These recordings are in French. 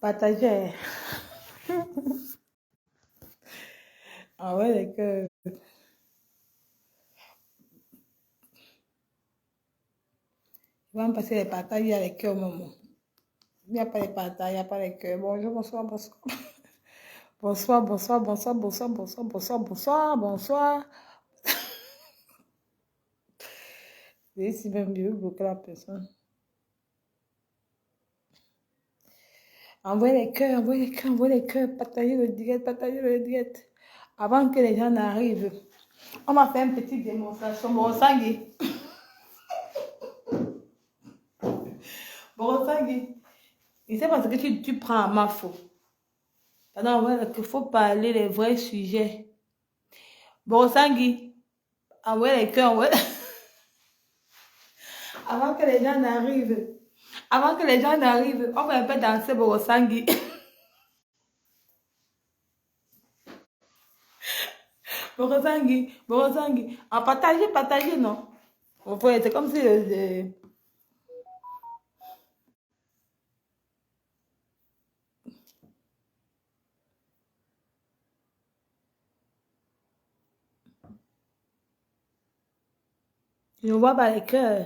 Partager. Ah ouais, les cœurs. Il va me passer les partages, il y a les cœurs, maman. Il n'y a pas les partages, il n'y a pas les cœurs. Bonjour, bonsoir, bonsoir. Bonsoir, bonsoir, bonsoir, bonsoir, bonsoir, bonsoir, bonsoir, bonsoir. Et si même mieux bloquer la personne. Envoyez les cœurs, envoyez les cœurs, envoyez les cœurs. Partagez le direct, partagez le direct. Avant que les gens n'arrivent. On m'a fait une petite démonstration. Bon, Sangui. Bon, Sangui. Et c'est parce que tu prends à ma faute. Pendant qu'il faut parler les vrais sujets. Bon, Sangui. Envoyez les cœurs, envoyez. Avant que les gens n'arrivent. Avant que les gens n'arrivent, on va un peu danser Borosangui. Borosangui, Borosangui. En partager, partager, non? C'est comme si... je ne vois pas les cœurs.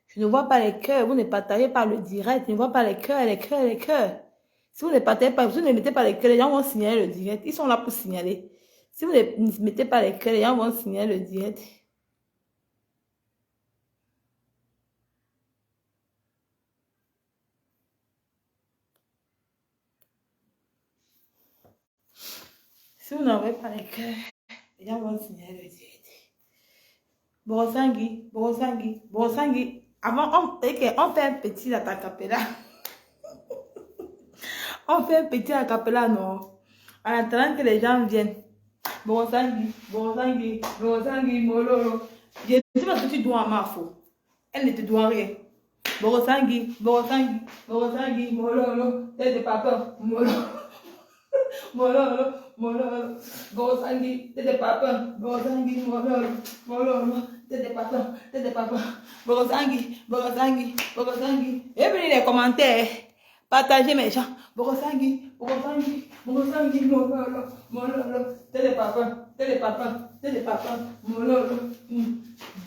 Je ne vois pas les cœurs. Vous ne partagez pas le direct. Je ne vois pas les cœurs, les cœurs, les cœurs. Si vous ne partagez pas, si vous ne mettez pas les cœurs, les gens vont signaler le direct. Ils sont là pour signaler. Si vous ne mettez pas les cœurs, les gens vont signaler le direct. Si vous n'avez pas les cœurs, les gens vont signaler le direct. Borosangui, Borosangui, Borosangui. Avant, on fait un petit acapella. On fait un petit acapella, non? En attendant que les gens viennent. Borosangui, Borosangui, Borosangui, Mololo. Je sais pas ce que tu dois à ma faute. Elle ne te doit rien. Borosangui, Borosangui, Borosangui, Mololo. Tête de papa, Mololo. Mololo, Mololo. Borosangui, tête de papa, Borosangui, Mololo, Mololo. Tête de papa, tête de papa. Borosangui, Borosangui, Borosangui. Et venez les commentaires. Partagez mes gens. Borosangui, Borosangui, Borosangui, Mololo, Mololo. Tête de papa, tête de papa, tête de papa, Mololo.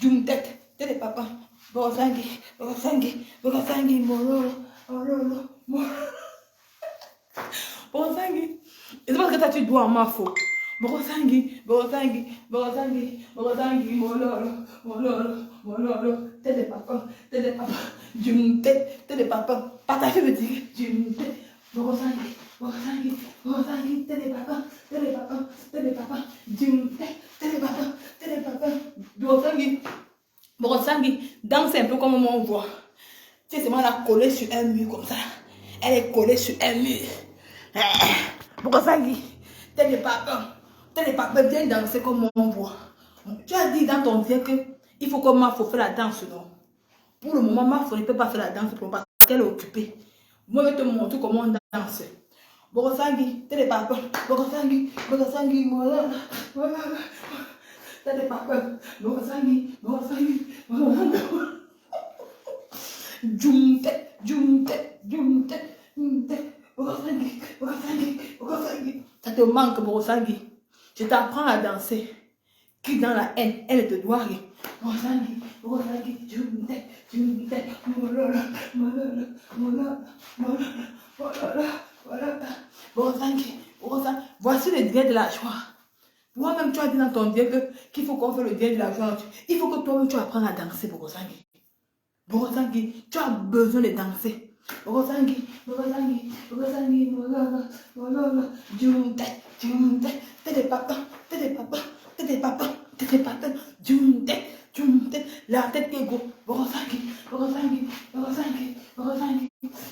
Djum tête, tête de papa. Borosangui, Borosangui, Borosangui, Mololo, Mololo, Mololo. Borosangui. Et c'est parce que toi tu dois à ma faute. Borosangui, Borosangui, Borosangui, Borosangui, Mololo, Mololo, Mololo, tête de papa, tête de papa, djum tête, tête de papa, partagez le direct, djum tête, Borosangui, Borosangui, Borosangui, tête de papa, tête de papa, tête de papa, djum tête, tête de papa, tête de papa, Borosangui, Borosangui, danse un peu comme on voit. Tu sais, c'est moi la collée sur un mur comme ça. Elle est collée sur un mur. Borosangui, tel les papas viennent danser comme on voit. Tu as dit dans ton vie qu'il faut que Mafo fasse la danse, non? Pour le moment, Mafo ne peut pas faire la danse parce qu'elle est occupée. Moi, je vais te montrer comment on danse. Borosangui, tel les papas, Borosangui, Borosangui, voilà, voilà. Tel les papas, Borosangui, Borosangui, voilà. Jumte, jumte, jumte, jumte. Borosangui, Borosangui, Borosangui. Ça te manque, Borosangui. Je t'apprends à danser. Qui dans la haine, elle ne te doit rien. Borosangui, Borosangui, jumte, jumte, mololo, mololo, mololo, mololo, mololo, mololo. Borosangui, Borosangui. Voici le direct de la joie. Toi-même, tu as dit dans ton direct qu'il faut qu'on fasse le direct de la joie. Il faut que toi-même, tu apprennes à danser, Borosangui. Borosangui, tu as besoin de danser. Borosangui, Borosangui, Borosangui, mololo, mololo, jumte, jumte, tête de papa, tête de papa, tête de papa, tête de papa, jumte, jumte, la tête qui est go. Borosangui, Borosangui, Borosangui, Borosangui,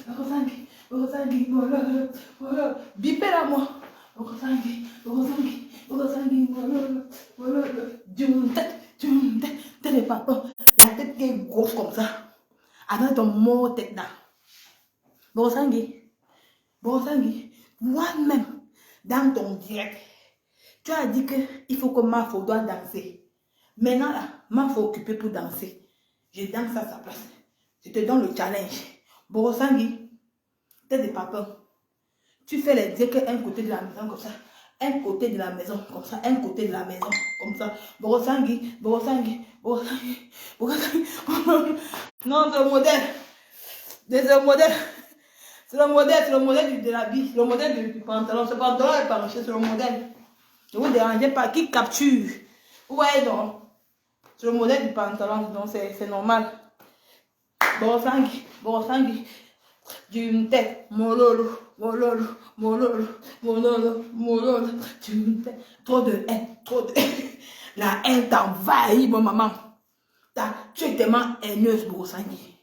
Borosangui, Borosangui, mololo, mololo, bipez la moi. Borosangui, Borosangui, Borosangui, mololo, mololo, jumte, jumte, tête de papa, la tête qui est grosse comme ça. Avec ton mot tête là. Borosangui, Borosangui, moi-même, dans ton direct, tu as dit qu'il faut que Mafo doit danser. Maintenant là, Mafo occupé pour danser. Je danse à sa place. Je te donne le challenge. Borosangui, tête de papa. Tu fais les dièques un côté de la maison comme ça. Un côté de la maison comme ça. Un côté de la maison comme ça. Borosangui, borosangui, borosangui, borosangui. Non, c'est le modèle. C'est le modèle. C'est le modèle de l'habit. C'est le modèle du pantalon. Ce pantalon est pas marché, c'est le modèle. Ne vous dérangez pas. Qui capture? Ouais, donc. C'est le modèle du pantalon, donc c'est normal. Borosangui, borosangui. D'une tête, mololo, mololo, mololo, mololo, mololo. D'une tête. Trop de haine, trop de haine. La haine t'envahit, mon maman. Tu es tellement haineuse, Borosangui.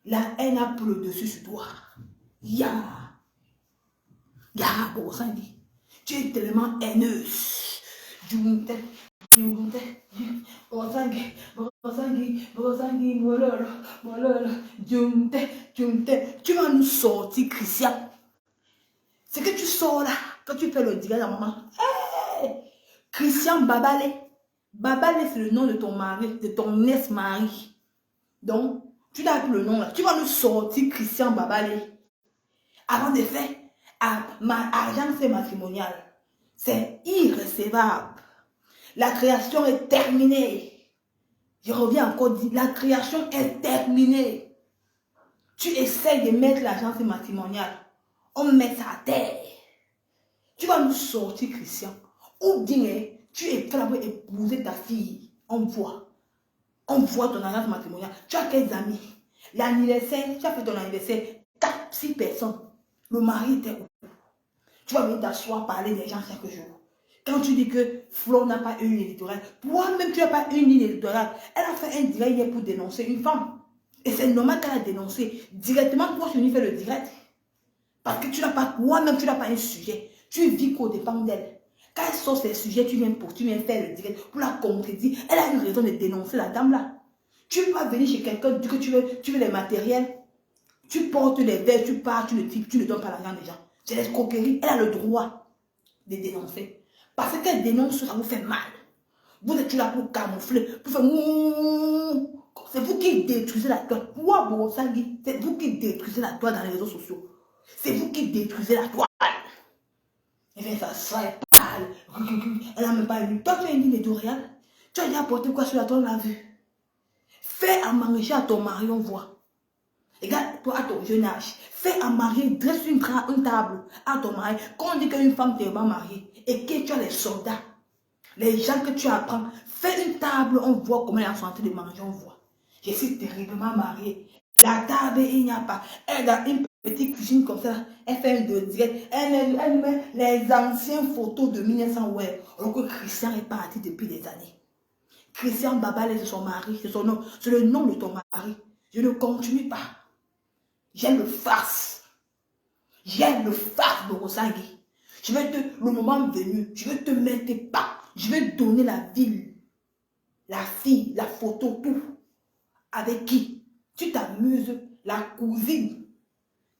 La haine a pris le dessus sur toi. Ya. Ya, Borosangui. Tu es tellement haineuse. D'une tête. Borosangui, borosangui, borosangui, mololo, mololo, jumte. Tu vas nous sortir, Christian. C'est que tu sors là, quand tu fais le direct à maman. Hey! Christian Babale. Babale, c'est le nom de ton mari, de ton ex-mari. Donc, tu n'as plus le nom là. Tu vas nous sortir, Christian Babale. Avant de faire ma agence matrimoniale. C'est irrécevable. La création est terminée. Je reviens encore dire, la création est terminée. Tu essaies de mettre l'agence matrimoniale. On met ça à terre. Tu vas nous sortir, Christian. Ou bien, tu es prêt à épouser ta fille. On voit ton agence matrimoniale. Tu as quels amis? L'anniversaire, tu as fait ton anniversaire. 4-6 personnes. Le mari était où? Tu vas venir t'asseoir, parler des gens chaque jour. Quand tu dis que Flo n'a pas une ligne éditoriale, toi-même tu n'as pas une ligne éditoriale. Elle a fait un direct hier pour dénoncer une femme. Et c'est normal qu'elle a dénoncé. Directement, toi, tu lui fais le direct. Parce que tu n'as pas, toi-même, tu n'as pas un sujet. Tu vis qu'au dépend d'elle. Quand elle sort ses sujets, tu viens faire le direct pour la contredire. Elle a eu raison de dénoncer la dame là. Tu ne peux pas venir chez quelqu'un, dire que tu veux les matériels. Tu portes les verres, tu pars, tu ne donnes pas l'argent des gens. C'est l'escroquerie. Elle a le droit de dénoncer. Parce qu'elle dénonce, ça vous fait mal. Vous êtes là pour camoufler, pour faire mouh. C'est vous qui détruisez la toile. Moi, Borosangui, c'est vous qui détruisez la toile dans les réseaux sociaux. C'est vous qui détruisez la toile. Et bien, ça est pâle. Elle n'a même pas lu. Toi, tu as une ligne éditoriale. Tu as déjà apporté quoi sur la toile, on l'a vu. Fais à manger à ton mari, on voit. Regarde, toi, à ton jeune âge, fais à marier, dresse une table à ton mari. Quand on dit qu'une femme t'est pas mariée et que tu as les soldats, les gens que tu apprends, fais une table, on voit comment elle est en train de manger, on voit. Je suis terriblement mariée. La table, il n'y a pas. Elle a une petite cuisine comme ça, elle fait un direct, elle met les anciennes photos de 1900 web. Alors que Christian est parti depuis des années. Christian Babale, c'est son mari, c'est son nom, c'est le nom de ton mari. Je ne continue pas. J'aime le farce. J'aime le farce, Borosangui. Le moment venu, je vais te mettre pas. Je vais donner la ville, la fille, la photo, tout. Avec qui tu t'amuses, la cousine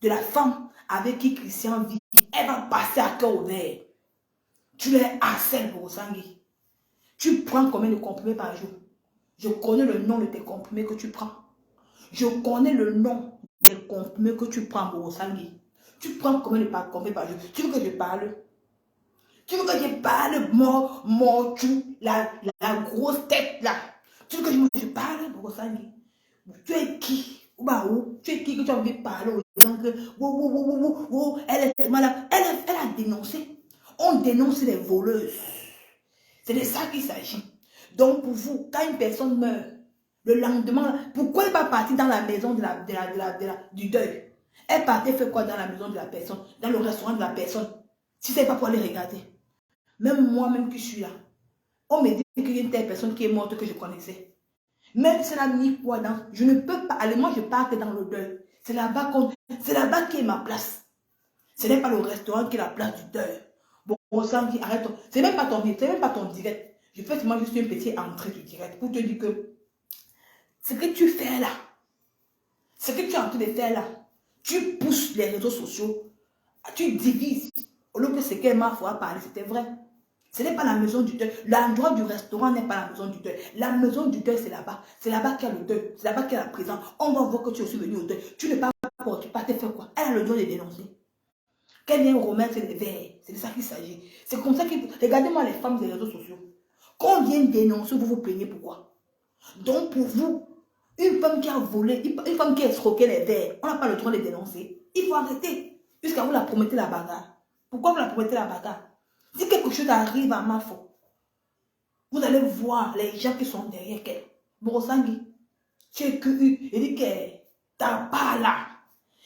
de la femme avec qui Christian vit. Elle va passer à cœur ouvert. Tu les harcèles, Borosangui. Tu prends combien de comprimés par jour? Je connais le nom de tes comprimés que tu prends. Je connais le nom des comprimés que tu prends, Borosangui. Tu prends combien de comprimés par jour? Tu veux que je parle? Tu veux que je parle, mortu, la grosse tête là? Tu veux que je parle, Borosangui? Tu es qui? Tu es qui que tu as envie de parler aux gens que elle est malade. Elle a dénoncé. On dénonce les voleuses. C'est de ça qu'il s'agit. Donc pour vous, quand une personne meurt, le lendemain, pourquoi elle va partir dans la maison du deuil? Elle partait faire quoi dans la maison de la personne, dans le restaurant de la personne, si ce n'est pas pour aller regarder? Même moi-même qui suis là, on me dit qu'il y a une telle personne qui est morte que je connaissais. Même si elle a mis quoi dans, je ne peux pas aller, moi je pars que dans le deuil. C'est là-bas qui est ma place. Ce n'est pas le restaurant qui est la place du deuil. Bon, arrête, c'est même pas ton direct. Je fais seulement juste une petite entrée du direct pour te dire que ce que tu fais là, ce que tu es en train de faire là, tu pousses les réseaux sociaux, tu divises. Au lieu que ce qu'elle m'a parlé, c'était vrai. Ce n'est pas la maison du deuil. L'endroit du restaurant n'est pas la maison du deuil. La maison du deuil, c'est là-bas. C'est là-bas qu'il y a le deuil. C'est là-bas qu'il y a la prison. On va voir que tu es aussi venu au deuil. Tu ne peux pas te faire quoi? Elle a le droit de dénoncer. qu'elle vient remettre les verres. C'est de ça qu'il s'agit. C'est comme ça que... Regardez-moi les femmes des réseaux sociaux. Quand on vient dénoncer, vous vous plaignez pourquoi? Donc pour vous, une femme qui a volé, une femme qui a escroqué les verres, on n'a pas le droit de les dénoncer. Il faut arrêter. Jusqu'à vous la promettez la bagarre. Pourquoi vous la promettez la bagarre? Si quelque chose arrive à ma faute, vous allez voir les gens qui sont derrière elle. Borosangui, tu es QU. Il dit que t'as pas là.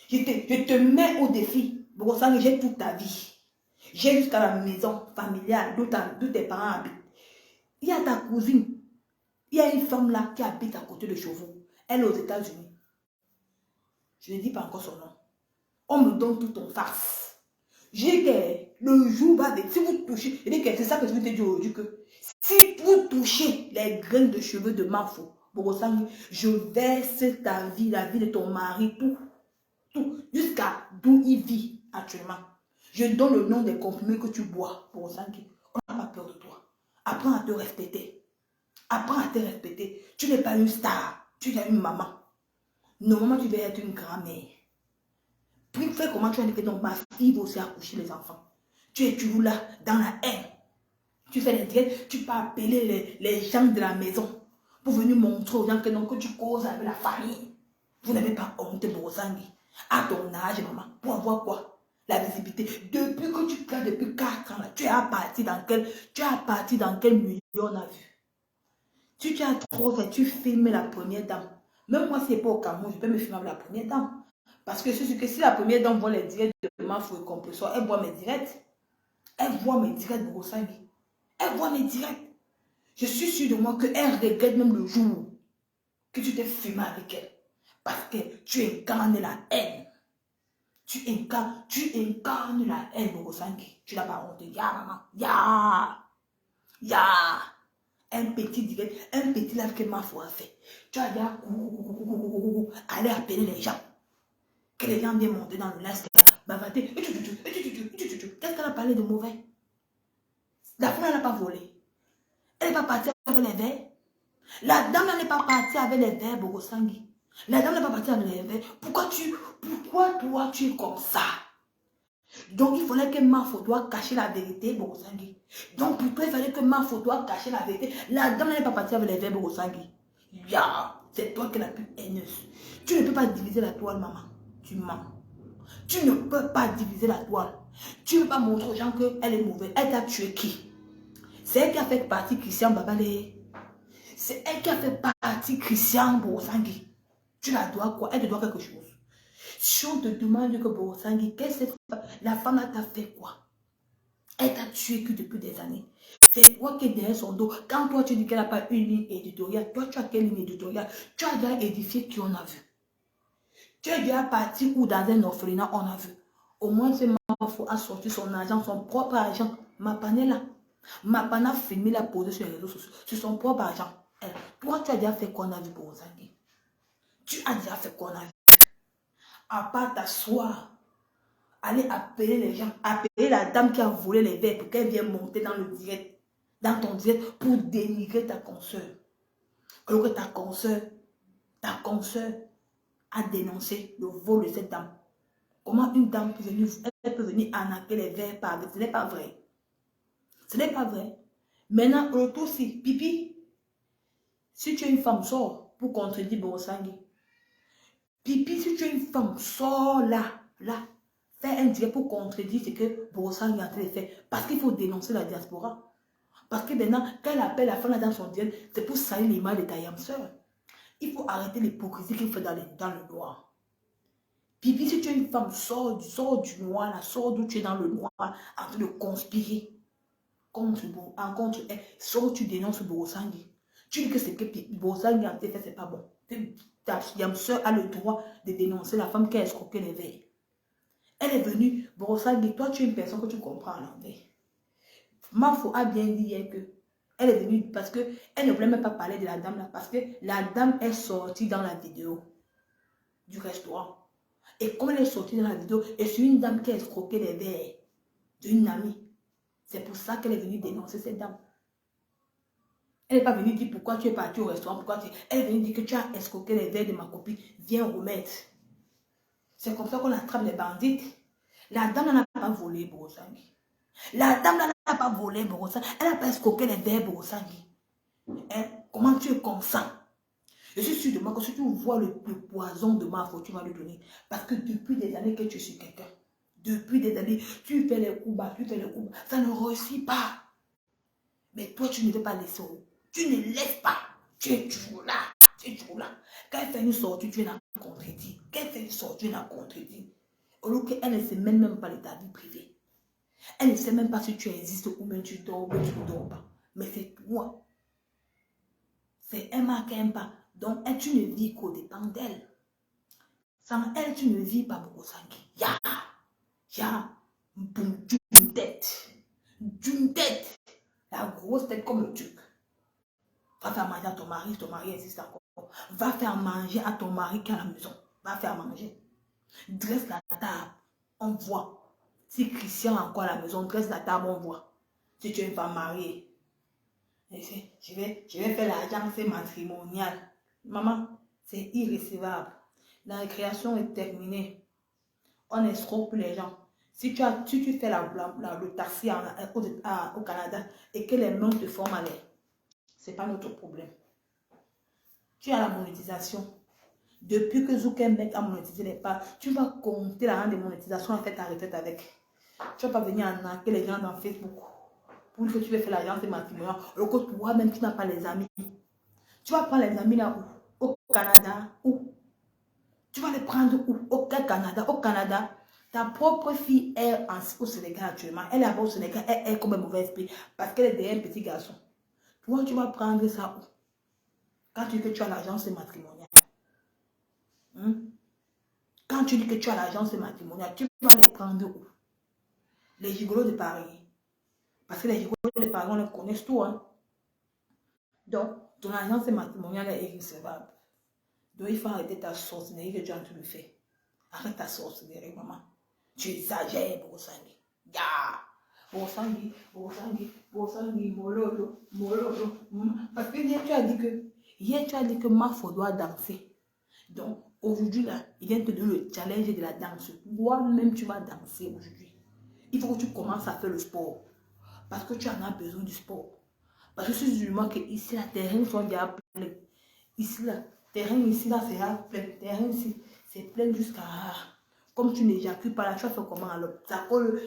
Je te mets au défi. Borosangui, j'ai toute ta vie. J'ai jusqu'à la maison familiale d'où tes parents habitent. Il y a ta cousine. Il y a une femme là qui habite à côté de Chauveau. Elle est aux États-Unis. Je ne dis pas encore son nom. On me donne tout en face. J'ai que le jour va si vous touchez, c'est ça que je veux te dire aujourd'hui, que si vous touchez les graines de cheveux de Mafo, Borosangui, je verse ta vie, la vie de ton mari, tout, jusqu'à d'où il vit actuellement. Je donne le nom des comprimés que tu bois, Borosangui. On n'a pas peur de toi. Apprends à te respecter. Apprends à te respecter. Tu n'es pas une star, tu es une maman. Normalement, tu vas être une grand-mère. Puis fais comment tu as dit que donc ma fille va aussi accoucher les enfants. Tu es toujours là, dans la haine. Tu fais les diètes, tu peux appeler les gens de la maison pour venir montrer aux gens que, donc, que tu causes avec la famille. Vous n'avez pas honte, Borosangui. À ton âge, maman, pour avoir quoi? La visibilité. Depuis que tu crées, depuis 4 ans, là, tu as parti dans quel milieu on a vu? Tu as trop fait, tu filmes la première dame. Même moi, si ce n'est pas au Cameroun, je peux me filmer avec la première dame. Parce que c'est sûr que si la première dame voit les directs de Mafo et Compressor, elle voit mes directs. Elle voit mes directs de Borosangui. Elle voit mes directs. Je suis sûr de moi qu'elle regrette même le jour que tu t'es filmé avec elle. Parce que tu incarnes la haine. Tu incarnes la haine, Borosangui. Tu n'as pas honte. Ya, maman. Ya. Un petit direct, un petit live que Mafo a fait. Tu as dit aller appeler les gens. Que les gens viennent monter dans le live, bavarder. Qu'est-ce qu'elle a parlé de mauvais? La femme n'a pas volé. Elle n'est pas partie avec les verres. La dame n'est pas partie avec les verres, Borosangui. La dame n'est pas partie avec les verres. Pourquoi toi tu es comme ça? Donc il fallait que Mafo doit cacher la vérité, Borosangui. Donc pour toi il fallait que Mafo doit cacher la vérité. La dame n'est pas partie avec les verres, Borosangui. Ya, c'est toi qui es la plus haineuse. Tu ne peux pas diviser la toile, maman. Tu mens. Tu ne peux pas diviser la toile. Tu ne peux pas montrer aux gens qu'elle est mauvaise. Elle t'a tué qui? C'est elle qui a fait partie Christian Babalé. C'est elle qui a fait partie Christian Borosangui. Tu la dois quoi? Elle te doit quelque chose. Si on te demande que Borosangui, la femme t'a fait quoi? Elle t'a tué que depuis des années. C'est toi qui es derrière son dos. Quand toi tu dis qu'elle n'a pas une ligne éditoriale, toi tu as quelle ligne éditoriale? Tu as déjà édifié qui on a vu. Tu es déjà parti ou dans un orphelinat, on a vu. Au moins, c'est Mafo a sorti son argent, son propre argent. Mapane là. Mapane a filmé la posée sur les réseaux sociaux. Sur son propre argent. Toi, tu as déjà fait quoi on a vu pour Borosangui? Tu as déjà fait quoi on a vu? À part t'asseoir, aller appeler les gens, appeler la dame qui a volé les verres pour qu'elle vienne monter dans le direct, dans ton direct, pour dénigrer ta consoeur. Alors que ta consoeur a dénoncé le vol de cette dame. Comment une dame peut venir arnaquer les verres par avec? Ce n'est pas vrai. Ce n'est pas vrai. Maintenant, retour si, Pipi, si tu es une femme, sors pour contredire Borosangui. Pipi, si tu es une femme, sors là. Fais un direct pour contredire ce que Borosangui est en train de faire. Parce qu'il faut dénoncer la diaspora. Parce que maintenant, quand elle appelle la femme dans son direct, c'est pour salir l'image de ta yam soeur. Il faut arrêter l'hypocrisie qu'il fait dans le noir. Pipi, si tu es une femme, sors du noir, là, sors d'où tu es dans le noir, en train de conspirer contre elle. Sors, tu dénonces Borosangui. Tu dis que c'est que Borosangui a fait, c'est pas bon. Ta yam soeur a le droit de dénoncer la femme qui a escroqué les verres. Elle est venue, Borosangui, toi tu es une personne que tu comprends en anglais. Mafo a bien dit hier que elle est venue parce qu'elle ne voulait même pas parler de la dame là, parce que la dame est sortie dans la vidéo du restaurant. Et comme elle est sortie dans la vidéo, et c'est une dame qui a escroqué les verres d'une amie. C'est pour ça qu'elle est venue dénoncer cette dame. Elle n'est pas venue dire pourquoi tu es parti au restaurant, Elle est venue dire que tu as escroqué les verres de ma copine. Viens remettre. C'est comme ça qu'on attrape les bandites. La dame n'a pas volé, Borosangi. La dame n'a pas volé, Borosangi. Elle n'a pas escroqué les verres, Borosangi. Hein? Comment tu es comme ça? Je suis sûr de moi que si tu vois le poison de ma faute, tu vas lui donner. Parce que depuis des années que tu suis quelqu'un, depuis des années, tu fais les coups bas, tu fais les coups bas, ça ne réussit pas. Mais toi, tu ne veux pas laisser. Tu ne laisses pas. Tu es toujours là. Tu es toujours là. Quand elle fait une sortie, tu es là contredit. Quand elle fait une sortie, tu es là contredit. Au lieu qu'elle ne sait même pas de ta vie privée. Elle ne sait même pas si tu existes ou même tu dors ou tu ne dors pas. Mais c'est toi. C'est Emma qui n'aime pas. Donc, elle, tu ne vis qu'au dépend d'elle. Sans elle, tu ne vis pas beaucoup sanguin. Ya, boum, d'une tête. D'une tête. La grosse tête comme le truc. Va faire manger à ton mari existe encore. Va faire manger à ton mari qui est à la maison. Va faire manger. Dresse la table, on voit. Si Christian est encore à la maison, dresse la table, on voit. Si tu es une femme mariée. Je vais faire l'agence matrimoniale. Maman, c'est irrécevable. La récréation est terminée. On escroque plus les gens. Si tu fais le taxi au Canada et que les mains te forment à l'air, ce n'est pas notre problème. Tu as la monétisation. Depuis que Zuckerberg a monétisé les parts, tu vas compter l'argent de monétisation et faire ta retraite avec. Tu ne vas pas venir arnaquer les gens dans Facebook pour que tu veux faire l'agence de matrimonial. Alors que toi-même, tu n'as pas les amis. Tu vas prendre les amis là où? Au Canada. Où? Tu vas les prendre où? Au Canada. Au Canada. Ta propre fille est au Sénégal actuellement. Elle est là-bas au Sénégal. Elle est comme un mauvais esprit parce qu'elle est derrière un petit garçon. Toi, tu vas prendre ça où? Quand tu dis que tu as l'agence matrimoniale. Quand tu dis que tu as l'agence matrimoniale, tu vas les prendre où? Les gigolos de Paris. Parce que les gigolos de Paris, on les connaît tout. Hein? Donc, ton agence matrimoniale est irrécevable. Donc, il faut arrêter ta sorcellerie que tu es en train de faire. Arrête ta sorcellerie, maman. Tu exagères, Borosangi. Borosangi, mololo. Parce que hier, tu as dit que Mafo doit danser. Donc, aujourd'hui, là, il vient te donner le challenge de la danse. Toi-même, tu vas danser aujourd'hui. Il faut que tu commences à faire le sport. Parce que tu en as besoin du sport. Parce que je suis sûrement que ici, la terrain sont déjà pleins. Ici, là, terrain ici, là, c'est plein. Terrain ici, c'est plein jusqu'à... Comme tu n'éjacules pas là, tu vas faire comment alors? Ça colle,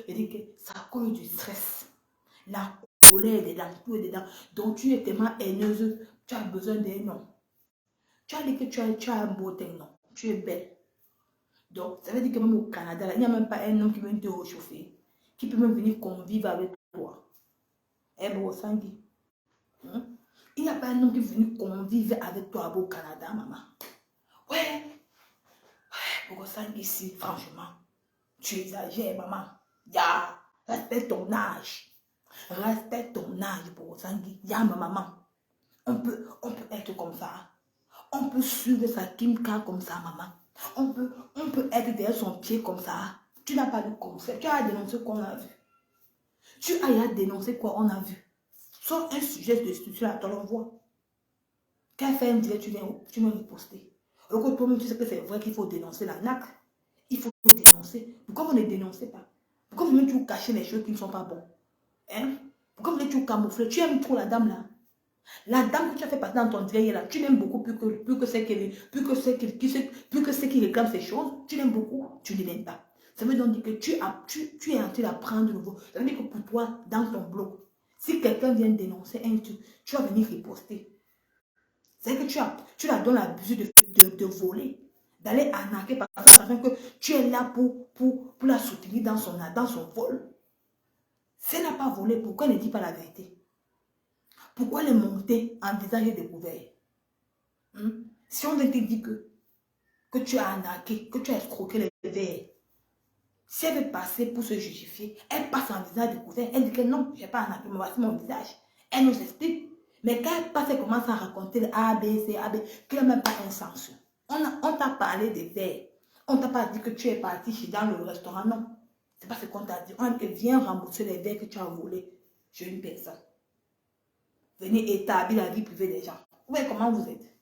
ça colle du stress. La colère est dedans, tout est dedans. Donc, tu es tellement haineuse, tu as besoin d'un nom. Tu as dit que tu as un beau teint, non? Tu es belle. Donc, ça veut dire que même au Canada, là, il n'y a même pas un homme qui vient te réchauffer, qui peut même venir convivre avec toi. Eh, Borosangi. Il n'y a pas un homme qui est venu convivre avec toi au Canada, maman. Ouais. Borosangi ici, franchement. Tu exagères, maman. Respecte ton âge. Respecte ton âge, Borosangi. Ma maman. On peut être comme ça. On peut suivre sa Kimka comme ça, maman. On peut être derrière son pied comme ça. Tu n'as pas de concept. Tu as dénoncé quoi on a vu. Tu as dénoncé quoi on a vu. Sur un sujet de structure, là, tu l'envoies. Quand elle fait un direct, tu viens reposter. Alors que toi-même, tu sais que c'est vrai qu'il faut dénoncer la NAC. Il faut dénoncer. Pourquoi vous ne dénoncez pas? Pourquoi vous vous cachez les choses qui ne sont pas bonnes? Hein? Pourquoi vous vous camoufler? Tu aimes trop la dame là. La dame que tu as fait passer dans ton direct là, tu l'aimes beaucoup plus que celle qui réclame ces choses. Tu l'aimes beaucoup, tu ne l'aimes pas. Ça veut donc dire que tu es en train d'apprendre de nouveau. Ça veut dire que pour toi, dans ton blog, si quelqu'un vient dénoncer un truc, tu vas venir riposter. C'est que tu la donnes l'abus de voler, d'aller arnaquer parce que tu es là pour la soutenir dans son vol. Si elle n'a pas volé, pourquoi elle ne dit pas la vérité? Pourquoi les monter en visage découvert? Si on te dit que tu as arnaqué, que tu as escroqué les verres, si elle veut passer pour se justifier, elle passe en visage découvert, elle dit que non, je n'ai pas arnaqué, mais voici mon visage. Elle nous explique. Mais quand elle passe, elle commence à raconter le A, B, C, A, B, qui n'a même pas un sens. On t'a parlé des verres. On t'a pas dit que tu es parti dans le restaurant, non. C'est pas ce qu'on t'a dit. On te vient rembourser les verres que tu as volés chez une personne. Venez établir la vie privée des gens. Vous voyez comment vous êtes.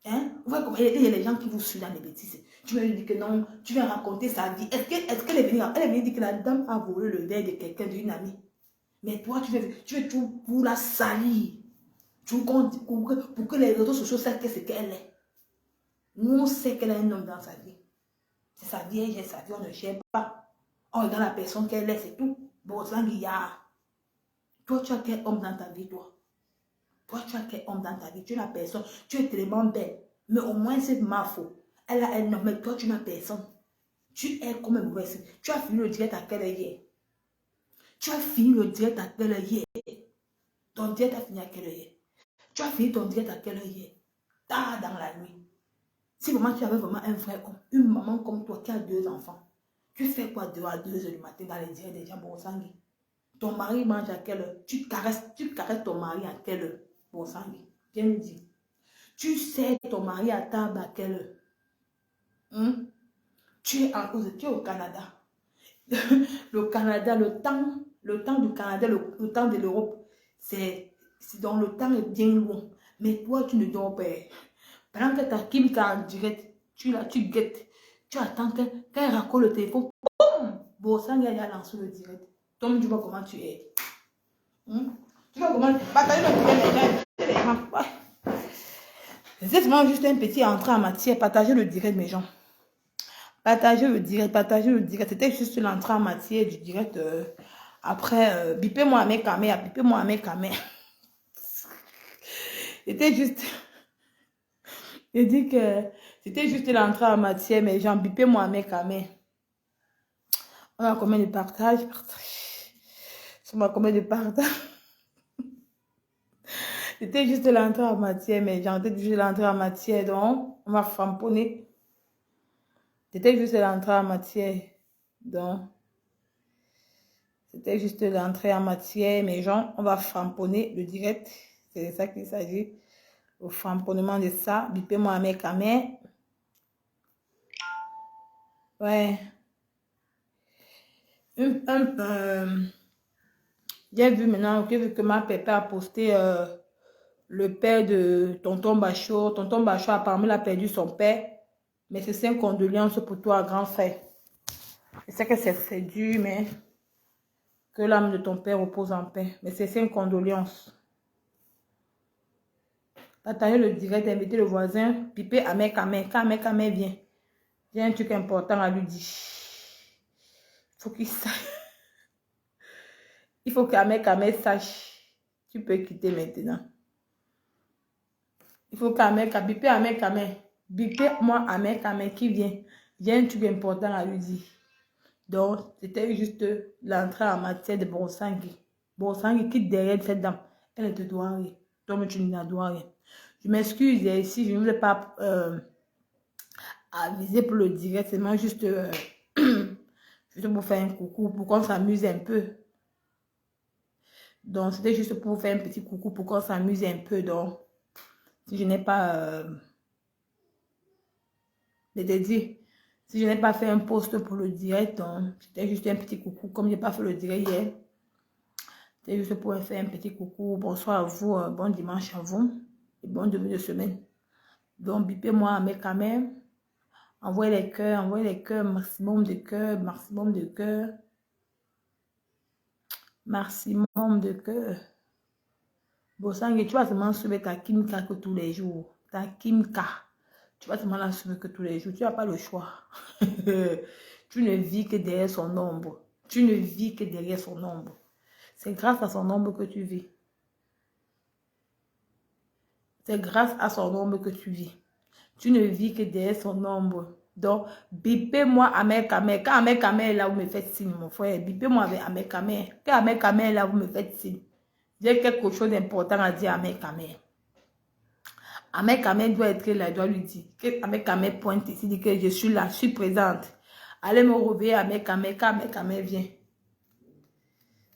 Hein? il y a les gens qui vous suivent dans les bêtises. Tu vas lui dire que non, tu vas raconter sa vie. Est-ce qu'elle est venue dire que la dame a volé le verre de quelqu'un, d'une amie? Mais toi, tu veux tout pour la salir. Pour que les réseaux sociaux sachent ce qu'elle est. Nous, on sait qu'elle a un homme dans sa vie. C'est sa vie, elle gère sa vie, on ne gère pas. On regarde la personne qu'elle est, c'est tout. Bon, toi, tu as quel homme dans ta vie, toi? Toi, tu as quel homme dans ta vie? Tu es la personne, tu es tellement belle. Mais au moins, c'est ma faute. Elle a un homme, mais toi, tu n'as personne. Tu es comme une mauvaise. Tu as fini le direct à quelle heure hier? Tu as fini le direct à quelle heure hier? Ton direct a fini à quelle heure hier? Tu as fini ton direct à quelle heure hier? Tard dans la nuit. Si vraiment tu avais vraiment un vrai homme, une maman comme toi qui a 2 enfants, tu fais quoi à 2 heures du matin dans les directs des gens bon sanguin? Ton mari mange à quelle heure? Tu caresses ton mari à quelle heure? Bon sanguin. Viens me dire. Tu sais ton mari à table à quelle heure? Tu es au Canada. Le Canada, le temps du Canada, le temps de l'Europe, c'est donc le temps est bien loin. Mais toi, tu ne dors pas. Pendant que ta Kim en direct, tu guettes. Tu attends qu'elle raccorde le téléphone. Boum! Bon, ça, il a lancé le direct. Toi, tu vois comment tu es. Tu vois comment... Partager le direct, c'est vraiment juste un petit entrée en matière. Partagez le direct, mes gens. Partagez le direct, partagez le direct. C'était juste l'entrée en matière du direct. Après, bipez-moi à mes caméras, bipez-moi à mes caméras. C'était juste... Je dis que c'était juste l'entrée en matière, mais gens, bipez-moi à mes caméras. On a combien de partages? On a combien de partages? C'était juste l'entrée en matière, mais gens, c'était juste l'entrée en matière, donc on va framponner. C'était juste l'entrée en matière, donc c'était juste l'entrée en matière, mais gens, on va framponner le direct. C'est de ça qu'il s'agit. Au framponnement de ça, bipez-moi à mes caméras. Ouais. J'ai vu maintenant que ma pépé a posté le père de tonton Bachot. Tonton Bachot apparemment il a perdu son père. Mais c'est 5 condoléances pour toi, grand frère. Je sais que c'est dur, mais que l'âme de ton père repose en paix. Mais c'est 5 condoléances. Partagez le direct, invitez le voisin, pipez à mes caméras. Quand mes caméras vient, j'ai un truc important à lui dire. Il faut qu'il sache. Il faut qu'Ahmed sache. Tu peux quitter maintenant. Il faut qu'Ahmed, bipez Ahmed Kamé. Bipez-moi Ahmed Kamé qui vient. J'ai un truc important à lui dire. Donc, c'était juste l'entrée en matière de Bonsangui. Bonsangui qui derrière cette dame. Elle ne te doit rien. Toi, tu ne dois rien. Je m'excuse si je ne vous ai pas avisé pour le direct. C'est moi juste, juste pour faire un coucou, pour qu'on s'amuse un peu. Donc, c'était juste pour vous faire un petit coucou, pour qu'on s'amuse un peu. Donc, si je n'ai pas... si je n'ai pas fait un post pour le direct, donc, c'était juste un petit coucou. Comme je n'ai pas fait le direct hier, c'était juste pour faire un petit coucou. Bonsoir à vous, bon dimanche à vous, et bon début de semaine. Donc, bipez-moi à mes caméras. Envoyez les cœurs, maximum de cœurs, maximum de cœurs. Maximum de cœur. Bon, tu vas seulement suivre ta Kimka que tous les jours. Ta Kimka. Tu vas seulement la suivre que tous les jours. Tu n'as pas le choix. Tu ne vis que derrière son ombre. Tu ne vis que derrière son ombre. C'est grâce à son ombre que tu vis. C'est grâce à son ombre que tu vis. Tu ne vis que derrière son ombre. Donc, bipez-moi à mes caméras. Quand mes caméras est là, vous me faites signe, mon frère. Bipez-moi à mes caméras. Quand mes caméras est là, vous me faites signe. J'ai quelque chose d'important à dire à mes caméras. À mes caméras doit être là, doit lui dire. À mes caméras pointe ici, dit que je suis là, je suis présente. Allez me réveiller à mes caméras, quand mes caméras viennent.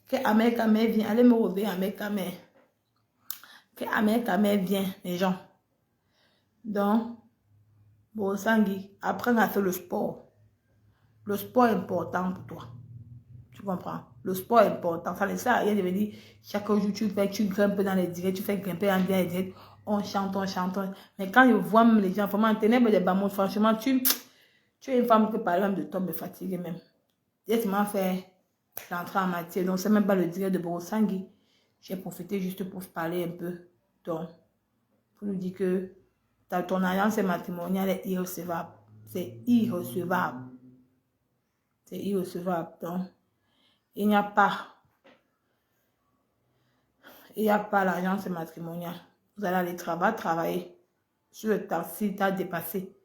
Que à mes caméras vient, allez me réveiller à mes caméras. Que à mes caméras vient, les gens. Donc, bon, Sangui, apprends à faire le sport. Le sport est important pour toi. Tu comprends? Le sport est important. Ça ne sert à rien de venir chaque jour, tu grimpes dans les directs, tu fais grimper dans les directs. On chante, on chante. Mais quand je vois même les gens, vraiment, en ténèbres des bamous, franchement, tu es une femme que parler même de toi me fatigue même. J'ai seulement fait l'entrée en matière, donc c'est même pas le direct de Borosangui. J'ai profité juste pour parler un peu. Donc, pour nous dire que ton alliance matrimoniale est irrecevable. C'est irrecevable. C'est irrecevable. Donc, il n'y a pas l'alliance matrimoniale. Vous allez aller travailler. Sur le taxi, tu as dépassé.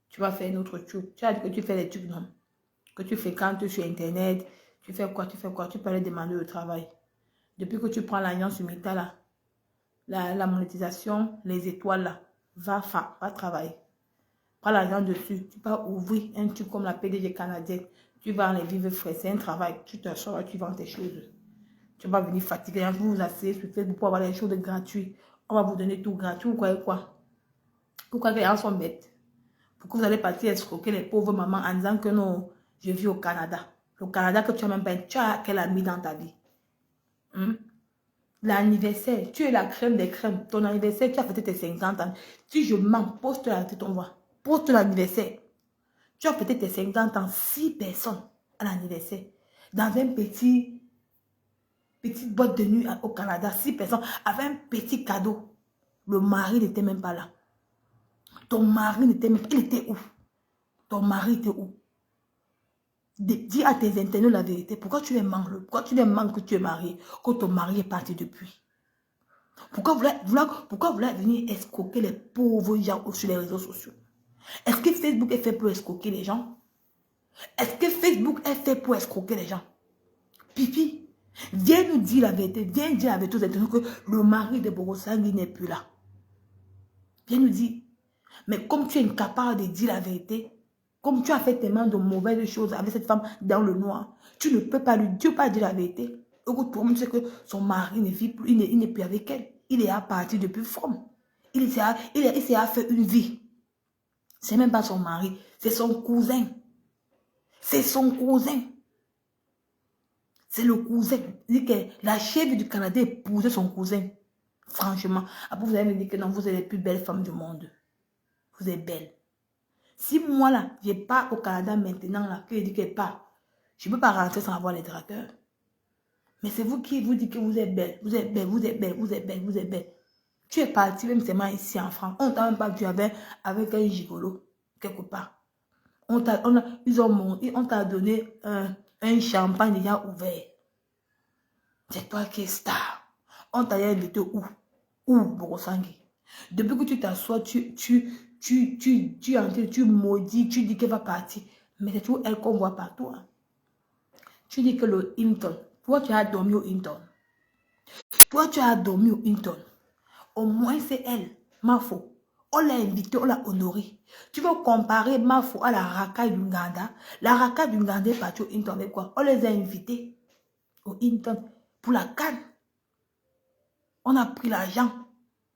Tu vas faire une autre chose. Tu as dit que tu fais les trucs, non? Que tu fréquentes sur Internet. Tu fais quoi? Tu peux aller demander le travail. Depuis que tu prends l'alliance Humita, là, la monétisation, les étoiles, là, va travailler. Prends l'argent dessus. Tu vas ouvrir un truc comme la PDG canadienne. Tu vas en les vivre frais. C'est un travail. Tu te sors, tu vends tes choses. Tu vas venir fatiguer. Vous vous asseyez sur Facebook pour avoir les choses gratuites. On va vous donner tout gratuit. Vous croyez quoi? Pourquoi les gens sont bêtes? Pourquoi vous allez partir escroquer les pauvres mamans en disant que non, je vis au Canada. Le Canada que tu as même pas, tu as quel ami dans ta vie? L'anniversaire, tu es la crème des crèmes. Ton anniversaire, tu as fêté tes 50 ans. Si je mens, poste la tête, on voit. Poste l'anniversaire. Tu as fêté tes 50 ans, 6 personnes à l'anniversaire. Dans un petite boîte de nuit au Canada, 6 personnes avec un petit cadeau. Le mari n'était même pas là. Ton mari n'était même pas. Il était où? Ton mari était où? Dis à tes internautes la vérité. Pourquoi tu les manques? Pourquoi tu les manques que tu es marié? Que ton mari est parti depuis? Pourquoi vous voulez venir escroquer les pauvres gens sur les réseaux sociaux? Est-ce que Facebook est fait pour escroquer les gens? Est-ce que Facebook est fait pour escroquer les gens? Pipi, viens nous dire la vérité. Viens dire avec tous les internautes que le mari de Borosangui n'est plus là. Viens nous dire. Mais comme tu es incapable de dire la vérité, comme tu as fait tellement de mauvaises choses avec cette femme dans le noir, tu ne peux pas lui dire, la vérité. Tout le monde sait que son mari ne vit plus, il n'est plus avec elle. Il est à partir depuis From. Il s'est fait une vie. C'est même pas son mari, c'est son cousin. C'est son cousin. C'est le cousin. Il dit que la chèvre du Canada épousait son cousin. Franchement. Après, vous allez me dire que non, vous êtes les plus belles femmes du monde. Vous êtes belles. Si moi, là, je pars au Canada maintenant, là, que je dis que pas, je ne peux pas rentrer sans avoir les dragueurs. Mais c'est vous qui vous dites que vous êtes belle. Vous êtes belle, vous êtes belle, vous êtes belle, vous êtes belle. Tu es parti même seulement ici en France. On t'a même pas vu avec un gigolo, quelque part. On t'a donné un champagne déjà ouvert. C'est toi qui es star. On t'a invité où? Où, Borosangui? Depuis que tu t'assois, tu maudis, tu dis qu'elle va partir. Mais c'est toujours elle qu'on voit partout. Hein. Tu dis que le Hinton, toi tu as dormi au Hinton. Toi tu as dormi au Hinton. Au moins c'est elle, Mafo. On l'a invité, on l'a honoré. Tu veux comparer Mafo à la racaille du Nganda? La racaille du Nganda est partie au Hinton avec quoi? On les a invités au Hinton pour la canne. On a pris l'argent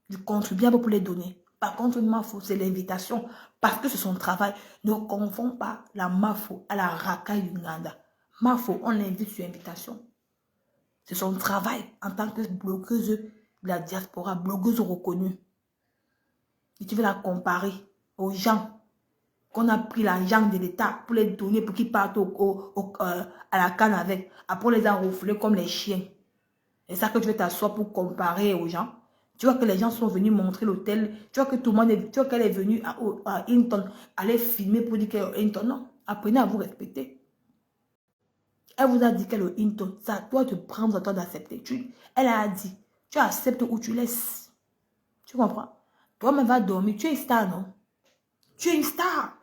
du contribuable pour les donner. Par contre, Mafo, c'est l'invitation parce que c'est son travail. Ne confond pas la Mafo à la racaille du Nganda. Mafo, on l'invite sur invitation. C'est son travail en tant que blogueuse de la diaspora, blogueuse reconnue. Et tu veux la comparer aux gens qu'on a pris l'argent de l'État pour les donner, pour qu'ils partent à la canne avec. Après, on les a refoulés comme les chiens. C'est ça que tu veux t'asseoir pour comparer aux gens. Tu vois que les gens sont venus montrer l'hôtel. Tu vois que tout le monde tu vois qu'elle est venue à Hinton, aller filmer pour dire qu'elle est Hinton. Non, apprenez à vous respecter. Elle vous a dit qu'elle est Hinton. C'est à toi de prendre, à toi d'accepter. Elle a dit, tu acceptes ou tu laisses. Tu comprends? Toi-même va dormir. Tu es une star, non? Tu es une star.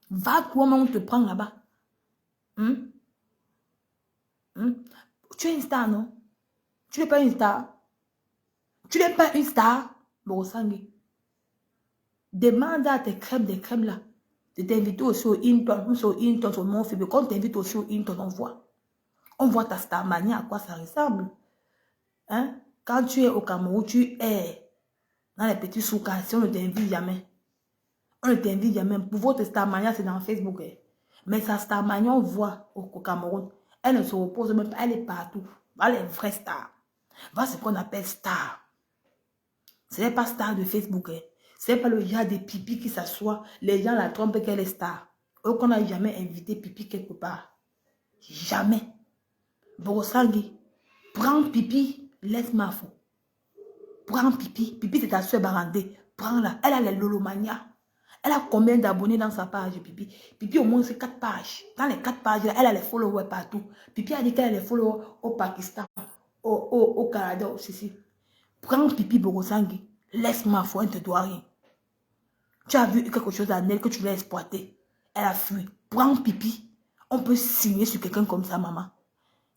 Va toi-même, on te prend là-bas. Tu es une star, non? Tu n'es pas une star. Tu n'es pas une star. Borosangui. Demande à tes crèmes, des crèmes là. De t'inviter aussi au Hinton, sur mon film. Quand on t'invite aussi au Hinton, on voit. On voit ta starmania, à quoi ça ressemble. Hein? Quand tu es au Cameroun, tu es dans les petits soukas. Si on ne t'invite jamais. On ne t'invite jamais. Pour votre starmania, c'est dans Facebook. Hein? Mais sa starmania, on voit au Cameroun. Elle ne se repose même pas. Elle est partout. Elle est vraie star. Voilà ce qu'on appelle star. Ce n'est pas star de Facebook. Hein. Ce n'est pas le genre de pipi qui s'assoit. Les gens la trompent qu'elle est star. Eux qu'on n'a jamais invité pipi quelque part. Jamais. Borosangi, prends pipi, laisse ma fou. Prends pipi. Pipi, c'est ta soeur Barandé. Prends-la. Elle a les lolomania. Elle a combien d'abonnés dans sa page, Pipi? Pipi, au moins, c'est 4 pages. Dans les 4 pages, elle a les followers partout. Pipi a dit qu'elle a les followers au Pakistan, au Canada aussi. Prends Pipi Borosangi. Laisse-moi, faut, elle ne te doit rien. Tu as vu quelque chose à elle que tu voulais exploiter. Elle a fui. Prends Pipi. On peut signer sur quelqu'un comme ça, maman.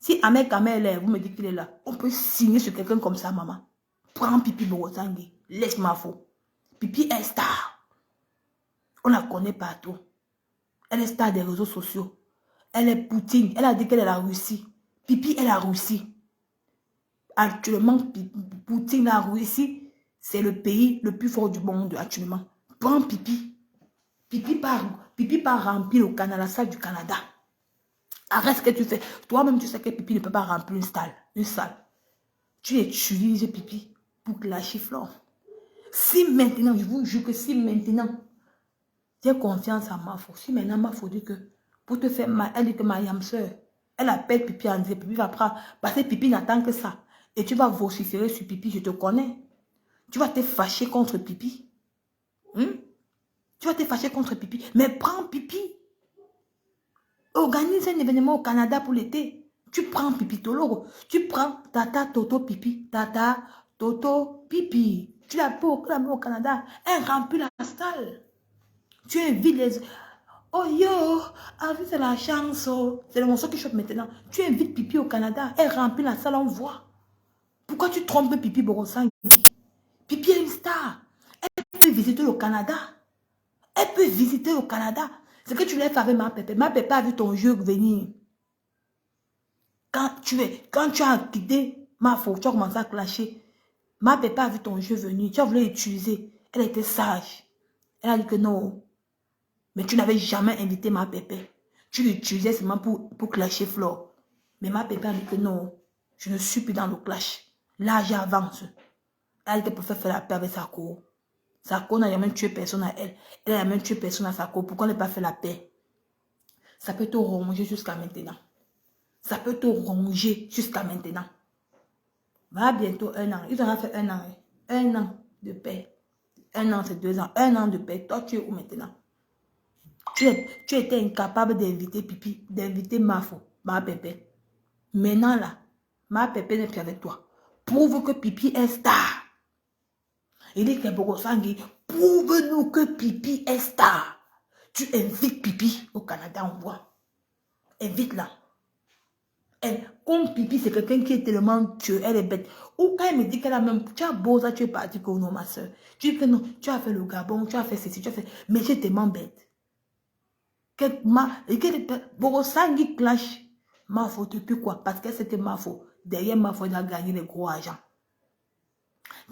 Si Ahmed Kamel est, vous me dites qu'il est là, on peut signer sur quelqu'un comme ça, maman. Prends Pipi Borosangi. Laisse-moi, faut. Pipi est star. On la connaît partout. Elle est star des réseaux sociaux. Elle est Poutine. Elle a dit qu'elle est la Russie. Pipi est la Russie. Actuellement, Poutine, la Russie, c'est le pays le plus fort du monde actuellement. Prends Pipi. Pipi part remplir le Canada, la salle du Canada. Arrête ce que tu fais. Toi-même, tu sais que Pipi ne peut pas remplir une salle. Tu utilises Pipi pour lâcher flore. Si maintenant, je vous jure que si maintenant, j'ai confiance en ma faute. Si maintenant ma faute dit que pour te faire mal, elle dit que ma yam soeur, elle appelle Pipi en disant Pipi va prendre. Parce que Pipi n'attend que ça. Et tu vas vociférer sur Pipi, je te connais. Tu vas te fâcher contre Pipi. Tu vas te fâcher contre Pipi. Mais prends Pipi. Organise un événement au Canada pour l'été. Tu prends Pipi Toloro. Tu prends Tata Toto Pipi. Tata Toto Pipi. Tu la peux au Canada. Elle remplit la salle. Tu invites les... Oh yo, avec c'est la chance. C'est le morceau qui chope maintenant. Tu invites Pipi au Canada. Elle remplit la salle, on voit. Pourquoi tu trompes Pipi Borosangi? Pipi est une star. Elle peut visiter le Canada. Elle peut visiter le Canada. C'est que tu l'as fait avec ma pépé. Ma pépé a vu ton jeu venir. Quand tu as quitté ma faute, tu as commencé à clasher. Ma pépé a vu ton jeu venir. Tu as voulu l'utiliser. Elle était sage. Elle a dit que non. Mais tu n'avais jamais invité ma pépé. Tu l'utilisais seulement pour clasher Flore. Mais ma pépé a dit que non. Je ne suis plus dans le clash. Là, j'avance. Elle était pour faire la paix avec sa cour. Sa cour n'a jamais tué personne à elle. Elle n'a jamais tué personne à sa cour. Pourquoi ne pas faire la paix? Ça peut te ronger jusqu'à maintenant. Ça peut te ronger jusqu'à maintenant. Va bientôt 1 an. Ils ont fait 1 an. 1 an de paix. 1 an, c'est 2 ans. 1 an de paix. Toi, tu es où maintenant? Tu étais incapable d'inviter Pipi, d'inviter Mafo, ma pépé. Maintenant là, ma pépé n'est plus avec toi. Prouve que Pipi est star. Il dit que Borosangi, prouve-nous que Pipi est star. Tu invites Pipi au Canada, on voit. Invite-la. Comme Pipi, c'est quelqu'un qui est tellement tueux, elle est bête. Ou quand elle me dit qu'elle a même... Tu as beau ça, tu es parti que non, ma soeur. Tu dis que non, tu as fait le Gabon, tu as fait ceci, tu as fait... Mais tu es tellement bête. Borosangi clash. Ma faute, depuis quoi? Parce que c'était ma faute. Derrière ma faute, elle a gagné les gros argent.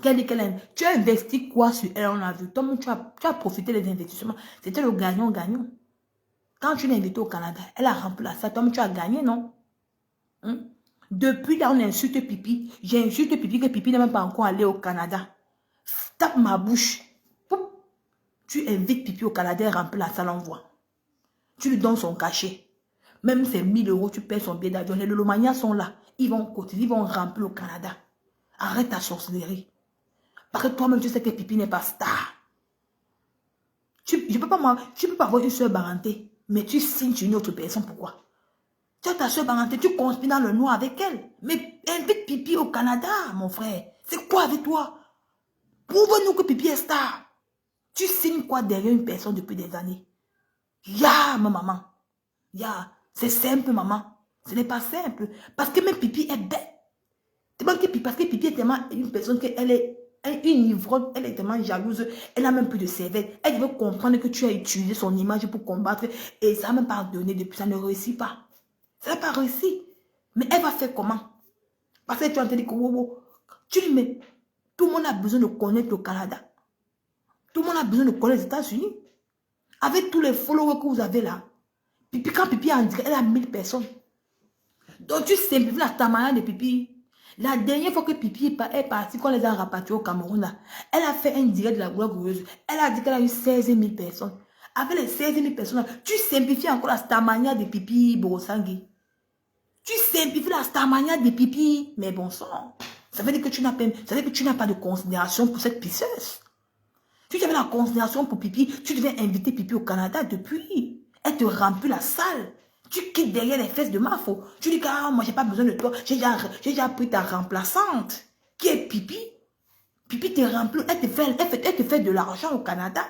Tu as investi quoi sur elle, on a vu. Toi, tu as profité des investissements. C'était le gagnant-gagnant. Quand tu l'as invité au Canada, elle a remplacé ça. Toi, tu as gagné, non? Depuis là, on insulte Pipi. J'insulte Pipi que Pipi n'est même pas encore allé au Canada. Tape ma bouche. Tu invites Pipi au Canada et remplis la salle en voie. Tu lui donnes son cachet. Même ces 1000 €, tu payes son billet d'avion. Les Lolomania sont là. Ils vont cotiser, ils vont remplir au Canada. Arrête ta sorcellerie. Parce que toi-même, tu sais que Pipi n'est pas star. Tu ne peux pas avoir une soeur Baranté, mais tu signes sur une autre personne. Pourquoi? Tu as ta soeur Baranté, tu conspires dans le noir avec elle. Mais invite Pipi au Canada, mon frère. C'est quoi avec toi? Prouve-nous que Pipi est star. Tu signes quoi derrière une personne depuis des années? Ya, ma maman. Ya, c'est simple, maman. Ce n'est pas simple. Parce que même Pipi est bête. Parce que Pipi est tellement une personne qu'elle est une ivrogne, elle est tellement jalouse, elle n'a même plus de cervelle. Elle veut comprendre que tu as utilisé son image pour combattre et ça n'a même pas donné depuis, ça ne réussit pas. Ça n'a pas réussi. Mais elle va faire comment? Parce que tu as entendu que tu dis, mais tout le monde a besoin de connaître le Canada. Tout le monde a besoin de connaître les États-Unis. Avec tous les followers que vous avez là. Pipi, quand Pipi a en direct, elle a 1000 personnes. Donc tu simplifies la tamaya de Pipi. La dernière fois que Pipi est partie, quand les a rapatriés au Cameroun, là, elle a fait un direct de la gloire glorieuse. Elle a dit qu'elle a eu 16 000 personnes. Avec les 16 000 personnes, là, tu simplifies encore la stamania de Pipi Borosangui. Tu simplifies la stamania de Pipi, mais bon sang. Ça veut dire que tu n'as pas de considération pour cette pisseuse. Si tu avais la considération pour Pipi, tu devais inviter Pipi au Canada depuis. Elle te remplit la salle. Tu quittes derrière les fesses de Mafo. Tu dis que ah, moi, j'ai pas besoin de toi. J'ai déjà pris ta remplaçante. Qui est Pipi. Pipi te remplit. Elle te fait de l'argent au Canada.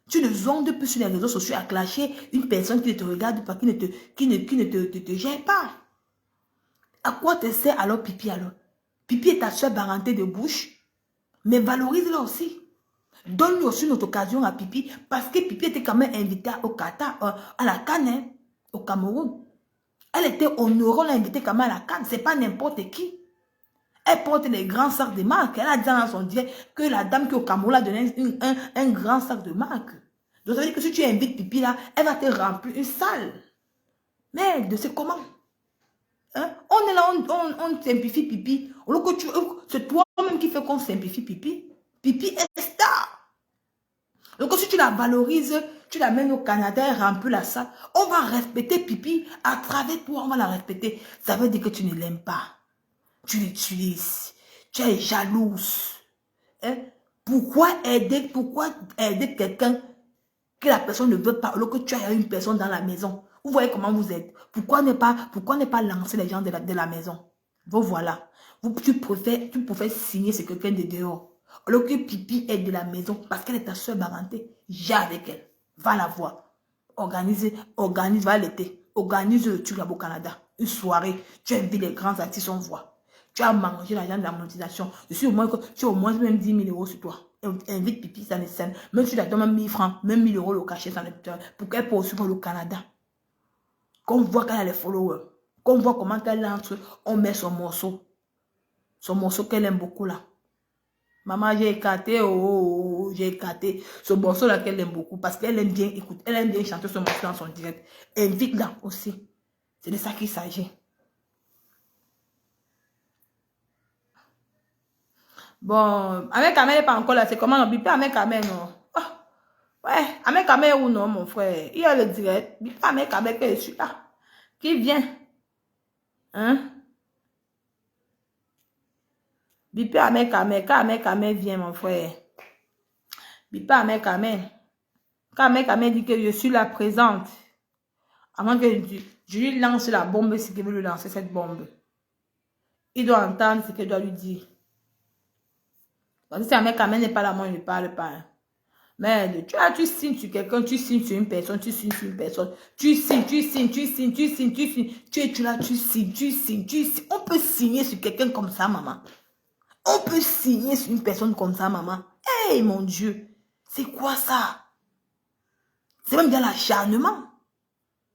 Tu ne zondes plus sur les réseaux sociaux à clasher une personne qui ne te regarde pas, qui ne te gère pas. À quoi te sert alors Pipi alors? Pipi est ta soeur parenté de bouche. Mais valorise-la aussi. Donne-lui aussi notre occasion à Pipi, parce que Pipi était quand même invitée au Qatar, à la Cannes, hein, au Cameroun. Elle était honorée, on l'a invitée quand même à la Cannes, c'est pas n'importe qui. Elle porte les grands sacs de marque. Elle a dit dans son direct que la dame qui est au Cameroun a donné un grand sac de marque. Donc ça veut dire que si tu invites Pipi là, elle va te remplir une salle. Merde, c'est comment? Hein? On est là, on simplifie Pipi. C'est toi-même qui fais qu'on simplifie Pipi. Pipi est star. Donc si tu la valorises, tu la mènes au Canada et remplis la salle, on va respecter Pipi à travers toi, on va la respecter. Ça veut dire que tu ne l'aimes pas. Tu l'utilises. Tu es jalouse. Hein? Pourquoi aider quelqu'un que la personne ne veut pas alors que tu as une personne dans la maison? Vous voyez comment vous êtes. Pourquoi ne pas lancer les gens de la maison? Bon voilà. Tu préfères signer ce quelqu'un de dehors. Alors que Pipi est de la maison parce qu'elle est ta soeur parenté. J'ai avec elle. Va la voir. Organise, va l'été. Organise le truc au Canada. Une soirée. Tu invites les grands artistes, on voit. Tu as mangé l'argent de la monétisation. Je suis tu as au moins même 10 000 euros sur toi. Invite Pipi, ça ne scène. Même si tu la donnes même 1000 francs, même 1000 euros le cachet, ça ne peut. Pour qu'elle poursuive le Canada. Qu'on voit qu'elle a les followers. Qu'on voit comment elle entre, on met son morceau. Son morceau qu'elle aime beaucoup là. Maman, j'ai écarté, j'ai écarté. Ce morceau-là qu'elle aime beaucoup parce qu'elle aime bien écouter, elle aime bien chanter ce morceau dans son direct. Invite-la aussi. C'est de ça qu'il s'agit. Bon, avec Amel n'est pas encore là. C'est comment on bipe avec Amel, non? Oh, ouais, avec Amel ou non, mon frère? Il y a le direct. Bipe avec Amel que je suis là. Qui vient? Hein? Bipe avec Amel. Quand Amel vient, mon frère. Bipe avec Amel. Quand Amel dit que je suis là présente. Avant que je lui lance la bombe, c'est qu'il veut lui lancer cette bombe. Il doit entendre ce qu'elle doit lui dire. Parce que si Amel n'est pas là, moi je ne parle pas. Hein. Mais tu signes sur quelqu'un, tu signes sur une personne, tu signes sur une personne. Tu signes. Tu es là, tu signes. On peut signer sur quelqu'un comme ça, maman. On peut signer sur une personne comme ça, maman. Hey, mon Dieu. C'est quoi ça? C'est même bien l'acharnement.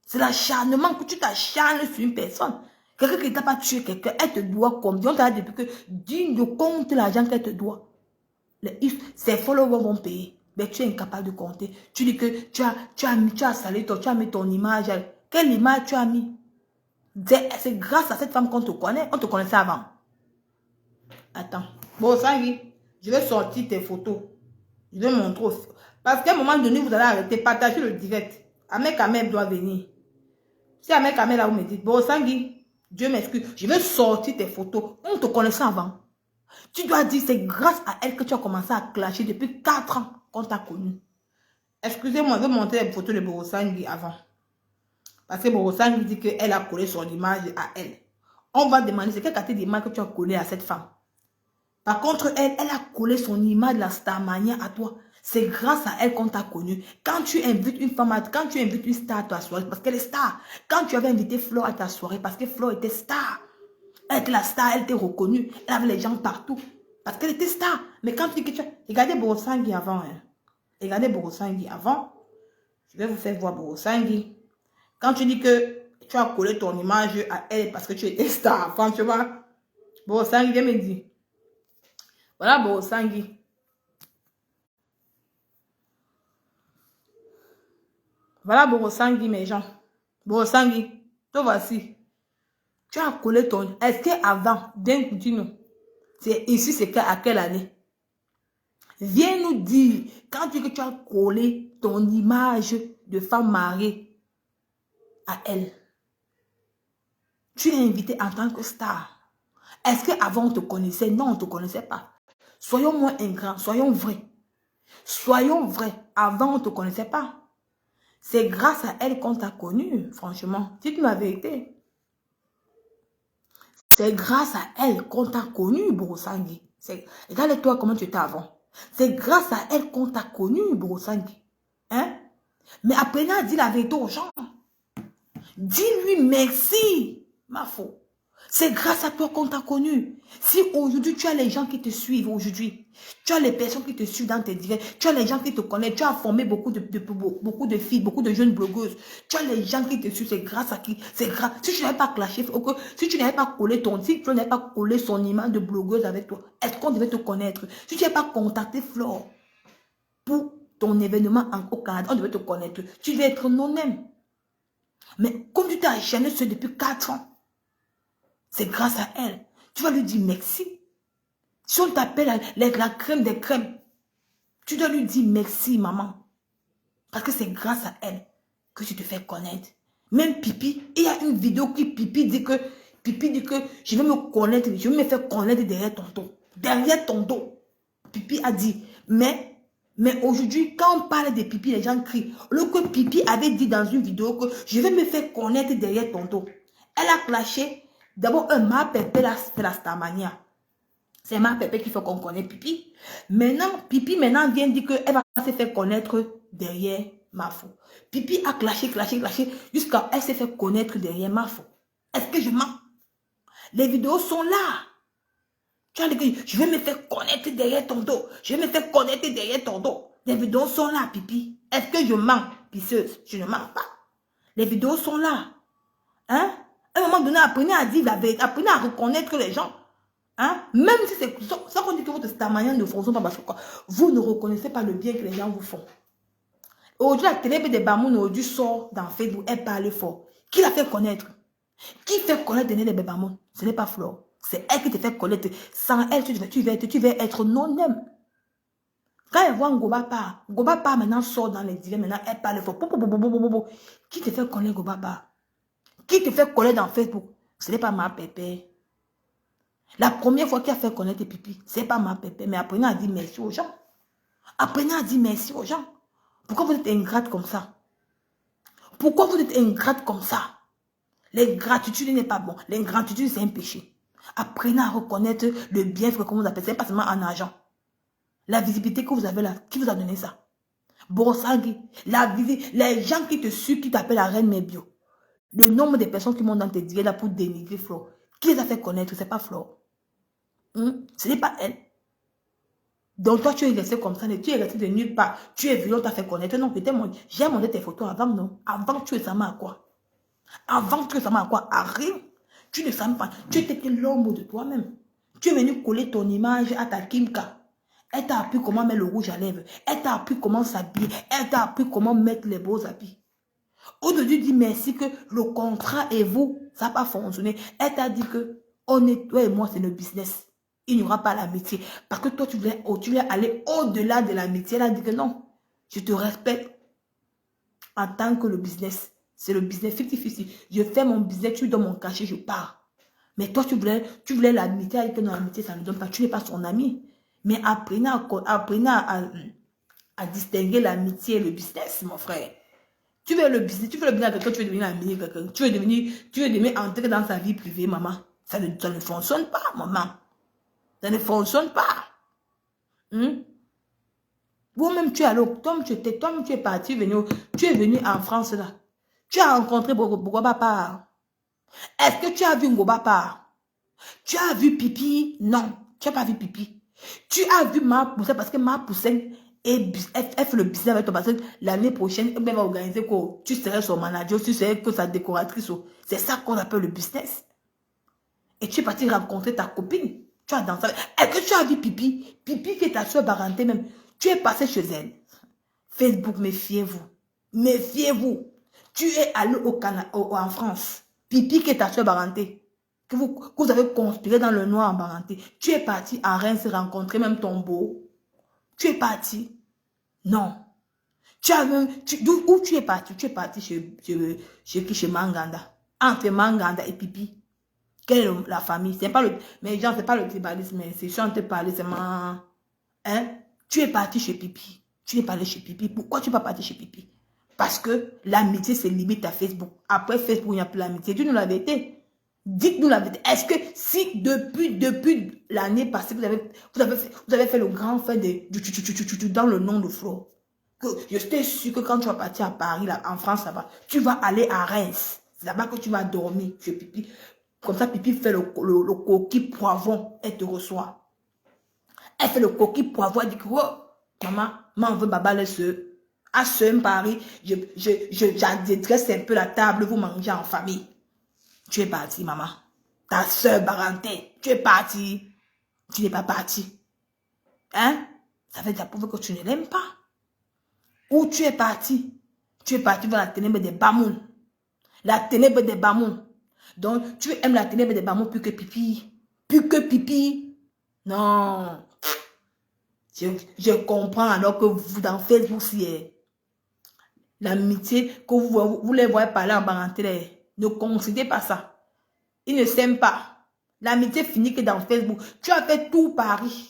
C'est l'acharnement que tu t'acharnes sur une personne. Quelqu'un qui ne t'a pas tué quelqu'un, elle te doit combien? On t'a dit depuis que digne de compte l'argent qu'elle te doit. Ses followers vont payer. Mais tu es incapable de compter. Tu dis que tu as salé, tu as mis ton image. Quelle image tu as mis? C'est grâce à cette femme qu'on te connaît. On te connaissait avant. Attends. Bon, ça y est. Je vais sortir tes photos. Je vais montrer. Parce qu'à un moment donné, vous allez arrêter. Partager le direct. Ahmed Kamel doit venir. Si Ahmed Kamel là, vous me dites, bon, Sangui, Dieu m'excuse. Je vais sortir tes photos. On te connaissait avant. Tu dois dire, c'est grâce à elle que tu as commencé à clasher depuis 4 ans qu'on t'a connu. Excusez-moi, je vais montrer les photos de Borosangui avant. Parce que Borosangui dit qu'elle a collé son image à elle. On va demander, c'est quelle catégorie d'image que tu as collé à cette femme. Par contre, elle a collé son image de la starmania à toi. C'est grâce à elle qu'on t'a connu. Quand tu invites une femme, quand tu invites une star à ta soirée, parce qu'elle est star. Quand tu avais invité Flo à ta soirée, parce que Flo était star. Elle était la star, elle était reconnue. Elle avait les gens partout. Parce qu'elle était star. Mais quand tu dis que tu as... Regardez Borosangui avant. Hein. Regardez Borosangui avant. Je vais vous faire voir Borosangui. Quand tu dis que tu as collé ton image à elle parce que tu étais star. Quand tu vois, Borosangui, viens me dire. Voilà Borosangui. Voilà Borosangui, mes gens. Borosangui. Te voici. Tu as collé ton... Est-ce qu'avant, d'un coup, dis-nous, ici, c'est à quelle année? Viens nous dire, quand tu dis que tu as collé ton image de femme mariée à elle, tu l'as invitée en tant que star. Est-ce qu'avant, on te connaissait? Non, on ne te connaissait pas. Soyons moins ingrats, soyons vrais. Soyons vrais. Avant, on ne te connaissait pas. C'est grâce à elle qu'on t'a connu, franchement. Dites-moi la vérité. C'est grâce à elle qu'on t'a connu, Borosangui. Regarde-toi comment tu étais avant. C'est grâce à elle qu'on t'a connu, Borosangui. Hein? Mais apprenez à dire la vérité aux gens. Dis-lui merci, ma faux. C'est grâce à toi qu'on t'a connu. Si aujourd'hui tu as les gens qui te suivent aujourd'hui, tu as les personnes qui te suivent dans tes divers, tu as les gens qui te connaissent, tu as formé beaucoup de filles, beaucoup de jeunes blogueuses, tu as les gens qui te suivent, c'est grâce à qui? C'est grâce. Si tu n'avais pas clashé, si tu n'avais pas collé si tu n'avais pas collé son image de blogueuse avec toi, est-ce qu'on devait te connaître? Si tu n'avais pas contacté Flore pour ton événement au Canada, on devait te connaître. Tu devais être non-même. Mais comme tu t'es acharné sur depuis 4 ans, c'est grâce à elle. Tu vas lui dire merci. Si on t'appelle la crème des crèmes, tu dois lui dire merci, maman. Parce que c'est grâce à elle que tu te fais connaître. Même Pipi, il y a une vidéo qui Pipi dit que je vais me connaître, je vais me faire connaître derrière ton dos. Derrière ton dos. Pipi a dit, mais aujourd'hui, quand on parle de Pipi, les gens crient. Le que Pipi avait dit dans une vidéo que je vais me faire connaître derrière ton dos. Elle a clashé. D'abord, Ma Pépé fait la Starmania. C'est Ma Pépé qui fait qu'on connaît Pipi. Maintenant, Pipi vient dire qu'elle va se faire connaître derrière Mafo. Pipi a clashé, jusqu'à elle s'est fait connaître derrière Mafo. Est-ce que je mens? Les vidéos sont là. Tu as dit que je vais me faire connaître derrière ton dos. Je vais me faire connaître derrière ton dos. Les vidéos sont là, Pipi. Est-ce que je mens, pisseuse? Je ne mens pas. Les vidéos sont là. Hein? À un moment donné, apprenez à dire la vérité, apprenez à reconnaître les gens. Hein? Même si c'est ça qu'on dit que votre starmania ne fonctionne pas parce que quoi, vous ne reconnaissez pas le bien que les gens vous font. Aujourd'hui, la télé des Bamoun aujourd'hui sort dans Facebook, elle parle fort. Qui l'a fait connaître? Qui fait connaître des Bamoun? Ce n'est pas Flore. C'est elle qui te fait connaître. Sans elle, tu vas être non-aime. Quand elle voit Ngoba part maintenant sort dans les divers, maintenant elle parle fort. Qui te fait connaître Ngoba part? Qui te fait connaître dans Facebook? Ce n'est pas Ma Pépé. La première fois qu'il a fait connaître Pipi, ce n'est pas Ma Pépé. Mais apprenez à dire merci aux gens. Apprenez à dire merci aux gens. Pourquoi vous êtes ingrate comme ça? Pourquoi vous êtes ingrate comme ça? L'ingratitude n'est pas bon. L'ingratitude, c'est un péché. Apprenez à reconnaître le bienfait, comme vous appelez. Ce n'est pas seulement en argent. La visibilité que vous avez là, qui vous a donné ça? Borosangui, les gens qui te suivent, qui t'appellent la reine Mébio. Le nombre de personnes qui montent dans tes directs là pour dénigrer Flore. Qui les a fait connaître? Ce n'est pas Flore. Ce n'est pas elle. Donc toi, tu es resté comme ça, tu es resté de nulle part. Tu es venu, on t'a fait connaître. Non, j'ai montré tes photos avant, non? Avant, tu es sama à quoi? Avant, tu es sama à quoi? À rien. Tu ne savais pas. Tu étais l'ombre de toi-même. Tu es venu coller ton image à ta Kimka. Elle t'a appris comment mettre le rouge à lèvres. Elle t'a appris comment s'habiller. Elle t'a appris comment mettre les beaux habits. Au-dessus, dis merci que le contrat et vous, ça n'a pas fonctionné. Elle t'a dit que toi et moi, c'est le business. Il n'y aura pas l'amitié. Parce que toi, tu voulais aller au-delà de l'amitié. Elle a dit que non, je te respecte en tant que le business. C'est le business 50-50. Je fais mon business, tu donnes mon cachet, je pars. Mais toi, tu voulais l'amitié. Elle dit que non, l'amitié, ça ne donne pas. Tu n'es pas son ami. Mais apprenez à distinguer l'amitié et le business, mon frère. Tu veux le business avec toi, tu veux devenir ami avec quelqu'un. Tu veux devenir entrer dans sa vie privée, maman. Ça ne fonctionne pas, maman. Ça ne fonctionne pas. Vous-même, tu es allé, toi-même, tu es parti, tu es venu en France, là. Tu as rencontré Ngoba Part. Est-ce que tu as vu Ngoba Part? Tu as vu Pipi? Non, tu n'as pas vu Pipi. Tu as vu Ma Poussin parce que Ma Poussin elle fait le business avec toi parce que l'année prochaine, elle va organiser quoi? Tu serais son manager, tu serais que sa décoratrice. C'est ça qu'on appelle le business. Et tu es parti rencontrer ta copine. Tu as dansé. Est-ce que tu as vu Pipi? Pipi qui est ta soeur parenté même. Tu es passé chez elle. Facebook, méfiez-vous. Méfiez-vous. Tu es allé au Canada, en France. Pipi qui est ta soeur parenté. que vous avez conspiré dans le noir en parenté. Tu es parti à Reims rencontrer même ton beau. Tu es parti. Non. Tu as même, où tu es parti? Tu es parti chez Manganda. Entre Manganda et Pipi. Quelle est la famille? C'est pas le, mais genre, c'est pas le tribalisme, mais c'est si on te parle seulement, hein? Tu es parti chez Pipi. Tu es parti chez Pipi. Pourquoi tu n'es pas parti chez Pipi? Parce que l'amitié se limite à Facebook. Après Facebook, il n'y a plus l'amitié. Dis-nous la vérité. Dites-nous la vérité. Est-ce que si depuis l'année passée, vous avez fait le grand fait dans le nom de Flo, que je suis sûr que quand tu vas partir à Paris, là, en France, là-bas, tu vas aller à Reims. C'est là-bas que tu vas dormir chez Pipi. Comme ça, Pipi fait le coquille poivron, elle te reçoit. Elle fait le coquille poivron, elle dit que, oh, maman, on veut baba les soeurs. À ce Paris, j'adresse un peu la table, vous mangez en famille. Tu es parti, maman. Ta soeur Baranté, tu es parti. Tu n'es pas parti. Hein? Ça veut dire que tu ne l'aimes pas. Où tu es parti? Tu es parti vers la ténèbre des Bamoun. La ténèbre des Bamoun. Donc, tu aimes la ténèbre des Bamoun plus que Pipi. Plus que Pipi. Non. Je comprends alors que vous, dans Facebook, si l'amitié, que vous les voyez parler en parenté, ne considérez pas ça. Ils ne s'aiment pas. L'amitié finit que dans Facebook. Tu as fait tout Paris.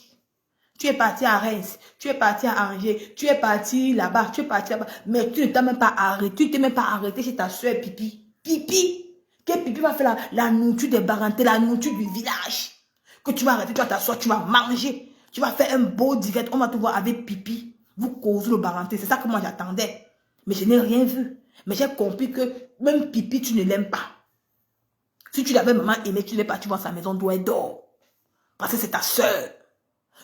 Tu es parti à Reims, tu es parti à Angers, tu es parti là-bas, tu es parti là-bas. Mais tu ne t'as même pas arrêté. Tu ne t'es même pas arrêté chez ta soeur Pipi. Pipi. Quel Pipi va faire la nourriture des Barantés, la nourriture du village. Que tu vas arrêter, tu vas t'asseoir, tu vas manger. Tu vas faire un beau direct. On va te voir avec Pipi. Vous causez le Baranté. C'est ça que moi j'attendais. Mais je n'ai rien vu. Mais j'ai compris que même Pipi, tu ne l'aimes pas. Si tu l'avais maman aimé, tu n'es pas, tu vois sa maison d'où elle dort. Parce que c'est ta soeur.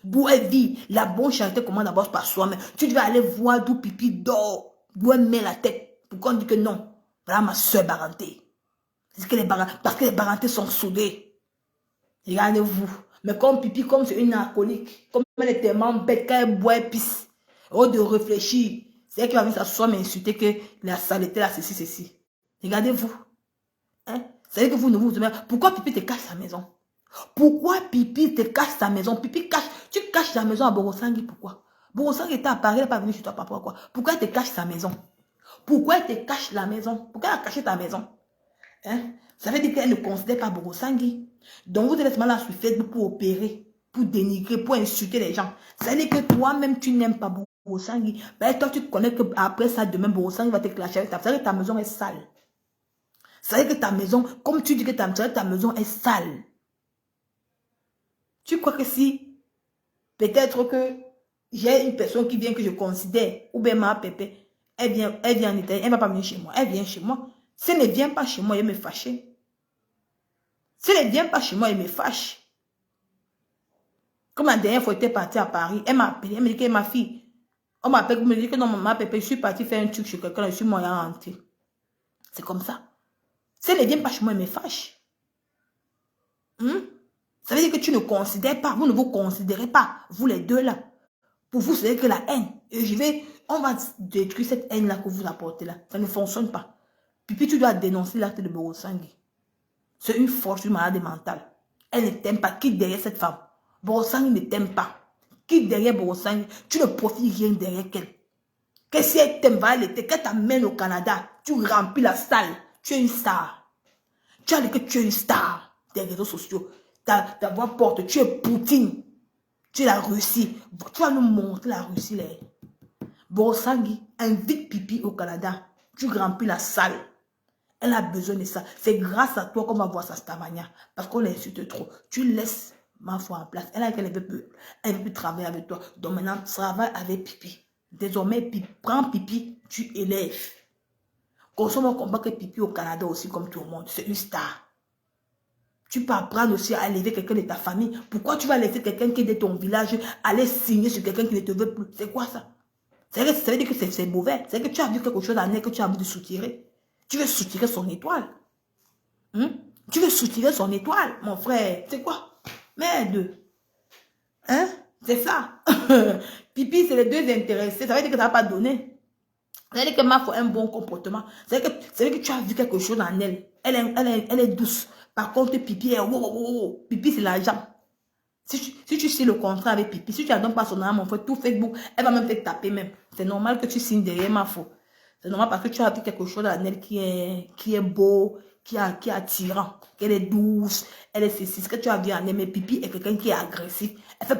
D'où elle vit. La bonne charité commence d'abord par soi-même. Tu devais aller voir d'où Pipi dort. D'où elle met la tête. Pourquoi on dit que non? Voilà ma soeur Baranté. Parce que les Barantés sont soudés. Regardez-vous. Mais comme Pipi, comme c'est une alcoolique, comme elle est tellement bête, quand elle boit, elle pisse. Au lieu de réfléchir, c'est elle qui va venir s'asseoir m'insulter que la saleté là, ceci. Regardez-vous. Hein? C'est-à-dire que vous ne vous aimez. Pourquoi Pipi te cache sa maison? Pourquoi Pipi te cache sa maison? Pipi cache, tu caches la maison à Borosangui, pourquoi? Borosangui était à Paris, elle n'est pas venue chez toi, papa, pourquoi? Pourquoi elle te cache sa maison? Pourquoi elle te cache la maison? Pourquoi elle a caché ta maison? Hein? Ça veut dire qu'elle ne considère pas Borosangui. Donc vous êtes mal là sur Facebook pour opérer, pour dénigrer, pour insulter les gens. Ça veut dire que toi-même tu n'aimes pas Borosangui. Ben toi tu connais qu'après ça, demain Borosangui va te clasher avec ta. Ça veut dire que ta maison est sale. Ça veut dire que ta maison, comme tu dis que ta maison est sale. Tu crois que si, peut-être que j'ai une personne qui vient que je considère, ou bien ma pépé, elle vient en Italie, elle ne va pas venir chez moi, elle vient chez moi. Si elle ne vient pas chez moi, elle me fâche. Si elle ne vient pas chez moi, elle me fâche. Comme la dernière fois, elle était partie à Paris, elle m'a appelé, elle me dit que ma fille, on m'appelle, me dit que non, ma pépé, je suis partie faire un truc chez quelqu'un, je suis moyen rentrée. C'est comme ça. Si elle ne vient pas chez moi, elle me fâche. Ça veut dire que tu ne considères pas, vous ne vous considérez pas, vous les deux là. Pour vous, c'est que la haine. Et on va détruire cette haine-là que vous apportez là. Ça ne fonctionne pas. Puis tu dois dénoncer l'acte de Borosangui. C'est une force, une malade mentale. Elle ne t'aime pas. Qui derrière cette femme? Borosangui ne t'aime pas. Qui derrière Borosangui? Tu ne profites rien derrière qu'elle. Que si elle t'aime, va l'été, qu'elle t'amène au Canada, tu remplis la salle. Tu es une star. Tu as dit que tu es une star des réseaux sociaux. Ta voix porte, tu es Poutine. Tu es la Russie. Tu vas nous montrer la Russie. Là. Borosangui invite Pipi au Canada. Tu remplis la salle. Elle a besoin de ça. C'est grâce à toi qu'on va voir sa Stavania. Parce qu'on l'insulte trop. Tu laisses ma foi en place. Elle veut plus travailler avec toi. Donc maintenant, travaille avec Pipi. Désormais, prends Pipi, tu élèves. Consomme un combat que Pipi au Canada aussi comme tout le monde. C'est une star. Tu peux apprendre aussi à élever quelqu'un de ta famille. Pourquoi tu vas laisser quelqu'un qui est de ton village aller signer sur quelqu'un qui ne te veut plus? C'est quoi ça? Ça veut dire que c'est mauvais. C'est que tu as vu quelque chose en elle que tu as envie de soutirer. Tu veux soutirer son étoile. Tu veux soutirer son étoile, mon frère. C'est quoi? Merde. Hein? C'est ça. Pipi, c'est les deux intéressés. Ça veut dire que ça ne va pas donner. Ça veut dire que ma foi a un bon comportement. Ça veut dire que tu as vu quelque chose en elle. Elle est douce. Par contre, pipi est... Pipi, c'est l'argent. Si tu signes le contrat avec pipi, si tu ne donnes pas son nom, mon frère, tout Facebook, elle va même te taper même. C'est normal que tu signes derrière ma faute. C'est normal parce que tu as vu quelque chose en elle qui est beau, qui est attirant, qu'elle est douce, elle est ceci. Ce que tu as vu en elle, mais pipi est quelqu'un qui est agressif. Elle fait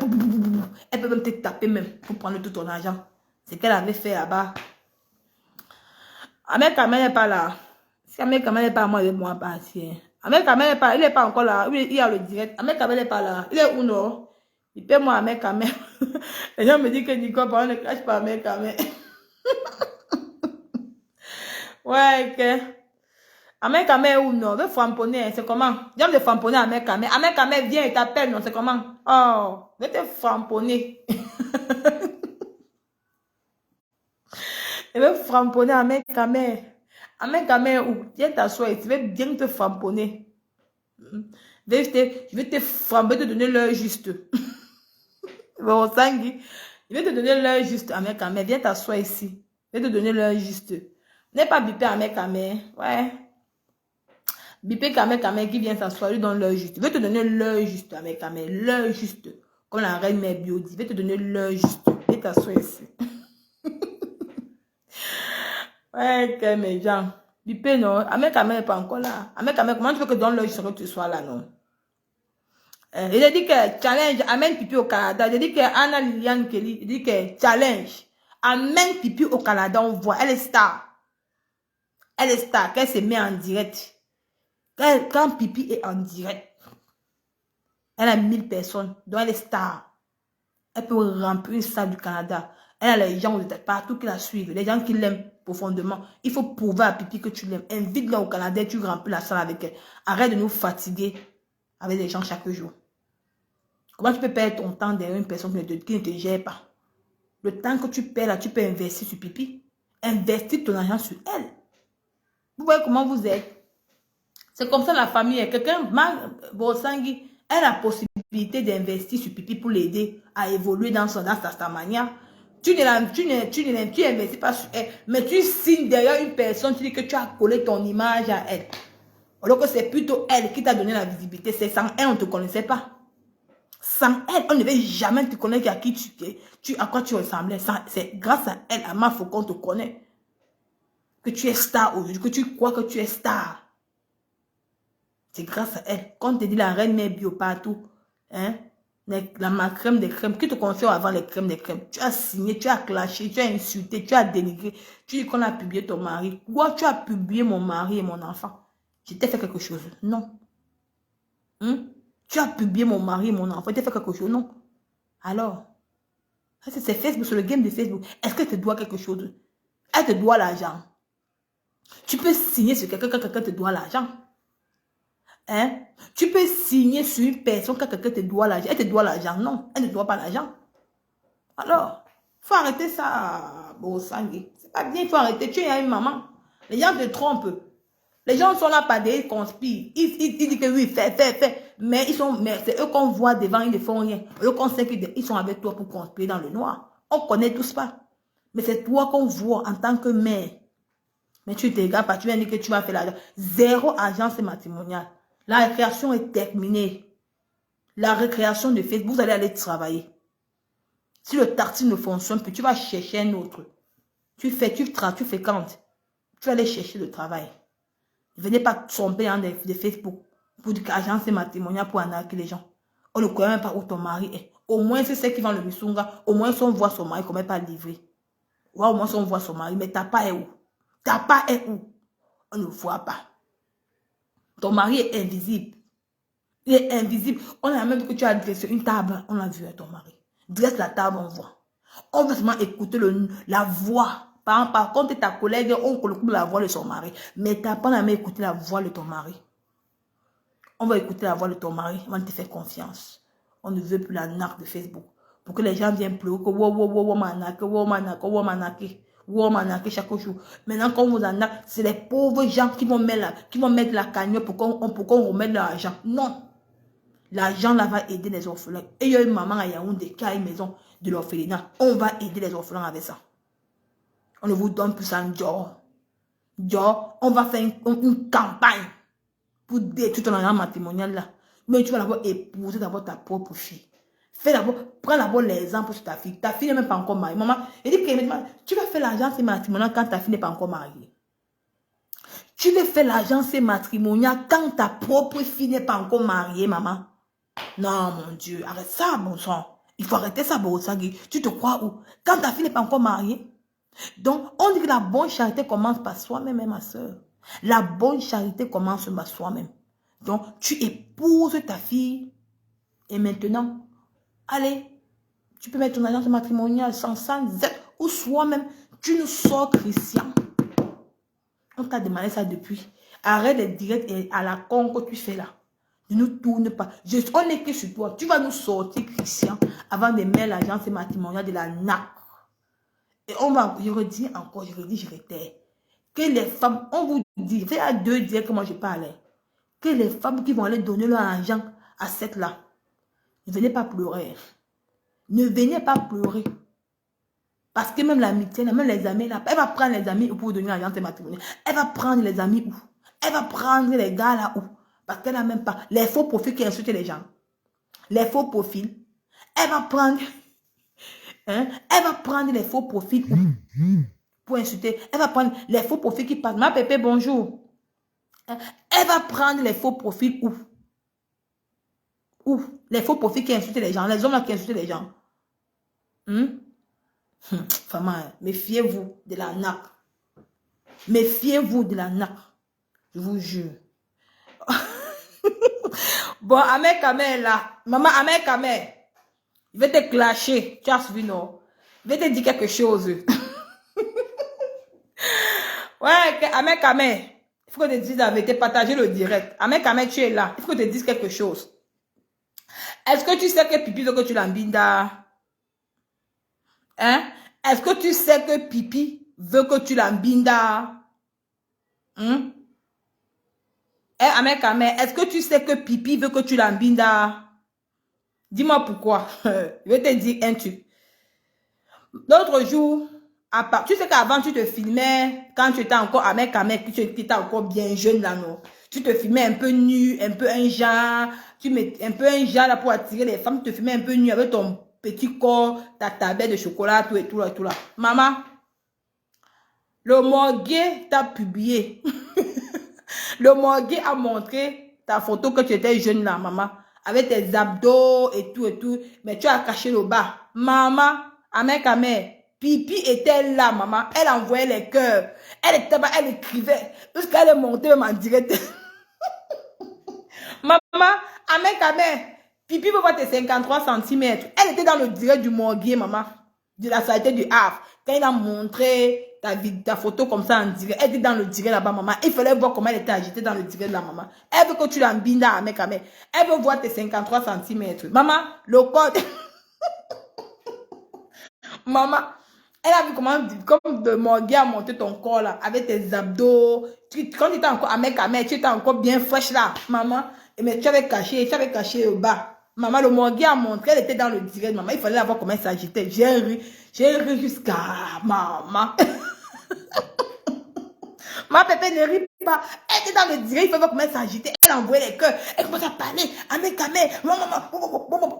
elle peut même te taper même pour prendre tout ton argent. C'est qu'elle avait fait là-bas. Ahmed Kamel n'est pas là. Si Ahmed Kamel n'est pas là, moi, je vais moi partir. Ahmed Kamel n'est pas, il n'est pas encore là. Il y a le direct. Ahmed Kamel n'est pas là. Il est où, non? Il paie moi Ahmed Kamel. Les gens me disent que Nico, on ne cache pas Ahmed Kamel. Ouais, ok. Ahmed Kamel ou non? Veut framponner, c'est comment? J'aime de framponner Ahmed Kamel. Ahmed Kamel vient et t'appelle, non? C'est comment? Oh, veut te framponner. Je vais framponner Ahmed Kamel. Ahmed Kamel ou? Viens t'asseoir et tu veux bien te framponner. Je vais te framponner, te donner l'heure juste. Bon, Sangui, je vais te donner l'heure juste, Ahmed Kamel. Viens t'asseoir ici. Je vais te donner l'heure juste. N'est pas bipé Ahmed Kamel. Ouais. Bipé Ahmed Kamel qui vient s'asseoir, lui donne l'heure juste. Je vais te donner l'heure juste, Ahmed Kamel. L'heure juste. Comme la reine mère bio dit. Je vais te donner l'heure juste. Viens t'asseoir ici. Ouais, ok, mes gens. Bipé, non. Ahmed Kamel n'est pas encore là. Ahmed Kamel, comment tu veux que dans l'heure juste que tu sois là, non? Il a dit que challenge, amène pipi au Canada. Il a dit que Anna Liliane Kelly, il dit que challenge, amène pipi au Canada, on voit. Elle est star. Elle est star, qu'elle se met en direct. Quand pipi est en direct, elle a 1000 personnes, donc elle est star. Elle peut remplir une salle du Canada. Elle a les gens partout qui la suivent, les gens qui l'aiment profondément. Il faut prouver à pipi que tu l'aimes. Invite-la au Canada et tu remplis la salle avec elle. Arrête de nous fatiguer avec les gens chaque jour. Comment tu peux perdre ton temps derrière une personne qui ne te gère pas? Le temps que tu perds là, tu peux investir sur pipi. Investir ton argent sur elle. Vous voyez comment vous êtes? C'est comme ça la famille. Quelqu'un, Bosangui, a la possibilité d'investir sur pipi pour l'aider à évoluer dans sa manière. Tu n'investis pas sur elle, mais tu signes derrière une personne, tu dis que tu as collé ton image à elle. Alors que c'est plutôt elle qui t'a donné la visibilité. C'est sans elle, on ne te connaissait pas. Sans elle, on ne va jamais te connaître à qui à quoi tu ressemblais. C'est grâce à elle, à ma faut qu'on te connaît. Que tu es star aujourd'hui, que tu crois que tu es star. C'est grâce à elle. Quand on te dit la reine mère bio partout, hein, ma crème des crèmes, qui te confie avant les crèmes des crèmes? Tu as signé, tu as clashé, tu as insulté, tu as dénigré. Tu dis qu'on a publié ton mari. Pourquoi tu as publié mon mari et mon enfant? Je t'ai fait quelque chose? Non. Tu as publié mon mari et mon enfant. Tu as fait quelque chose? Non. Alors, c'est Facebook, c'est le game de Facebook. Est-ce qu'elle te doit quelque chose? Elle te doit l'argent. Tu peux signer sur quelqu'un quand quelqu'un te doit l'argent. Hein? Tu peux signer sur une personne quand quelqu'un te doit l'argent. Elle te doit l'argent. Non, elle ne doit pas l'argent. Alors, il faut arrêter ça, bon sang. C'est pas bien, il faut arrêter. Tu es une maman. Les gens te trompent. Les gens sont là par des conspires. Ils disent que oui, fais. Mais c'est eux qu'on voit devant, ils ne font rien. Eux qu'on sait qu'ils sont avec toi pour conspirer dans le noir. On connaît tous pas. Mais c'est toi qu'on voit en tant que mère. Mais tu te regardes pas, tu viens dire que tu vas faire l'argent. Zéro agence matrimoniale. La récréation est terminée. La récréation de Facebook, vous allez aller travailler. Si le tartine ne fonctionne plus, tu vas chercher un autre. Tu fréquentes. Tu vas aller chercher le travail. Ne venez pas tromper dans de Facebook pour dire qu'agence matrimoniale pour arnaquer les gens. On ne connaît même pas où ton mari est. Au moins, c'est ceux qui vendent le Missunga. Au moins, si on voit son mari, on ne peut pas livrer. Ouais, au moins, si on voit son mari, mais t'as pas est où? T'as pas est où? On ne voit pas. Ton mari est invisible. Il est invisible. On a même vu que tu as dressé une table. On a vu ton mari. Dresse la table, on voit. On va seulement écouter la voix. Par contre, ta collègue, on écoute la voix de son mari. Mais tu n'as pas jamais écouté la voix de ton mari. On va écouter la voix de ton mari. On va te faire confiance. On ne veut plus la narque de Facebook. Pour que les gens viennent pleurer. Wow, manake chaque jour. Maintenant, quand on vous en a, c'est les pauvres gens qui vont mettre la cagnotte pour qu'on remette l'argent. Non. L'argent là va aider les orphelins. Et il y a une maman à Yaoundé qui a une maison de l'orphelinat. On va aider les orphelins avec ça. On ne vous donne plus ça en Dior. On va faire une campagne. pour détruire ton alliance matrimoniale là. Mais tu vas d'abord épouser d'abord ta propre fille. Prends d'abord l'exemple sur ta fille. Ta fille n'est même pas encore mariée. Maman, elle dit que tu vas faire l'alliance matrimoniale quand ta fille n'est pas encore mariée. Tu veux faire l'alliance matrimoniale quand ta propre fille n'est pas encore mariée, maman. Non, mon Dieu, arrête ça, bon sang. Il faut arrêter ça, bon sang. Tu te crois où? Quand ta fille n'est pas encore mariée. Donc, on dit que la bonne charité commence par soi-même, ma soeur. La bonne charité commence par soi-même. Donc, tu épouses ta fille. Et maintenant, allez, tu peux mettre ton alliance matrimoniale sans Z ou soi-même. Tu nous sors chrétien. On t'a demandé ça depuis. Arrête de directs et à la con que tu fais là. Ne nous tourne pas. On est que sur toi. Tu vas nous sortir chrétien avant de mettre l'agence matrimoniale de la NAC. Et on va, je redis encore, je répète, que les femmes, on vous dit, c'est à 2 dire que moi je parlais, que les femmes qui vont aller donner leur argent à cette là, ne venez pas pleurer. Ne venez pas pleurer. Parce que même l'amitié, même les amis, là, elle va prendre les amis pour donner l'argent matrimoniale. Elle va prendre les amis où? Elle va prendre les gars là où? Parce qu'elle n'a même pas les faux profils qui insultent les gens. Les faux profils. Elle va prendre... Hein? Elle va prendre les faux profils pour insulter. Elle va prendre les faux profils qui passent. Ma pépé, bonjour. Hein? Elle va prendre les faux profils où? Les faux profils qui insultent les gens. Les hommes là qui insultent les gens. Femme, méfiez-vous de la NAC. Méfiez-vous de la NAC. Je vous jure. Bon, Ahmed Kamel là. Maman, Ahmed Kamel. Je vais te clasher. Tu as suivi, non? Je vais te dire quelque chose. Ouais, Ahmed Kamel. Il faut que tu te dises la vérité. Partager le direct. Ahmed Kamel, tu es là. Il faut que tu te dises quelque chose. Est-ce que tu sais que Pipi veut que tu l'embinda? Hein? Est-ce que tu sais que Pipi veut que tu l'embinda? Ahmed Kamel, est-ce que tu sais que Pipi veut que tu l'embinda? Dis-moi pourquoi. Je vais te dire un truc. L'autre jour, tu sais qu'avant, tu te filmais, quand tu étais encore Ahmed Kamel, tu étais encore bien jeune là, non? Tu te filmais un peu nu, un peu un genre, tu mets un peu un genre là pour attirer les femmes, tu te filmais un peu nu avec ton petit corps, ta tablette de chocolat, tout et tout là, tout là. Maman, le morguet t'a publié. Le morguet a montré ta photo que tu étais jeune là, maman. Avec tes abdos et tout. Mais tu as caché le bas. Maman, Ahmed Kamel, Pipi était là, maman. Elle envoyait les cœurs. Elle était là, elle écrivait. Jusqu'à elle montait même en direct. Maman, Ahmed Kamel, Pipi veut voir tes 53 cm. Elle était dans le direct du morguet, maman. De la société du Havre. Quand il a montré ta photo comme ça en direct, elle était dans le direct là-bas, maman. Il fallait voir comment elle était agitée dans le direct là, maman. Elle veut que tu l'embines à Ahmed Kamel. Elle veut voir tes 53 cm. Maman, le code. Maman, elle a vu comment, comme de morguer à monter ton corps là, avec tes abdos. Quand tu étais encore Ahmed Kamel, tu étais encore bien fraîche là, maman. Mais tu avais caché le bas. Maman, le morguet a montré, elle était dans le direct, maman. Il fallait la voir comment elle s'agitait. J'ai ri jusqu'à maman. Ma pépé ne rit pas. Elle était dans le direct, il fallait voir comment elle s'agitait. Elle envoyait les cœurs. Elle commençait à parler. Ahmed Kamel.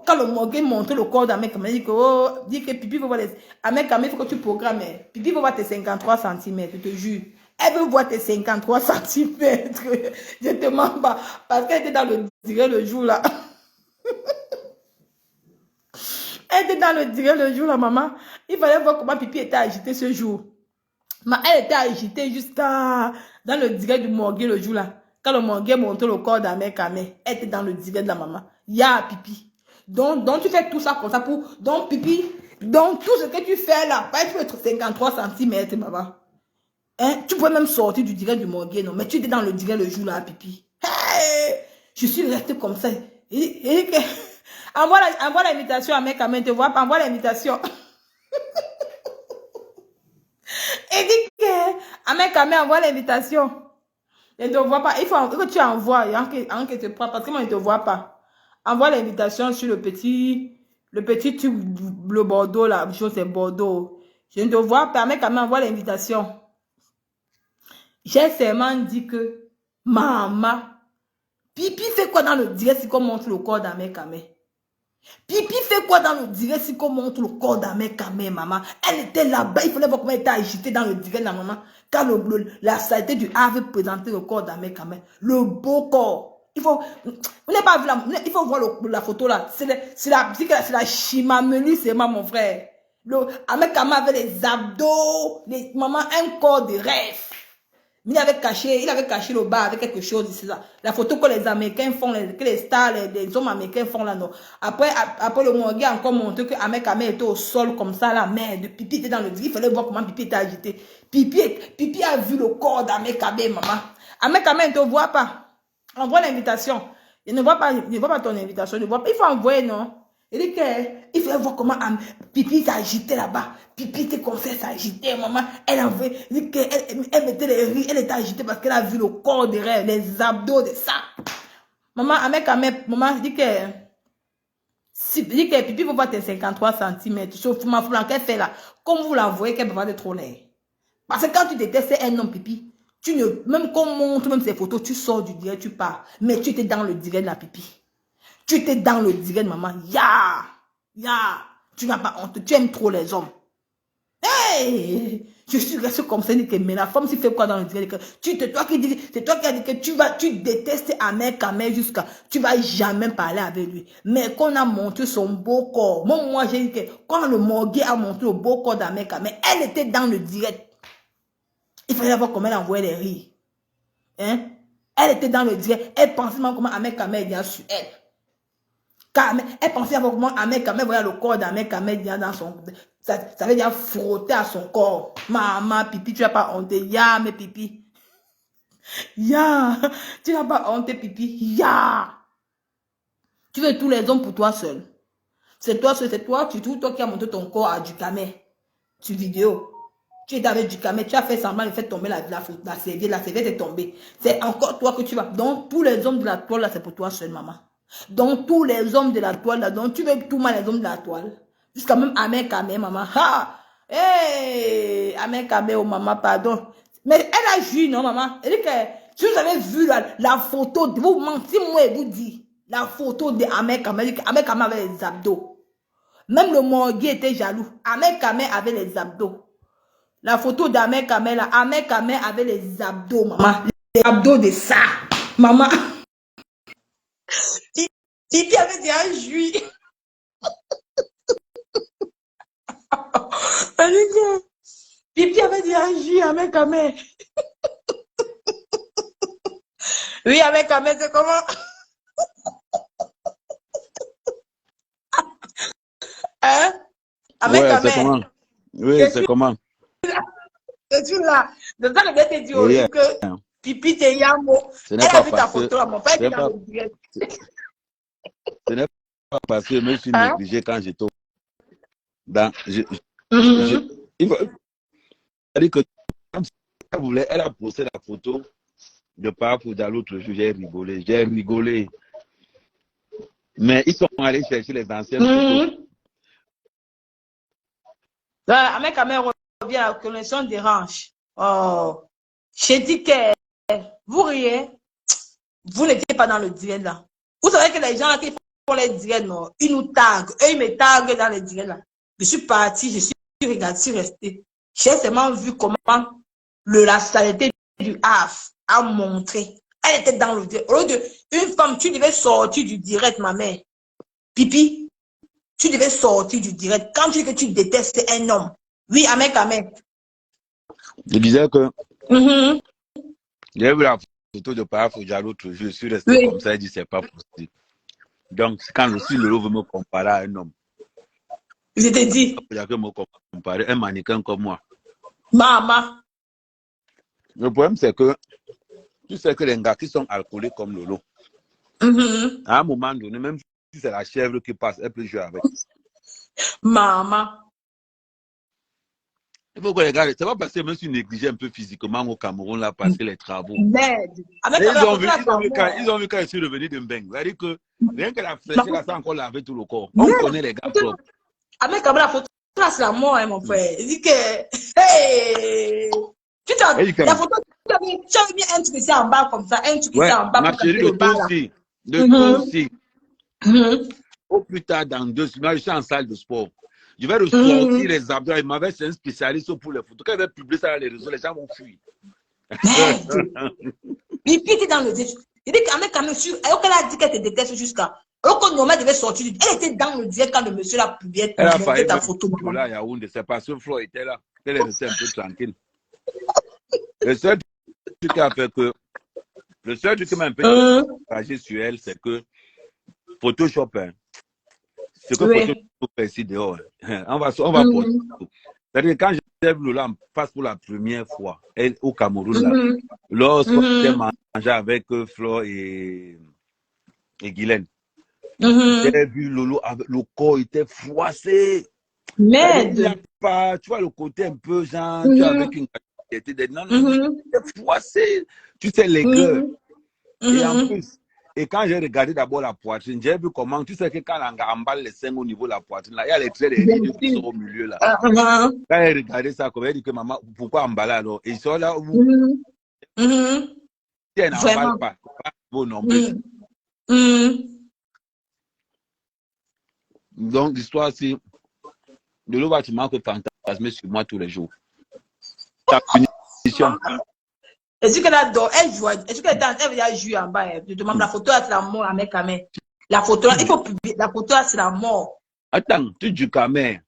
Quand le morguet montrait le corps d'Ahmed Kamel, il dit que Pipi veut voir les... Ahmed Kamel, il faut que tu programmes. Pipi veut voir tes 53 cm, je te jure. Elle veut voir tes 53 cm. Je te mens pas. Parce qu'elle était dans le direct le jour là. Elle était dans le direct le jour là, maman. Il fallait voir comment Pipi était agité ce jour. Mais elle était agitée jusqu'à dans le direct du morguet le jour là. Quand le morguet montrait le corps d'Ahmed Kamel, elle était dans le direct de la maman. Ya Pipi. Donc tu fais tout ça comme ça pour... Donc Pipi, donc tout ce que tu fais là, pas tu être 53 cm, maman. Hein? Tu pouvais même sortir du direct du morguet, non? Mais tu étais dans le direct le jour là, Pipi. Hey! Je suis restée comme ça. Envoie l'invitation à Ahmed Kamel, te vois pas, envoie l'invitation. Et dit que Ahmed Kamel envoie l'invitation. Il ne te voit pas. Il faut que tu envoies. Que te prends, parce que moi, il ne te voit pas. Envoie l'invitation sur le petit tube, le Bordeaux, là. Je sais, Bordeaux. Je ne te vois pas. Ahmed Kamel envoie l'invitation. J'ai seulement dit que maman, Pipi fait quoi dans le direct si qu'on montre le corps d'Ahmed Kamé? Pipi fait quoi dans le direct si qu'on montre le corps d'Ahmed Kamé, maman? Elle était là-bas, il fallait voir comment elle était agitée dans le direct, la maman. Quand la saleté du A avait présenté le corps d'Ahmed Kamé. Le beau corps. Il faut, vous n'avez pas vu il faut voir la photo là. C'est la chimamelu, c'est mon frère. Ahmed Kamé avait les abdos, maman, un corps de rêve. Il avait caché le bas avec quelque chose ici là. La photo que les Américains font, que les stars, les hommes américains font là, non. Après le Morgue a encore montré que Ahmed Kamé était au sol comme ça, la merde. Pipi était dans le lit. Il fallait voir comment Pipi était agité. Pipi a vu le corps d'Ahmed Kamé, maman. Ahmed Kamé ne te voit pas. Envoie l'invitation. Il ne voit pas ton invitation. Il ne voit pas. Il faut envoyer, non? Il dit qu'il faut voir comment Pipi s'agitait là-bas. Pipi était comme ça, s'agitait, maman. Elle envoyait, elle mettait les rires, elle était agitée parce qu'elle a vu le corps de rêve, les abdos de ça. Maman, maman, dit que Pipi vous voir tes 53 cm. Sauf ma flanque qu'elle fait là. Comme vous l'envoyez, qu'elle peut pas être trop laid. Parce que quand tu détestes un homme, Pipi, même qu'on montre même ses photos, tu sors du direct, tu pars. Mais tu étais dans le direct de la Pipi. Tu étais dans le direct, maman. Tu n'as pas honte. Tu aimes trop les hommes. Hey! Je suis resté comme ça, mais la femme s'y fait quoi dans le direct? C'est toi qui as dit que tu détestes Ahmed Kamé jusqu'à, tu vas jamais parler avec lui. Mais qu'on a montré son beau corps. Moi, j'ai dit que quand le Morgue a montré le beau corps d'Ahmed Kamé, elle était dans le direct. Il fallait voir comment elle envoyait les rires. Hein? Elle était dans le direct. Elle pensait même comment Ahmed Kamé vient sur elle. Elle pensait avoir comment Ahmed Kamé voyait le corps d'Ahmed Kamé dans son... Ça veut dire frotter à son corps. Maman, Pipi, tu n'as pas honte. Mais Pipi. Tu n'as pas honte, Pipi. Tu veux tous les hommes pour toi seul. C'est toi qui as monté ton corps à Dukamé. Sur vidéo. Tu étais avec Dukamé, tu as fait semblant de faire tomber la serviette est tombée. C'est encore toi que tu vas. Donc, tous les hommes de la toile, là, c'est pour toi seul, maman. Donc, tous les hommes de la toile, là, donc, tu veux tout mal les hommes de la toile. Jusqu'à même Ahmed Kamé, maman. Ahmed Kamé, oh, maman, pardon. Mais elle a joué, non, maman? Elle dit que, si vous avez vu la photo, vous mentez, moi, et vous dit, la photo de Ahmed Kamé, Ahmed Kamé avait les abdos. Même le Morgue était jaloux. Ahmed Kamé avait les abdos. La photo d'Ahmed Kamé, là, Ahmed Kamé avait les abdos, maman. Les abdos de ça. Maman. Pipi avait déjà joui. Pipi avait déjà joui, Ahmed Kamé. Oui, Ahmed Kamé, c'est comment? Hein? Ahmed Kamé. C'est comment? Oui, c'est comment? C'est là. De ça, je vais te dire aussi que Pipi, t'es Yamo. Elle a vu ta photo, mon père était dans le direct. Ce n'est pas parce que je me suis négligé quand j'étais dans. Il faut dire que elle a posté la photo de Parafoudja l'autre jour, j'ai rigolé. Mais ils sont allés chercher les anciennes photos. Ahmed Kamé revient à la connexion des ranches. Oh, j'ai dit que vous riez, vous n'étiez pas dans le direct là. Vous savez que les gens là qui font les directs, non, ils nous taguent, eux ils me taguent dans les directs là. Je suis parti, je suis regardé, je suis resté. J'ai seulement vu comment la saleté du HAF a montré. Elle était dans le direct. Au lieu de une femme, tu devais sortir du direct, ma mère. Pipi, tu devais sortir du direct. Quand tu dis que tu détestes un homme, oui, Ahmed Kamé. Je disais que j'ai vu la photo de Parafoudja l'autre jour, je suis resté comme ça, il dit c'est pas possible. Donc, quand je suis le veut me comparer à un homme. Je t'ai dit. Il y a que me comparer un mannequin comme moi. Maman. Le problème, c'est que tu sais que les gars qui sont alcooliques comme Lolo, à un moment donné, même si c'est la chèvre qui passe, elle peut jouer avec. Maman. Il faut que les gars, c'est pas parce que je me suis négligé un peu physiquement au Cameroun là, parce que les travaux. Merde. Ils ont vu quand je suis revenu de Mbeng. C'est-à-dire que rien que la flèche, là, ça a encore lavé tout le corps. On connaît les gars propres. Ahmed Kamé, la photo, c'est la mort, hein, mon frère. Il dit que, hey, la photo, tu as vu Tu as mis un truc ici en bas comme ça, un truc ici en bas ma pour chérie, cacher le le bas tout là. aussi. Le tout aussi. Au plus tard, dans 2 semaines, je suis en salle de sport. Je vais ressortir les abdos. Il m'avait c'est un spécialiste pour les photos. Quand il va publier ça dans les réseaux, les gens vont fuir. Merde. Et puis, tu es dans le direct. Il dit quand même sûr. Alors qu'elle a dit qu'elle te déteste jusqu'à. Alors que normalement, elle devait sortir. Elle était dans le direct quand le monsieur l'a publié. Elle a failli ta photo. là à Yaoundé. C'est parce que Flo était là. Elle est restée un peu tranquille. Le seul truc qui a fait que. Le seul truc qui m'a un peu encouragé sur elle, c'est que Photoshop, hein, c'est que Photoshop ici dehors. Hein. On va porter. C'est-à-dire que quand j'ai vu Lola en face pour la première fois, elle au Cameroun, là, lorsqu'on était mangé avec Flo et Guylaine, j'ai vu Lolo, le corps était froissé. Merde. Il n'y a pas, tu vois, le côté un peu genre, tu vois, avec une qualité de non, c'était froissé. Tu sais, les gueules. Et en plus, et quand j'ai regardé d'abord la poitrine, j'ai vu comment, tu sais que quand on emballe les seins au niveau de la poitrine, là, il y a les traits des rideaux qui sont au milieu là. Quand j'ai regardé ça, comme elle dit que maman, pourquoi emballer alors? Et ils sont là où si elle n'emballe pas vos nombrils. Donc, l'histoire, c'est de l'eau bâtiment que fantasmer sur moi tous les jours. Ta punition. Est-ce qu'elle adore? Elle joue. Est-ce qu'elle a joué en bas? Je demande la photo, c'est la mort à mes camés. La photo, il faut publier. La photo, c'est la mort. Attends, tu dis camé.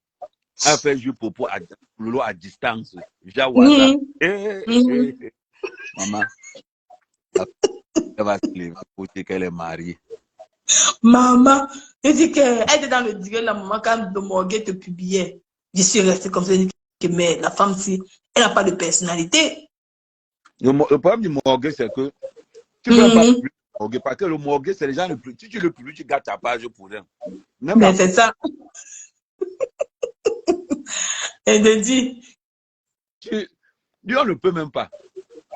Elle fait jouer Popo à Lolo à distance. Jawada. Maman. Elle va se lever pour dire qu'elle est mariée. Maman, elle dit qu'elle était dans le direct, la maman, quand le morgue te publiait. Je suis restée comme ça, elle dit que mais la femme, si elle n'a pas de personnalité. Le problème du morgue, c'est que tu ne peux pas publier le morgue, parce que le morgue, c'est les gens le plus. Si tu le publies, tu gardes ta page pour rien. Mais c'est ça. Elle te dit. Lui, on ne peut même pas.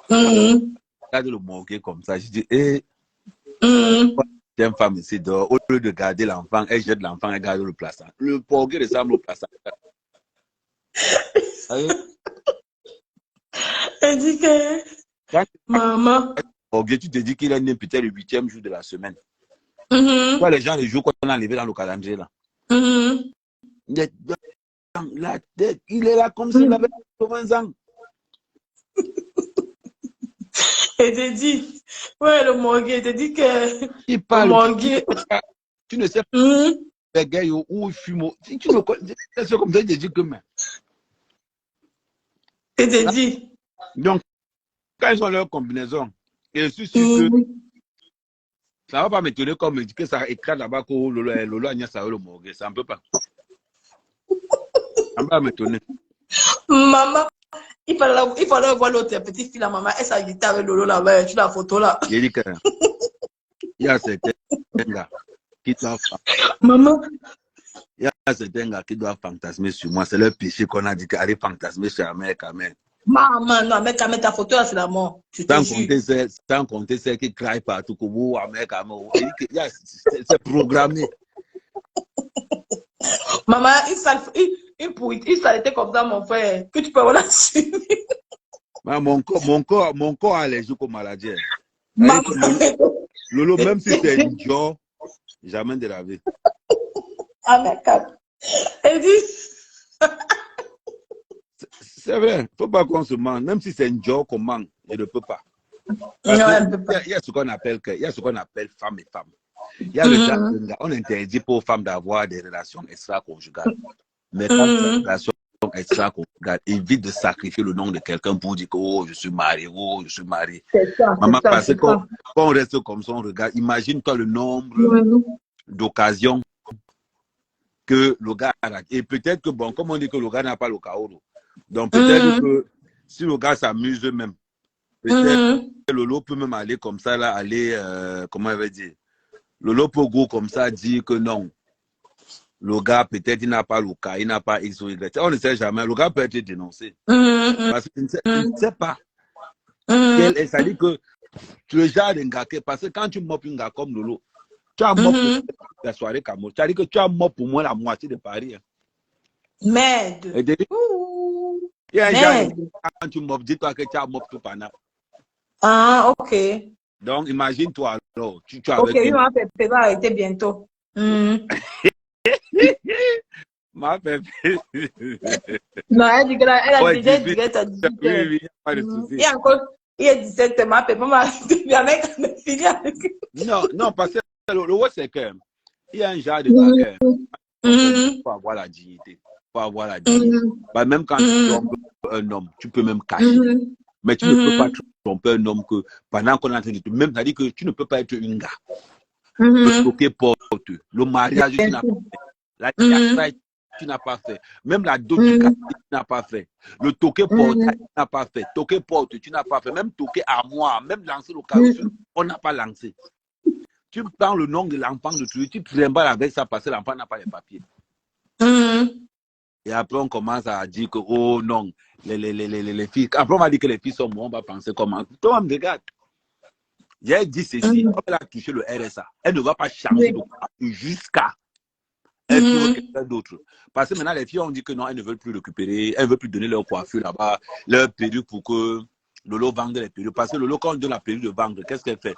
Regarde le morgue comme ça. Je dis, une femme ici dehors, au lieu de garder l'enfant, elle jette l'enfant et garde le placenta. Le morgue ressemble au placenta. Elle dit que maman. Tu te dis qu'il est né peut-être le 8e jour de la semaine. Toi, les gens, les jours qu'on a enlevé dans le calendrier là. Il est dans la tête, il est là comme s'il avait 80 ans. Elle te dit, ouais, le morgue, elle te dit que. Il parle. Le morgue. Tu ne sais pas. Les gars, où il fume. Si tu ne connais pas, c'est comme ça, il te dit que. Elle te dit. Donc, quand ils ont leur combinaison, et je suis sûr que ça ne va pas m'étonner comme me dit que ça écrase là-bas que Lolo Agnès a eu le morgue. Ça ne peut pas. Ça ne va pas m'étonner. Maman, il fallait voir l'autre petite fille, la maman, elle s'agitait avec Lolo là-bas, tu la photo là. J'ai dit que il y a certains gars qui doivent. Maman. Il y a certains gars qui doivent fantasmer sur moi. C'est leur péché qu'on a dit qu'aller fantasmer sur la mère quand même. Maman, non, mais quand même ta photo là, c'est la mort. Sans compter celle qui crie partout, que vous, c'est programmé. Maman, il s'arrêtait comme ça, mon frère, que tu peux avoir là-dessus. Mon corps a les joues comme maladie. Lolo, même si c'est une joie, jamais de la vie. Ah, mais calme. Elle dit. C'est vrai, il ne faut pas qu'on se mente. Même si c'est une joie qu'on manque, je ne peux pas. Il y a ce qu'on appelle femme et femme. Il y a le genre, on interdit pour femmes d'avoir des relations extra-conjugales. Mais quand c'est une relation extra-conjugale, évite de sacrifier le nom de quelqu'un pour dire que oh, je suis marié, oh, je suis marié. Maman, parce que quand on reste comme ça, on regarde, imagine-toi le nombre d'occasions que le gars a. Et peut-être que, bon, comme on dit que le gars n'a pas le kaoro. Donc peut-être que si le gars s'amuse même, peut-être que Lolo peut même aller comme ça, là, comment il va dire, Lolo peut go comme ça, dire que non. Le gars, peut-être, il n'a pas le cas, il n'a pas X ou Y. On ne sait jamais. Le gars peut être dénoncé. Parce qu'il ne sait pas. Ça dit que tu es genre d'un gars, parce que quand tu mopes un gars comme Lolo, tu as mopé pour la soirée Cameroun. Tu as dit que tu as mopé pour moi la moitié de Paris. Merde. Il y a un genre, quand tu mopes, dis-toi que tu as mopé tout pendant. Ah, ok. Donc, imagine-toi alors, tu es Ok, avec oui, une... ma pépé va arrêter bientôt. Ma belle. Non, elle a Ouais, déjà 18. direct à Oui, 18 oui, heures. oui, y a pas de Il souci. y a encore, il est 17 heures, ma pépé va arrêter. Avec elle fini avec. Non, non, parce que le ouais, c'est que il y a un genre de bagarre. Il faut avoir la dignité. Il faut avoir la dignité. Bah, même quand tu trompes un homme, tu peux même cacher. Mais tu ne peux pas tromper un homme que pendant qu'on est en train de te... Même, c'est-à-dire que tu ne peux pas être une gars. Le toquer porte. Le mariage, tu n'as pas fait. La diatraille, tu n'as pas fait. Même la dot du quartier, tu n'as pas fait. Le toquer portail, tu n'as pas fait. Toquer porte, tu n'as pas fait. Même toquer armoire, même lancer le carreau, on n'a pas lancé. Tu prends le nom de l'enfant de tu te trimbales avec ça parce que l'enfant n'a pas les papiers. Et après, on commence à dire que, oh non, les filles. Après, on va dire que les filles sont mortes, on va penser comment. Toi, me regarde. J'ai dit ceci, comme elle a touché le RSA, elle ne va pas changer de coiffure jusqu'à elle trouve quelqu'un d'autre. Parce que maintenant, les filles ont dit que non, elles ne veulent plus récupérer, elles ne veulent plus donner leur coiffure là-bas, leur perruque pour que Lolo vende les perruques. Parce que Lolo, quand on donne la perruque de vendre, qu'est-ce qu'elle fait?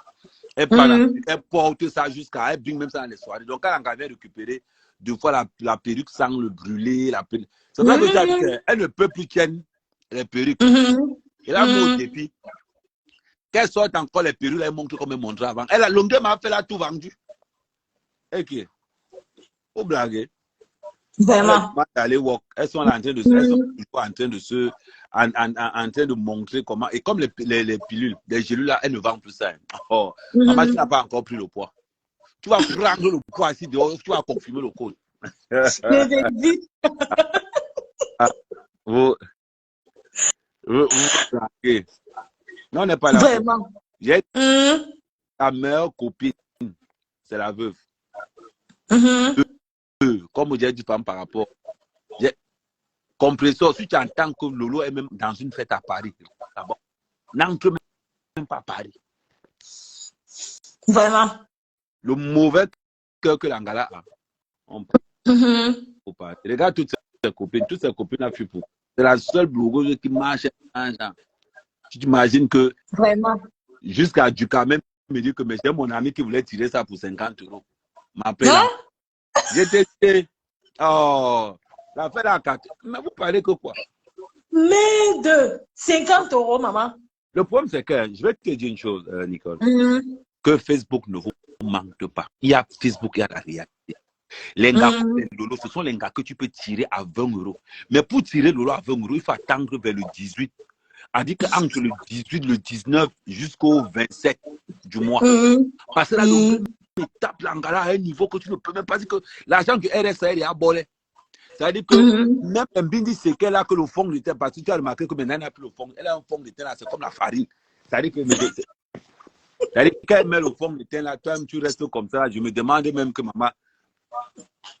Elle prend elle porte ça jusqu'à, elle bring même ça dans les soirées. Donc, quand elle a récupéré, deux fois la perruque sans le brûler. C'est pour ça que j'ai dit qu'elle ne peut plus tenir les perruques. Et là, moi, au défi, qu'elle sorte encore les perruques, elle montre comme elle montrait avant. Elle a longueur m'a fait là tout vendu. Ok. Faut blaguer. Vraiment. Elles sont en train de se, en train de montrer comment. Et comme les pilules, les gélules là, elles ne vendent plus ça. Oh, maman, tu n'as pas encore pris le poids. Tu vas prendre le poids ici dehors, tu vas confirmer le code. Vous blaguez. Non, on n'est pas là. Vraiment. J'ai ta meilleure copine, c'est la veuve. Comme j'ai dit par rapport. Compresseur, si tu entends que Lolo est même dans une fête à Paris, d'abord, n'entre même pas à Paris. Vraiment. Le mauvais cœur que l'Angala a, on peut pas. Regarde toutes ses copines à Fipou. C'est la seule blogueuse qui marche en genre. Tu t'imagines que vraiment, jusqu'à Duca même me dit que j'ai mon ami qui voulait tirer ça pour 50 €. M'appelle là. J'étais oh, la fête à 4. Mais vous parlez que quoi? Mais de 50 €, maman. Le problème, c'est que, je vais te dire une chose, Nicole, que Facebook ne vous manque pas. Il y a Facebook, il y a la réalité. Les gars, Lolo, ce sont les gars que tu peux tirer à 20 €. Mais pour tirer Lolo à 20 €, il faut attendre vers le 18. On dit qu'entre le 18, le 19 jusqu'au 27 du mois. Parce que là, le tape l'Angala à un niveau que tu ne peux même pas dire que l'argent du RSA est abolé. C'est-à-dire que même un bindi, c'est qu'elle a que le fond de terre, parce que tu as remarqué que maintenant elle n'a plus le fond. Elle a un fond de terre là, c'est comme la farine. C'est-à-dire que qu'elle met le fond de terre là, toi tu restes comme ça. Je me demande même que maman.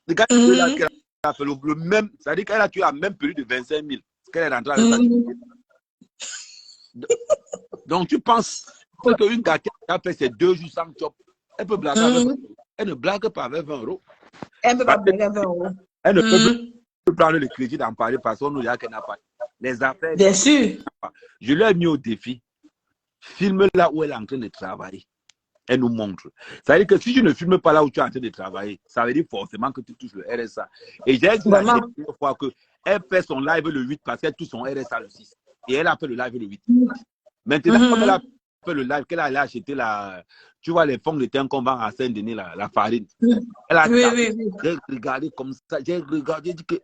Regarde là qu'elle a fait le même. C'est-à-dire qu'elle a tué la même période de 25 000. Qu'elle est rentrée avec ça. Donc tu penses qu'une gars qui a fait ses 2 jours sans job, elle peut blaguer avec 20 €. Elle ne blague pas avec 20 €. Elle ne peut pas blaguer avec 20 €. Elle ne peut plus prendre le crédit d'en parler parce qu'on nous dit qu'elle n'a pas. Les affaires. Bien sûr. Je l'ai mis au défi. Filme là où elle est en train de travailler. Elle nous montre. Ça veut dire que si tu ne filmes pas là où tu es en train de travailler, ça veut dire forcément que tu touches le RSA. Et j'ai dit la dernière fois qu'elle fait son live le 8 parce qu'elle touche son RSA le 6. Et elle a fait le live le 8. Maintenant, comme elle a fait le live, qu'elle a allé acheter tu vois les fonds de teint qu'on vend à Saint-Denis, la farine. Elle a j'ai regardé comme ça, j'ai regardé, j'ai dit que,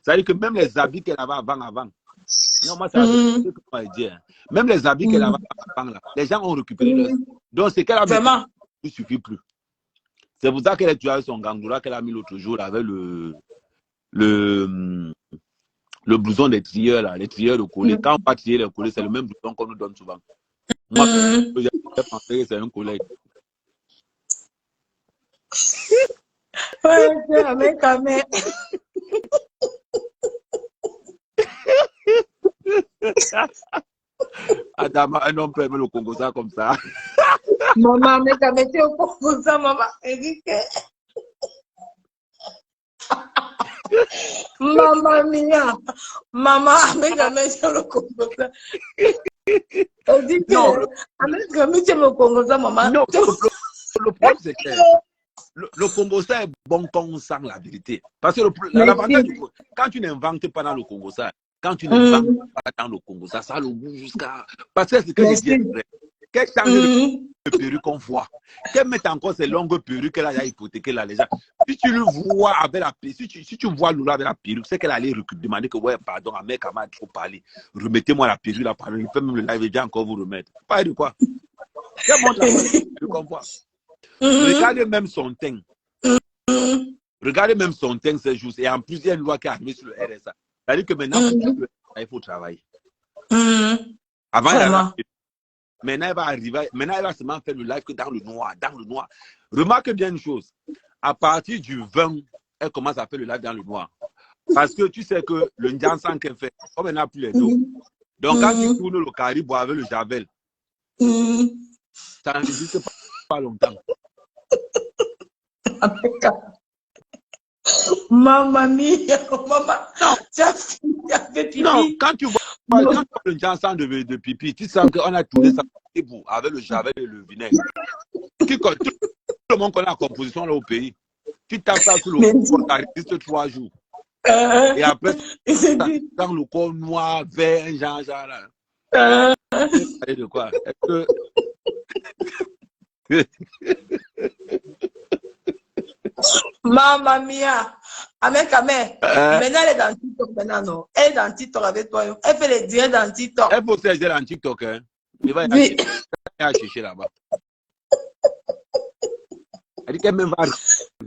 ça veut dire que même les habits qu'elle avait avant. Non, moi, ça veut dire. Même les habits qu'elle avait avant, là, les gens ont récupéré leur. Donc, c'est qu'elle a mis. Il ne suffit plus. C'est pour ça qu'elle a tué son gangoula qu'elle a mis l'autre jour avec le blouson des trieurs, là, les trieurs de collet. Quand on va trier les collets, c'est le même blouson qu'on nous donne souvent. Moi, j'ai pensé que c'est un collègue. Ouais, mais quand même. Adama, un homme peut aimer le Congo ça comme ça. Maman, mais quand même, tu es au Congo ça, maman. Maman mia. Maman, mais quand même, tu es au Congo ça. On dit que, Non, au Congo, ça, maman. non, le problème, c'est que le Congo, ça est bon quand on sent la vérité. Parce que l'avantage du Congo, quand tu n'inventes pas dans le Congo, ça, quand tu n'inventes pas dans le Congo, ça a le goût jusqu'à. Parce que c'est ce que je dis. Quel change de perruque qu'on voit. Qu'elle met encore ces longues perruques qu'elle a hypothéquées là, les gens. Si tu le vois avec la perruque, si tu vois Lula avec la perruque, c'est qu'elle allait demander que, ouais, pardon, un mec m'a trop parlé. Remettez-moi la perruque là, pardon. Il peut même le live déjà encore vous remettre. Pas de quoi. Quel montre la perruque qu'on voit. Regardez même son teint. Regardez même son teint ces jours. Et en plus, il y a une loi qui est arrivée sur le RSA. C'est-à-dire que maintenant, il faut travailler. Avant, il y avait. Maintenant, elle va arriver. Maintenant, elle va seulement faire le live que dans le noir. Dans le noir. Remarque bien une chose. À partir du 20, elle commence à faire le live dans le noir. Parce que tu sais que le Njansan qu'elle fait, comme elle n'a plus les dos. Donc, quand tu tournes le caribou avec le javel, ça n'existe pas longtemps. Maman mia, maman. Non, quand tu vois le Njansan de pipi, tu sens qu'on a tourné ça avec le javel et le vinaigre. Tout le monde connaît la composition là au pays. Tu tapes ça sur le corps, ça résiste 3 jours. Et après, dans le corps noir, vert, genre là. De quoi? Maman mia. Maintenant, elle est dans TikTok maintenant, non? Elle est dans TikTok avec toi. Elle fait les directs dans TikTok. Elle peut faire dans TikTok, hein? Il va y aller chercher là-bas. Elle dit qu'elle même va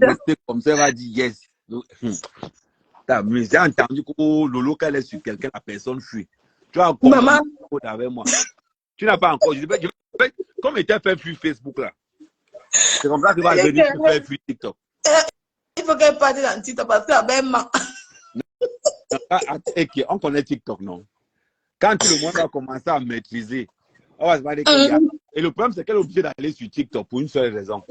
rester comme ça, elle va dire yes. J'ai entendu que Lolo, quand elle est sur quelqu'un, la personne fuit. Tu as encore maman avec moi. Tu n'as pas encore. Comme elle t'a fait fuir Facebook là. C'est comme ça que tu vas venir te faire fuir TikTok. Il faut qu'elle parte dans TikTok parce qu'elle a même. On connaît TikTok, non? Quand tout le monde va commencer à maîtriser, on va se dire qu'il y a. Et le problème, c'est qu'elle est obligée d'aller sur TikTok pour une seule raison.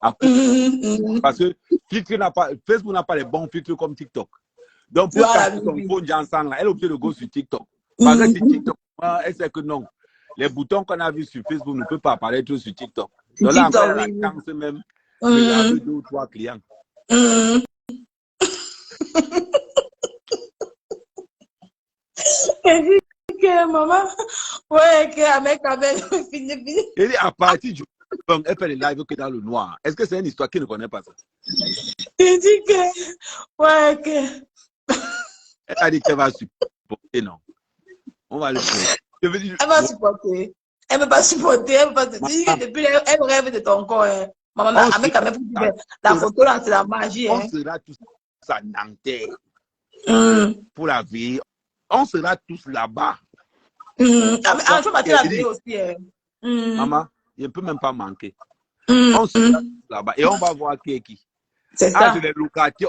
Parce que Facebook n'a pas les bons filtres comme TikTok. Donc, pour faire son phone ensemble, elle est obligée de go sur TikTok. Parce que sur TikTok, elle sait que non. Les boutons qu'on a vus sur Facebook ne peuvent pas apparaître sur TikTok. Donc là, encore, elle a la chance même de garder 2 ou 3 clients. Maman, ouais, que mec avec fini. Et à partir du elle fait les lives que dans le noir. Est-ce que c'est une histoire qui ne connaît pas ça? Il dit que, ouais, que. Elle a dit qu'elle va supporter, non? On va le faire. Elle va supporter. Elle ne peut pas supporter. Elle ne peut pas te dire que depuis, elle rêve de ton corps. Hein. Maman, avec quand même la photo là, c'est la magie. On hein. sera tous à Nanterre pour la vie. On sera tous là-bas. Je vais partir la vie aussi. Hein. Maman, il ne peut même pas manquer. On sera tous là-bas et on va voir qui est qui. C'est ça.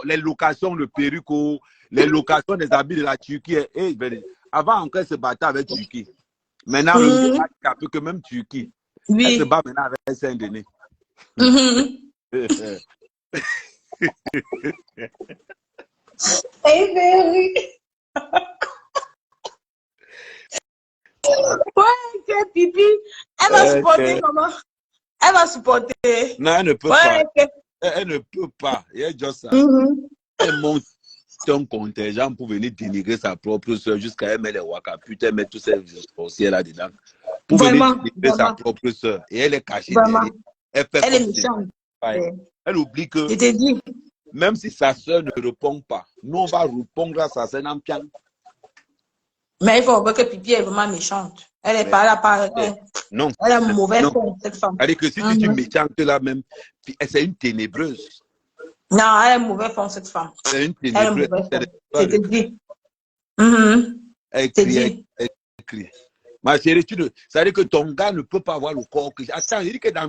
Les locations, le perruque, les locations des habits de la Turquie. Avant, encore, elle se battait avec Turquie. Maintenant, le peu que même Turquie. Oui. Elle se bat maintenant avec Saint-Denis. Ouais, que pipi. Elle va supporter, maman. Elle va supporter. Non, elle ne peut pas. Elle ne peut pas. Il y a juste ça. Elle monte un contingent pour venir dénigrer sa propre soeur jusqu'à elle mettre les waka. Putain, mettre tous ces sorciers là-dedans. Pour venir dénigrer sa propre soeur. Et elle est cachée derrière. Elle est méchante. Elle oublie que je t'ai dit. Même si sa soeur ne répond pas, nous on va répondre à sa scène en piano. Mais il faut voir que Pipi est vraiment méchante. Elle est pas là par. Non. Elle a un mauvais fond, cette femme. C'est-à-dire que si tu dis méchante là même, c'est une ténébreuse. Non, elle a un mauvais fond, cette femme. C'est une ténébreuse. Je te dis. Elle crie. Ma chérie, c'est-à-dire que ton gars ne peut pas avoir le corps que. Attends, il dit que dans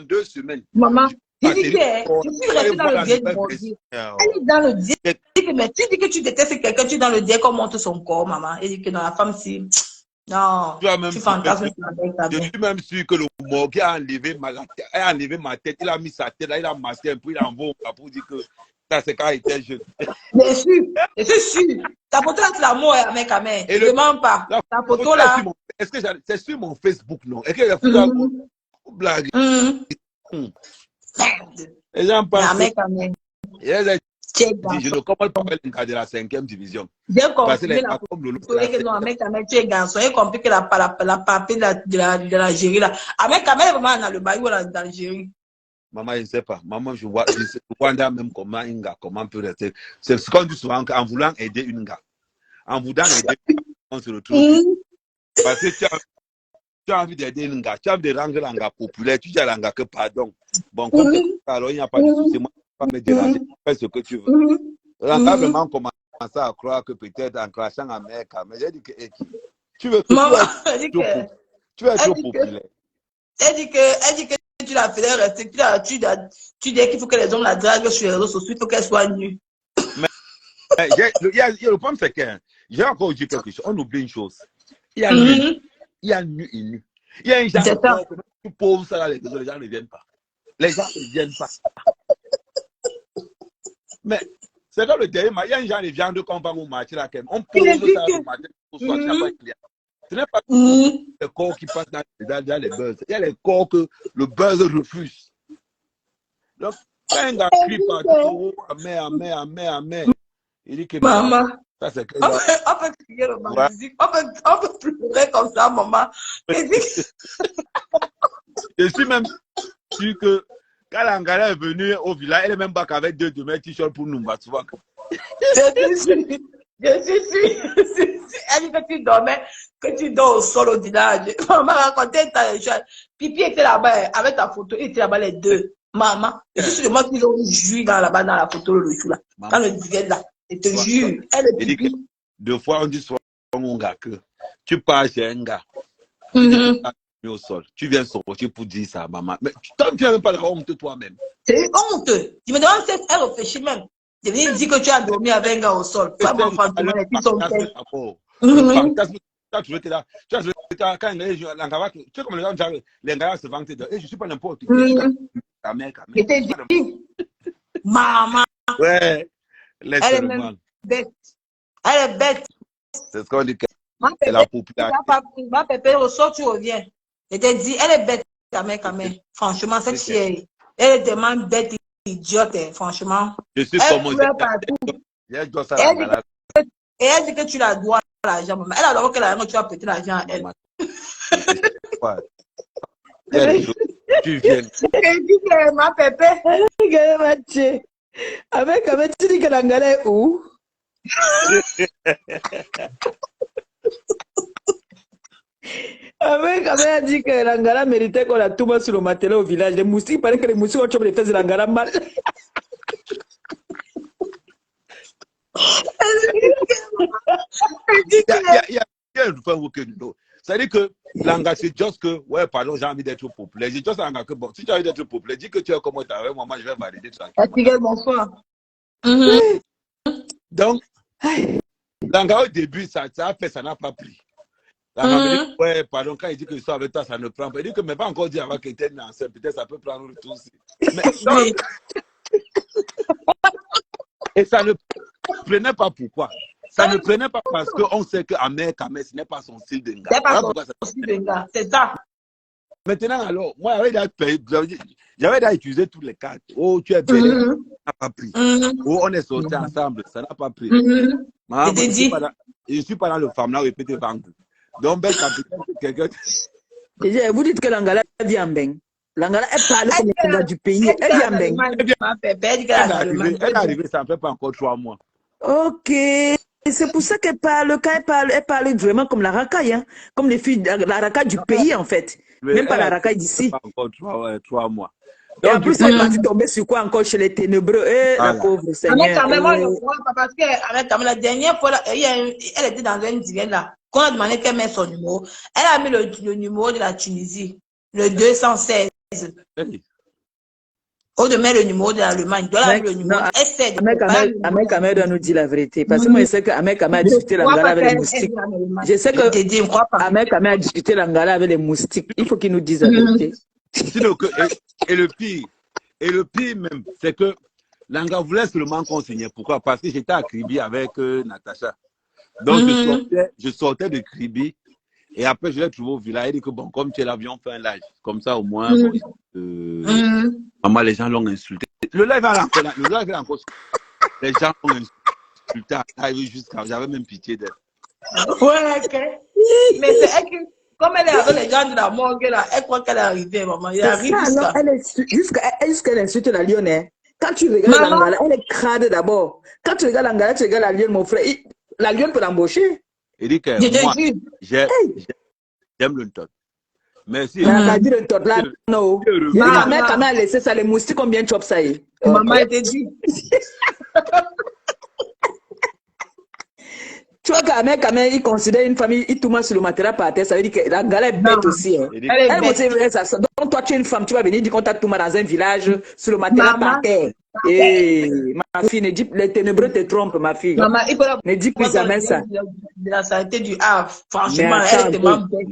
2 semaines. Maman, il dit que je suis restée dans le dieu de mon Dieu. Elle est dans le dieu. Mais tu dis que tu détestes quelqu'un, tu es dans le dieu qu'on monte son corps, maman. Elle dit que dans la femme, si. Non, tu fantasmes avec ta vie. Je suis même sûr que le morgue a enlevé ma tête, il a mis sa tête là, il a masqué un peu, il a envoyé pour dire que ça c'est quand il était jeune. Bien sûr, je suis sûr. Ta photo là, c'est l'amour, mec, mec. Je ne demande pas. Ta photo là, est-ce que c'est sur mon Facebook, non? Est-ce que la photo blague? Les gens pensent que je ne comprends pas le cas de la 5e division. J'ai compris la photo que non, Ahmed Kamel, tu es garçon. J'ai compris que la partie de l'Algérie là. Ahmed Kamel est vraiment dans le bayou d'Algérie. Maman, je ne sais pas. Maman, je vois même comment un gars, comment peut rester. C'est ce qu'on dit souvent, en voulant aider une gars. En voulant aider, on se retrouve. Parce que tu as envie d'aider une gars, tu as envie de rendre un gars populaire, tu dis à un gars que pardon. Bon, comme alors il n'y a pas de souci, moi, je ne vais pas me déranger, fais ce que tu veux. L'engagement vraiment commence à croire que peut-être en crachant un mec, mais j'ai dit que tu veux que tu es trop populaire. Elle dit que tu la fais rester, tu dis qu'il faut que les hommes la draguent sur les réseaux sociaux, il faut qu'elle soit nue. Mais le problème, c'est que j'ai encore dit quelque chose. On oublie une chose. Il y a nu, il y a nu et nu. Il y a un genre qui pose ça là, les gens ne viennent pas. Les gens ne viennent pas. Mais c'est comme le dernier, il y a un genre de viande qu'on va au marché là, on pose ça au marché pour soit tu n'as pas de client. Ce n'est pas les corps qui passent dans les buzz. Il y a les corps que le buzz refuse. Donc, quand un gars crie partout, amen. Il dit que maman, ça c'est que. On peut crier le musique, on peut pleurer comme ça, maman. Je suis même sûr que quand l'Angala est venue au village, elle est même pas qu'avec 2 t-shirts pour nous battre. Je suis elle dit que tu dors au sol au village. Maman racontait ta chose. Pipi était là-bas avec ta photo, il était là-bas les deux. Maman, je suis sûre de moi qu'ils ont joué là-bas dans la photo le chou là. Quand le duvet là, je te jure, elle est pipi. 2 fois on dit soit mon gars que tu pars chez un gars. Tu au sol. Tu viens sortir pour dire ça à maman. Mais tu n'as même pas la honte toi-même. C'est une honte. Je me demande si elle réfléchit même. Je viens dire que tu as dormi avec un gars au sol. Tu as mon fantasme, les filles sont telles. Le fantasme, tu étais là. Tu as quand les gens, tu sais comme les gens, les gars se vantent de, je ne suis pas n'importe qui. Ta mère, ta mère. Maman. Ouais. Elle est même bête. Elle est bête. C'est ce qu'on dit. C'est la popularité. Ma pépé, au sort, tu reviens. Je t'ai dit, elle est bête, ta mère, quand même. Franchement, cette fille, elle est tellement bête, idiote, franchement. Je suis comme moi. Et elle dit que tu la dois l'argent, maman. Elle a d'abord que l'argent, tu vas péter l'argent à elle. Tu viens. Elle dit que ma pépé. Avec, tu dis que l'Angala est où? Avec a dit que l'Angala méritait qu'on la tombe sur le matelas au village. Les moustiques, il paraît que les moustiques ont chopé les fesses de l'Angala mal. Il y a une fois où c'est-à-dire que l'Angala, c'est juste que, ouais, pardon, j'ai envie d'être populaire. J'ai juste l'Angala que, bon, si tu as envie d'être populaire, dis que tu es comme moi, moi, je vais valider ça. Bonsoir. Donc, l'Angala, au début, ça a fait, ça n'a pas pris. L'Angala dit, ouais, pardon, quand il dit que je suis avec toi, ça ne prend pas. Il dit que, mais pas encore dit avant qu'il était enceinte, peut-être ça peut prendre le tout aussi. Mais, donc, et ça ne prenait pas pourquoi. Ça ne prenait pas parce qu'on sait que Ahmed Kamel, ce n'est pas son style de gars. C'est pas son style de gars, c'est ça. Maintenant, alors, moi, j'avais déjà utilisé tous les cartes. Oh, tu es belle, ça n'a pas pris. Oh, on est sortis ensemble, ça n'a pas pris. Maman, je ne suis pas dans le femme là, répéter vendre. Donc, belle quelqu'un. Vous dites que l'Angala vient bien. L'Angala, elle parle comme les gars du pays. Elle vient bien. Elle est arrivée, ça ne fait pas encore 3 mois. Ok. C'est pour ça qu'elle parle. Quand elle parle vraiment comme la racaille, hein? Comme les filles, la racaille du pays, en fait. Mais même pas la racaille d'ici. Pas encore 3 mois. Et en plus, elle est partie tomber sur quoi encore chez les ténébreux. La pauvre Seigneur. Moi, je crois pas parce que la dernière fois, elle était dans un dilemme là. Quand on a demandé qu'elle mette son numéro, elle a mis le numéro de la Tunisie, le 216. Au de mettre le numéro de l'Allemagne, le numéro Ahmed Kamel doit nous dire la vérité. Parce que moi, je sais que Ahmed Kamel a discuté l'Angala avec les moustiques. Je sais que Ahmed Kamel a discuté l'Angala avec les moustiques. Il faut qu'il nous dise la vérité. Et le pire même, c'est que l'Angala voulait seulement qu'on signe. Pourquoi? Parce que j'étais à Kribi avec Natacha. Donc, je sortais de Kribi Et après, je l'ai trouvé au village. Il dit que bon, comme tu es là, viens, on fait un live. Comme ça, au moins, bon, maman, les gens l'ont insulté. Le live va encore. Les gens l'ont insulté. J'avais même pitié d'elle. Ouais, ok. Mais c'est elle qui, comme elle est avec les gens de la morgue, là, elle croit qu'elle est arrivée, maman. Elle arrive jusqu'à l'insulte la Lyonnais. Quand tu regardes l'Angala, elle est crade d'abord. Quand tu regardes l'Angala, tu regardes la Lyon, mon frère. La Lyon peut l'embaucher. Il dit que moi, j'aime le tot. Merci. Elle a dit le tot là, non. Ma mère, quand elle a laissé ça, les moustiques, combien chop ça y est? Maman, elle t'a dit. Tu vois quand même, il considère une famille, il tourne sur le matériel par terre, ça veut dire que la galère est bête aussi. Hein. Elle est ça. Donc toi, tu es une femme, tu vas venir dire qu'on t'a tout dans un village sur le matériel par terre. Et ma fille, ne dis, les ténébreux te trompent, ma fille. Maman, il faut ne dis plus jamais ça. De la santé du Havre, franchement, elle est tellement bête.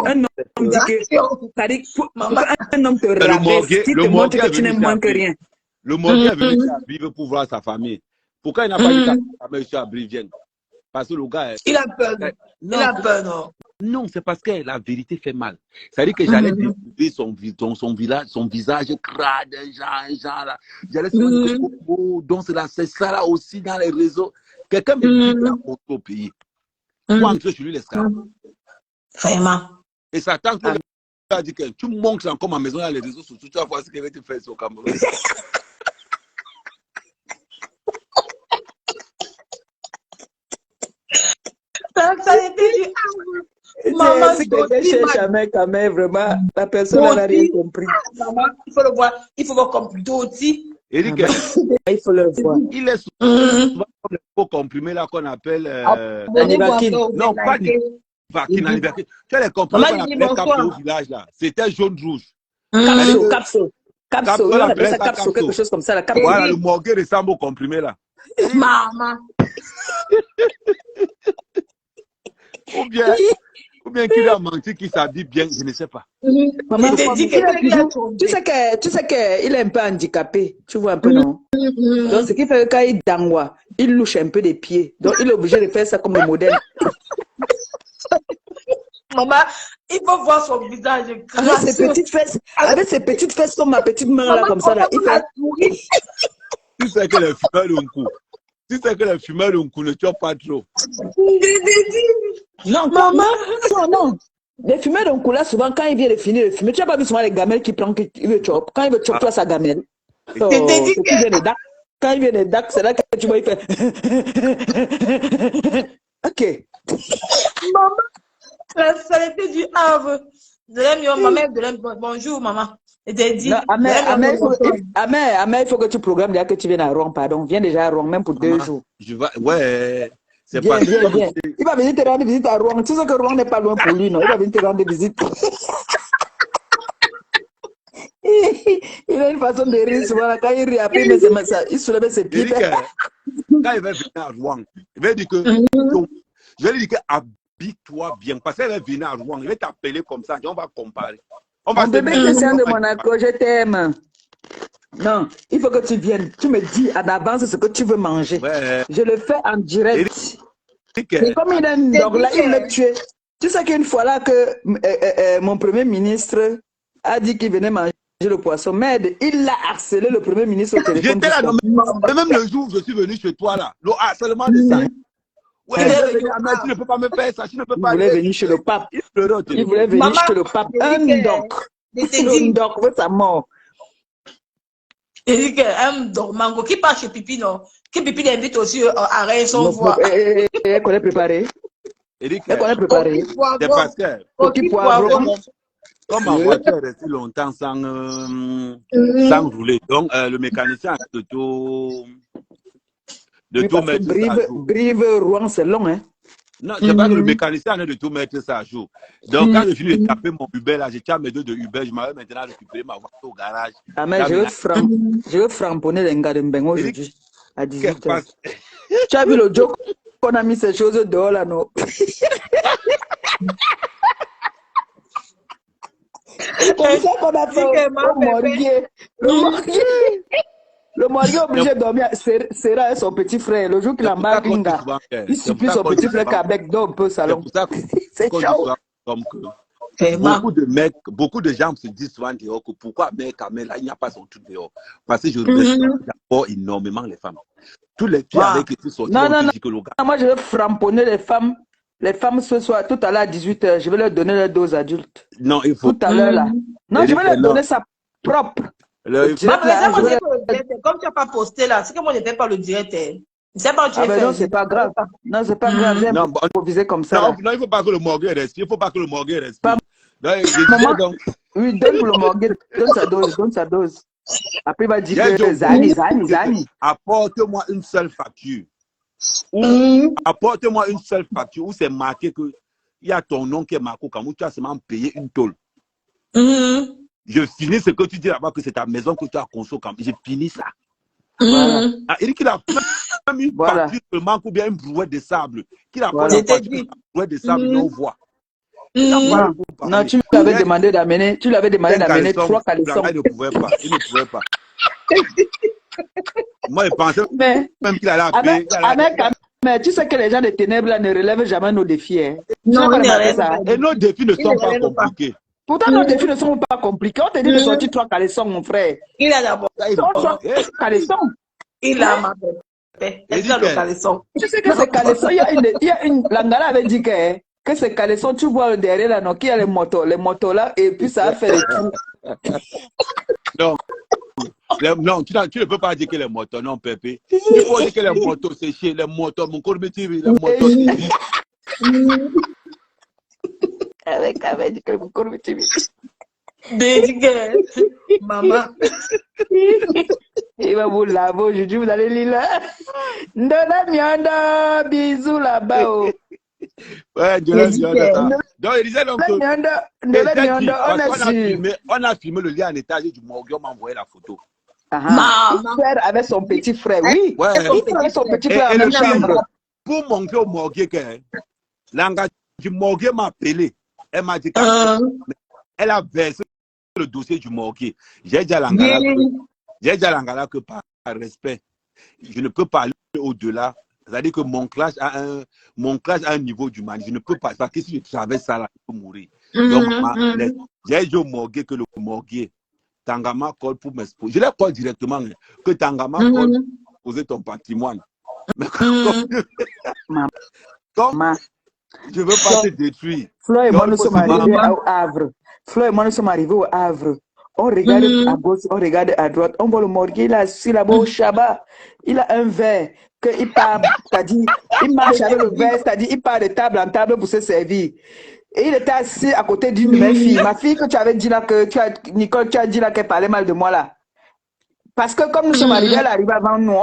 Un homme dit que un homme te rabaisse, qui te montre que tu n'aimes moins que rien. Le morgue est venu à Brive pour voir sa famille. Pourquoi il n'a pas dit qu'à sa mère à Brive vienne? Parce que le gars... Il a peur. Il a peur, non? Non, c'est parce que la vérité fait mal. C'est-à-dire que j'allais découvrir son village, son visage crade, un genre là. J'allais se dire que donc c'est ça là aussi dans les réseaux. Quelqu'un me dit là au pays. Pour entrer chez lui l'esclave. Vraiment. Et ça tant que a dit que tu montres encore ma maison dans les réseaux sociaux, tu vas voir ce qu'il va te faire au Cameroun. Ça a été du maman, si quelqu'un cherche jamais quand même, vraiment, la personne n'a rien compris. Maman, il faut le voir. Il faut voir comme Doti. Il faut le voir. Il est souvent comme le faux comprimé là qu'on appelle... non, pas du vaccin. Tu as les comprimés qu'on appelait capsule au village là. C'était jaune-rouge. Capsule, on appelle ça capsule, quelque chose comme ça. Voilà, le morgue ressemble au comprimé là. Maman. Ou bien qu'il a menti, qu'il s'habille bien, je ne sais pas. Maman, tu sais qu'il est un peu handicapé, tu vois un peu, non? Donc, ce qui fait que quand il dangoie, il louche un peu des pieds. Donc, il est obligé de faire ça comme le modèle. Maman, il faut voir son visage. Avec ses petites fesses comme ma petite main là, comme ça, là. Il fait... Tu sais que les fumeurs de coup. Tu sais que les fumeurs de coup ne tuent pas trop. Non, maman, non. Les fumeurs d'un coup là, souvent, quand il vient de finir de fumer, tu n'as pas vu souvent les gamelles qui prennent, il veut chop. Quand il veut chop, toi, sa gamelle. Quand il vient de DAC, c'est là que tu vois, il fait. Ok. Maman, la saleté du Havre. Bonjour, maman. Et t'as dit. Amel, il faut que tu programmes déjà que tu viennes à Rouen, pardon. Viens déjà à Rouen, même pour 2 jours. Ouais. C'est pas bien. Il va venir te rendre visite à Rouen. Tu sais que Rouen n'est pas loin pour lui, non? Il va venir te rendre visite. Il a une façon de rire souvent. Quand il rit après, il soulève ses pieds. Quand il va venir à Rouen, il va dire que. Je vais lui dire que habille-toi bien. Parce qu'elle va venir à Rouen. Il va t'appeler comme ça. On va comparer. Mon bébé Christian de Monaco, je t'aime. Non, il faut que tu viennes. Tu me dis en avance ce que tu veux manger. Ouais. Je le fais en direct. Et comme il est donc là, il me tue. Tu sais qu'une fois là que mon premier ministre a dit qu'il venait manger le poisson, mais il a harcelé le premier ministre au téléphone. J'étais là, même le jour où je suis venu chez toi là, le harcèlement de ça. Ouais, tu ne peux pas me faire ça, tu ne peux pas. Il voulait venir chez le pape. Il voulait venir chez le pape. Un doc veut sa mort. Il dit qu'un Mango qui part chez Pipi, non? Qui Pipi l'invite aussi à rien sans voix. Elle connaît préparer. Elle connaît préparer. C'est parce que, comme ma voiture est restée longtemps sans rouler, donc le mécanicien a de tout mettre ça à jour. Brive, Rouen, c'est long, hein? Non, c'est pas que le mécanicien a de tout mettre ça à jour. Donc, quand je finis de taper mon Uber, là, j'ai tiens mes 2 de Uber, je m'avais maintenant récupéré ma voiture au garage. Ah, mais je veux framponner les gars de Mbengo aujourd'hui, à 18h. Tu as vu le joke qu'on a mis ces choses dehors, là, non? Comme ça qu'on a fait au morgue. Le morgue est obligé de dormir. Sera son petit frère. Le jour qu'il embarque, il supplie son petit frère qu'avec d'autres peu salon. C'est chaud. Comme que beaucoup de gens se disent souvent dehors que pourquoi mère Kamel, là, il n'y a pas son truc dehors. Parce que je respecte d'abord énormément les femmes. Tous les filles avec qui tu sortis, non, moi je vais framponner les femmes. Les femmes ce soir, tout à l'heure à 18h, je vais leur donner leur dose adulte. Non, il faut. Tout à l'heure là. Non, je vais leur donner ça propre. Comme tu n'as pas posté là, c'est que moi je n'étais pas le direct. Non, c'est pas grave. Non, c'est pas grave. Viens improviser comme ça. Non, il ne faut pas que le morgue reste. Il ne faut pas que le morgue reste. Oui, donne pour le morgue. Donne sa dose. Après, il va dire que Zani. Apporte-moi une seule facture. Apporte-moi une seule facture où c'est marqué que il y a ton nom qui est marqué comme tu as seulement payé une tôle. Je finis ce que tu dis là-bas, que c'est ta maison que tu as conçue comme. J'ai fini ça. Voilà. Il dit qu'il a même une facture seulement ou bien une brouette de sable. Qu'il a pas une brouette de sable, non voit. Non, tu lui avais demandé d'amener 3 caleçons. Il ne pouvait pas. Moi, je pensais même qu'il allait appeler. Mais tu sais que les gens des ténèbres là ne relèvent jamais nos défis. Hein. Non, et nos défis ne sont pas compliqués. Pourtant, nos défis ne sont pas compliqués. On te dit de sortir 3 caleçons, mon frère. Il a d'abord 3 caleçons. Il a ma bête. Il a le caleçon. Tu sais que ces caleçons, il y a une. L'Angala avait dit que ces caleçons, tu vois derrière là, non, qu'il y a les motos là, et puis ça a fait les trous. Non, tu ne peux pas dire que les motos, non, Pépé. Il faut dire que les motos, c'est chier. Les motos, mon corps les motos, c'est chier. Avec dit que mon corps maman. Il va vous laver aujourd'hui, vous allez lire là. Ndona Mionda, bisous là-bas. Ouais, donc il disait donc on a filmé le lien en étage du morgue, on m'a envoyé la photo. Mon frère avec son petit frère, oui. Ouais. Il avait son petit frère dans la chambre. Pour montrer au morgue que l'engagement du morgue m'a appelé. Elle m'a dit qu'elle a versé le dossier du morgue. J'ai dit à l'Angala que par respect, je ne peux pas aller au-delà. C'est-à-dire que mon clash a un niveau d'humanité. Je ne peux pas. Parce que si je traverse ça, là, je peux mourir. Donc, j'ai dit au morgue que le morgue, Tangama colle pour m'exposer. Je l'ai colle directement. Que Tangama colle pour poser ton patrimoine. Mais comme je ne veux pas te détruire. Flo et moi, nous sommes arrivés au Havre. On regarde à gauche, on regarde à droite. On voit le morgue, il a assis là-bas au Shabbat. Il a un verre. Il part, c'est-à-dire, il marche avec le verre, c'est-à-dire, il part de table en table pour se servir. Et il était assis à côté d'une de mes filles. Ma fille que tu avais dit là, Nicole, tu as dit là qu'elle parlait mal de moi là. Parce que comme nous sommes arrivés, elle est arrivée avant nous,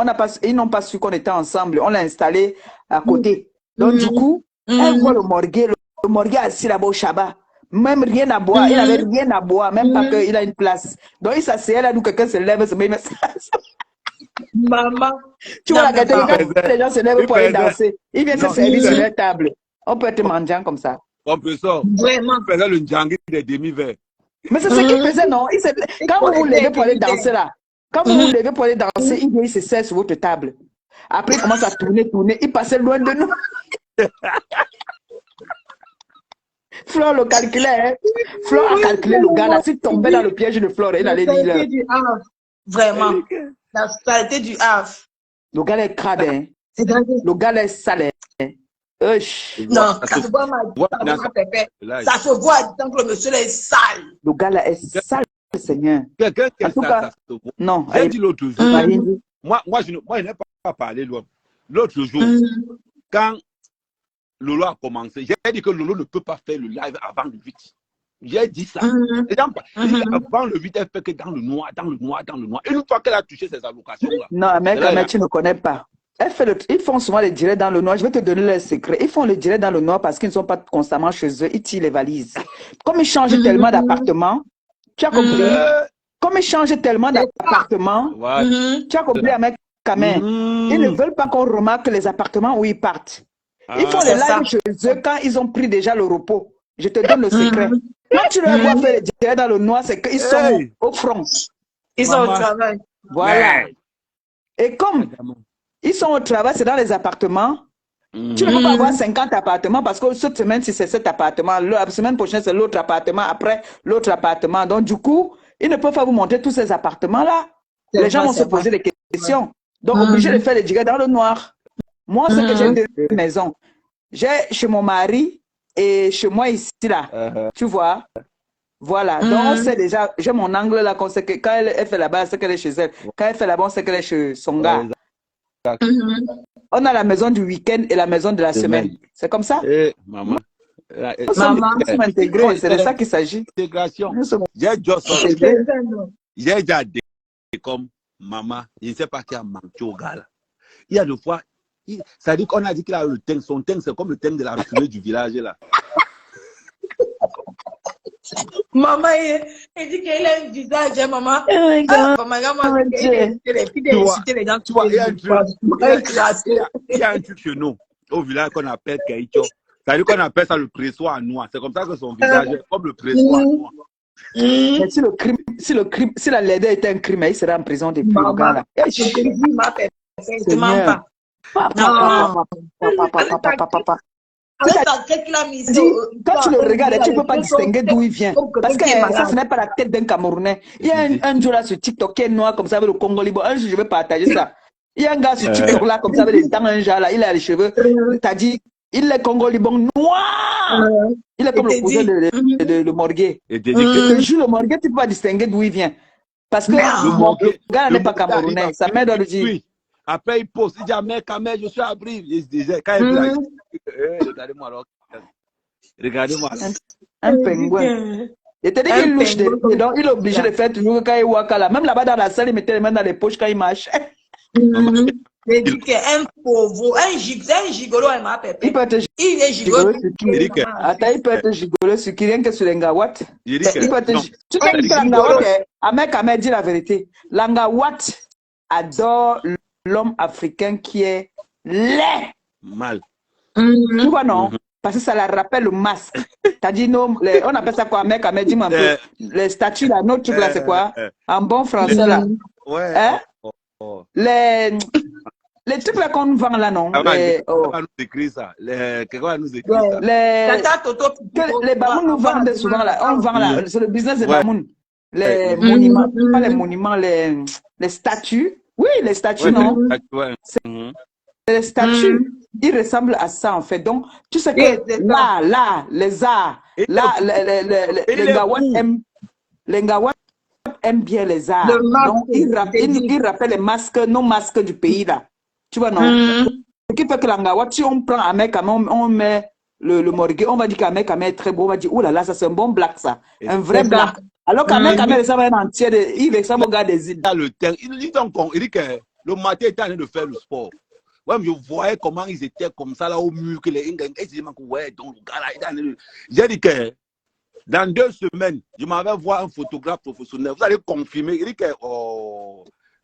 ils n'ont pas su qu'on était ensemble. On l'a installé à côté. Donc du coup, elle voit le morgue assis là-bas au Shabbat. Même rien à boire, il n'avait rien à boire, même pas qu'il a une place. Donc il s'asseyait là, nous quelqu'un se lève, se met. Maman. Tu vois la gâterie, quand les gens se lèvent pour aller danser, ils viennent se servir sur leur table. On peut être mendiant comme ça. On peut ça. Vraiment. Il faisait le djangui des demi-verres. Mais c'est ce qu'il faisait, non? Quand vous vous levez pour aller danser là, il se sert sur votre table. Après, il commence à tourner. Il passait loin de nous. Flo le calculait. Hein? Flo a calculé le gars là. S'il tombait dans le piège de Flo, il allait dire. Vraiment. La spécialité du Havre. Le gars est crade. Hein? Le gars est sale. Non, ça se voit mal. Ça se voit tant que le monsieur là est sale. Le gars là est sale, Seigneur. Quelqu'un qui est sale. Non. J'ai dit l'autre jour. Moi, je n'ai pas parlé l'autre jour. Quand Lolo a commencé, j'ai dit que Lolo ne peut pas faire le live avant le 8. J'ai dit ça. Avant le 8, elle fait que dans le noir. Et une fois qu'elle a touché ses allocations là. Non, mais tu ne connais pas. Ils font souvent les directs dans le noir. Je vais te donner leur secret. Ils font les directs dans le noir parce qu'ils ne sont pas constamment chez eux. Ils tirent les valises. Comme ils changent tellement d'appartements, tu as compris? Comme ils changent tellement d'appartements, tu as compris avec Kamer. Ils ne veulent pas qu'on remarque les appartements où ils partent. Ils font les lives chez eux quand ils ont pris déjà le repos. Je te donne le secret. Quand tu leur vois faire les directs dans le noir, c'est qu'ils sont au front. Ils sont au travail. Voilà. Et comme ils sont au travail, c'est dans les appartements. Tu ne peux pas avoir 50 appartements parce que cette semaine, si c'est cet appartement, la semaine prochaine, c'est l'autre appartement, après l'autre appartement. Donc, du coup, ils ne peuvent pas vous montrer tous ces appartements-là. Les gens vont se poser des questions. Donc, obligé de faire les digues dans le noir. Moi, c'est que j'ai 2 maisons. J'ai chez mon mari et chez moi ici, là. Tu vois? Voilà. Donc, c'est déjà, j'ai mon angle là, qu'on sait que quand elle fait là-bas, c'est qu'elle est chez elle. Quand elle fait là-bas, on sait qu'elle est chez son gars. On a la maison du week-end et la maison de la semaine. C'est comme ça? Maman. Nous sommes intégrés, c'est de ça qu'il s'agit. Intégration. J'ai déjà dit comme maman, je ne sais pas qui a manqué au gars là. Il y a 2 fois, ça dit qu'on a dit qu'il a le teint. Son teint, c'est comme le teint de la fumée du village là. Maman, elle dit qu'elle a un visage, hein, maman. Il y a un truc chez nous, au village qu'on appelle Keicho. Ça veut dire qu'on appelle ça le pressoir à noix. C'est comme ça que son visage est comme le pressoir à noix. Mais si la laideur était un crime, il serait en prison depuis le gars là. Quand tu le regardes, tu ne peux pas distinguer d'où il vient. Parce que ça, ce n'est pas la tête d'un Camerounais. Il y a un jour là sur TikTok qui est noir comme ça avec le Congo libre. Un jour, je vais partager ça. Il y a un gars sur TikTok là comme ça avec les dents, un genre là. Il a les cheveux. T'as dit, il est Congo libre noir. Il est comme le cousin de Morgué. Je te jure, le Morgué, tu ne peux pas distinguer d'où il vient. Parce que le gars n'est pas Camerounais. Sa mère doit le dire. Oui. Après, il pose, il dit à mec, je suis à Brive. Il disait, quand il dit, regardez-moi alors. Regardez-moi. Un pingouin. Il te dit qu'il louche des pieds, donc il est obligé de faire toujours quand il waka là. Même là-bas dans la salle, il mettait les mains dans les poches quand il marche. Il dit qu'un pauvre, un gigolo, il m'a fait. Il peut être gigolo sur qui? Attends, il peut être gigolo sur qui? Rien que sur l'Angawat. Il peut être. Tu sais que l'Angawat, un mec a dit la vérité. L'Angawat adore l'homme africain qui est laid. Mal. Tu vois, non? Parce que ça la rappelle le masque. T'as dit non, on appelle ça quoi? Mec, dis-moi un peu. Les statues là, notre truc là, c'est quoi? En bon français là. Ouais. Hein? Les trucs là qu'on vend là, non? Quelqu'un va nous écrire ça. Quelqu'un va nous écrire ça. Les bamoun nous vendent souvent là. On vend là. C'est le business des bamoun. Les monuments, pas les monuments, les statues. Oui, les statues, non? Les statues, ils ressemblent à ça en fait. Donc, tu sais que là, les arts, là, les Ngawat aiment bien les arts. Donc, ils rappellent les masques, nos masques du pays là. Tu vois, non? Ce qui fait que l'Angawat, si on prend un mec, on met le Morgué, on va dire qu'un mec est très beau, on va dire, oh là là, ça c'est un bon black ça. Un vrai black. Alors qu'un mec ressemble à un entier, il ressemble au gars des îles. Il dit que le matin, il était en train de faire le sport. Ouais, mais je voyais comment ils étaient comme ça là au mur que les ouais, donc le gars là, j'ai dit que dans 2 semaines, je m'avais vu un photographe professionnel. Vous allez confirmer. Il dit que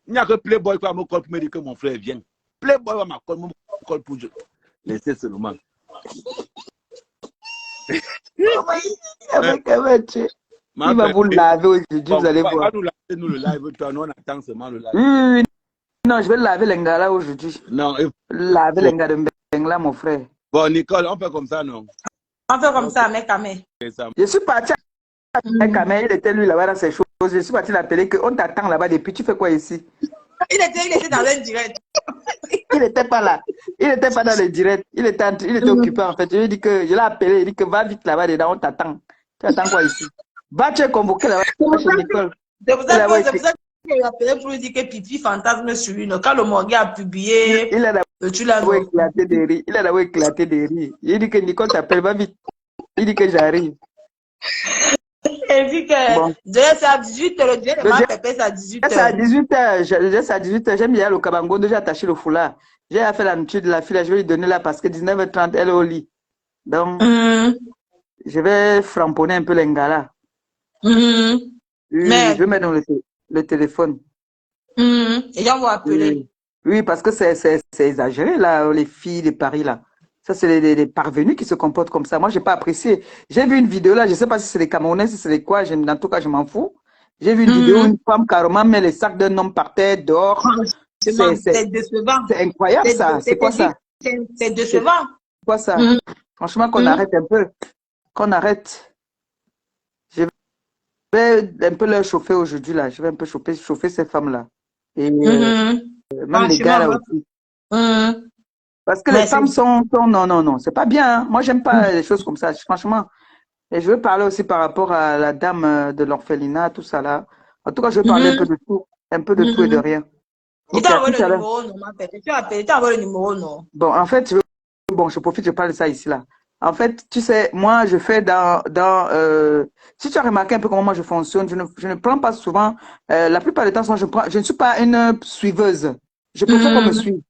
il n'y a que Playboy qui va me coller pour me dire que mon frère vient. Playboy va me coller pour laisser seulement. Il va vous laver aujourd'hui, vous allez voir. Nous laver, nous le live, toi, nous on attend seulement le live. Oui. Non, je vais laver l'enga là aujourd'hui. Non. Laver l'enga de Mbengla, mon frère. Bon, Nicole, on fait comme ça, non? On fait comme ça, mec, Amé. Je suis parti avec Amé, il était lui là-bas dans ces choses. Je suis parti l'appeler qu'on t'attend là-bas depuis. Tu fais quoi ici? Il était dans un direct. Il n'était pas là. Il n'était pas dans le direct. Il était occupé en fait. Je lui ai dit que je l'ai appelé. Il dit que va vite là-bas dedans, on t'attend. Tu attends quoi ici? Va, tu es convoqué là-bas chez Nicole. C'est pour ça qu'il a appelé pour lui dire que Pipi fantasme sur lui. Quand le Morgué a publié, il a d'abord éclaté des rires. Il a d'abord éclaté des rires. Il dit que Nicole t'appelle, va vite. Il dit que j'arrive. Il dit que c'est à 18h, le Dieu de ma pépé, c'est à 18h. C'est à 18h. C'est à 18h. J'aime bien le cabango. Déjà attaché le foulard. J'ai fait la nourriture de la fille. Je vais lui donner là parce que 19h30, elle est au lit. Donc, je vais framponner un peu les ngala. Mais je vais mettre dans le téléphone. Et on va appeler. Oui, parce que c'est exagéré, là, les filles de Paris, là. Ça, c'est les parvenus qui se comportent comme ça. Moi, je n'ai pas apprécié. J'ai vu une vidéo, là, je ne sais pas si c'est les Camerounais, si c'est les quoi, en tout cas, je m'en fous. J'ai vu une vidéo où une femme carrément met les sacs d'un homme par terre, dehors. C'est décevant. C'est incroyable, ça. C'est quoi ça? c'est décevant. Quoi ça? Franchement, qu'on arrête un peu. Qu'on arrête. Je vais un peu leur chauffer aujourd'hui, là. Je vais un peu chauffer ces femmes-là. Et même les gars, là aussi. Parce que les femmes sont... Non, non, non. C'est pas bien. Hein. Moi, j'aime pas les choses comme ça. Franchement. Et je veux parler aussi par rapport à la dame de l'orphelinat, tout ça, là. En tout cas, je veux parler un peu de tout. Un peu de tout et de rien. Tu t'as envoyé le numéro, non, ma pète. Tu as envoyé le numéro, non. Bon, en fait, je profite, je parle de ça ici, là. En fait, tu sais, moi, je fais si tu as remarqué un peu comment moi je fonctionne, je ne prends pas souvent, la plupart du temps, je ne suis pas une suiveuse. Je préfère qu'on me suive.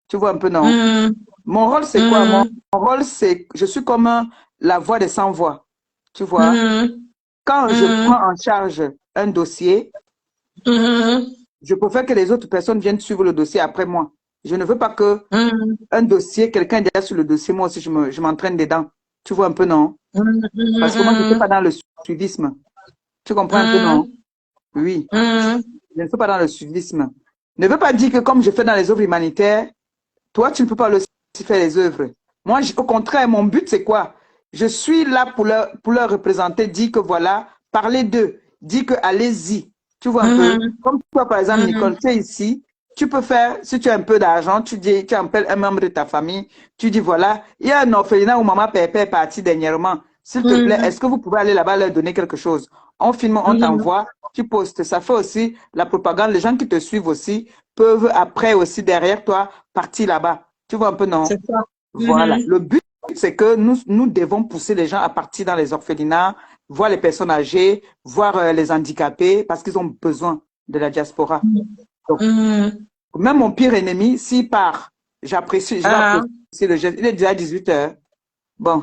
Tu vois un peu, non? Mon rôle, c'est quoi? Mon rôle, c'est, je suis comme la voix des sans-voix. Tu vois? Quand je prends en charge un dossier, je préfère que les autres personnes viennent suivre le dossier après moi. Je ne veux pas que un dossier, quelqu'un est déjà sur le dossier, moi aussi je m'entraîne dedans. Tu vois un peu, non? Parce que moi, je ne suis pas dans le suivisme. Tu comprends un peu, non? Oui. Je ne suis pas dans le suivisme. Ne veut pas dire que comme je fais dans les œuvres humanitaires, toi, tu ne peux pas aussi faire les œuvres. Moi, au contraire, mon but, c'est quoi? Je suis là pour leur représenter, dire que voilà, parler d'eux, dire que allez-y. Tu vois un peu? Comme toi, par exemple, Nicole, tu es ici, tu peux faire, si tu as un peu d'argent, tu appelles un membre de ta famille, tu dis voilà, il y a un orphelinat où maman Pépé est partie dernièrement. S'il te plaît, est-ce que vous pouvez aller là-bas leur donner quelque chose? On filme, on t'envoie, tu postes. Ça fait aussi la propagande. Les gens qui te suivent aussi peuvent après aussi derrière toi partir là-bas. Tu vois un peu, non? C'est ça. Voilà. Le but, c'est que nous devons pousser les gens à partir dans les orphelinats, voir les personnes âgées, voir les handicapés, parce qu'ils ont besoin de la diaspora. Donc, même mon pire ennemi, s'il part, j'apprécie le geste. Il est déjà 18 h. Bon,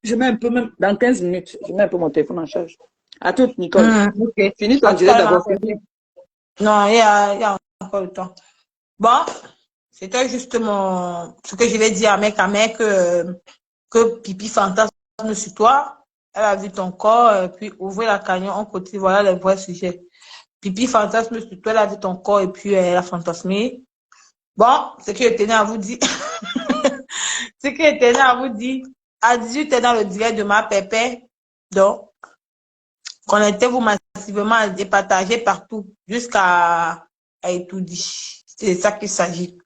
je mets un peu, même dans 15 minutes, je mets un peu mon téléphone en charge. À toute, Nicole. Finis ton direct d'abord. Non, il y a encore le temps. Bon, c'était justement ce que je vais dire à mec que Pipi fantasme sur toi. Elle a vu ton corps, puis ouvrir la cagnon, on continue, voilà les vrais sujets. Pipi fantasme sur toi, elle a vu ton corps et puis elle a fantasmé. Bon, ce que je tenais à vous dire, ce que je tenais à vous dire, à 18 h dans le direct de ma pépé, donc, connectez-vous massivement et partagez partout jusqu'à tout dit. C'est ça qu'il s'agit.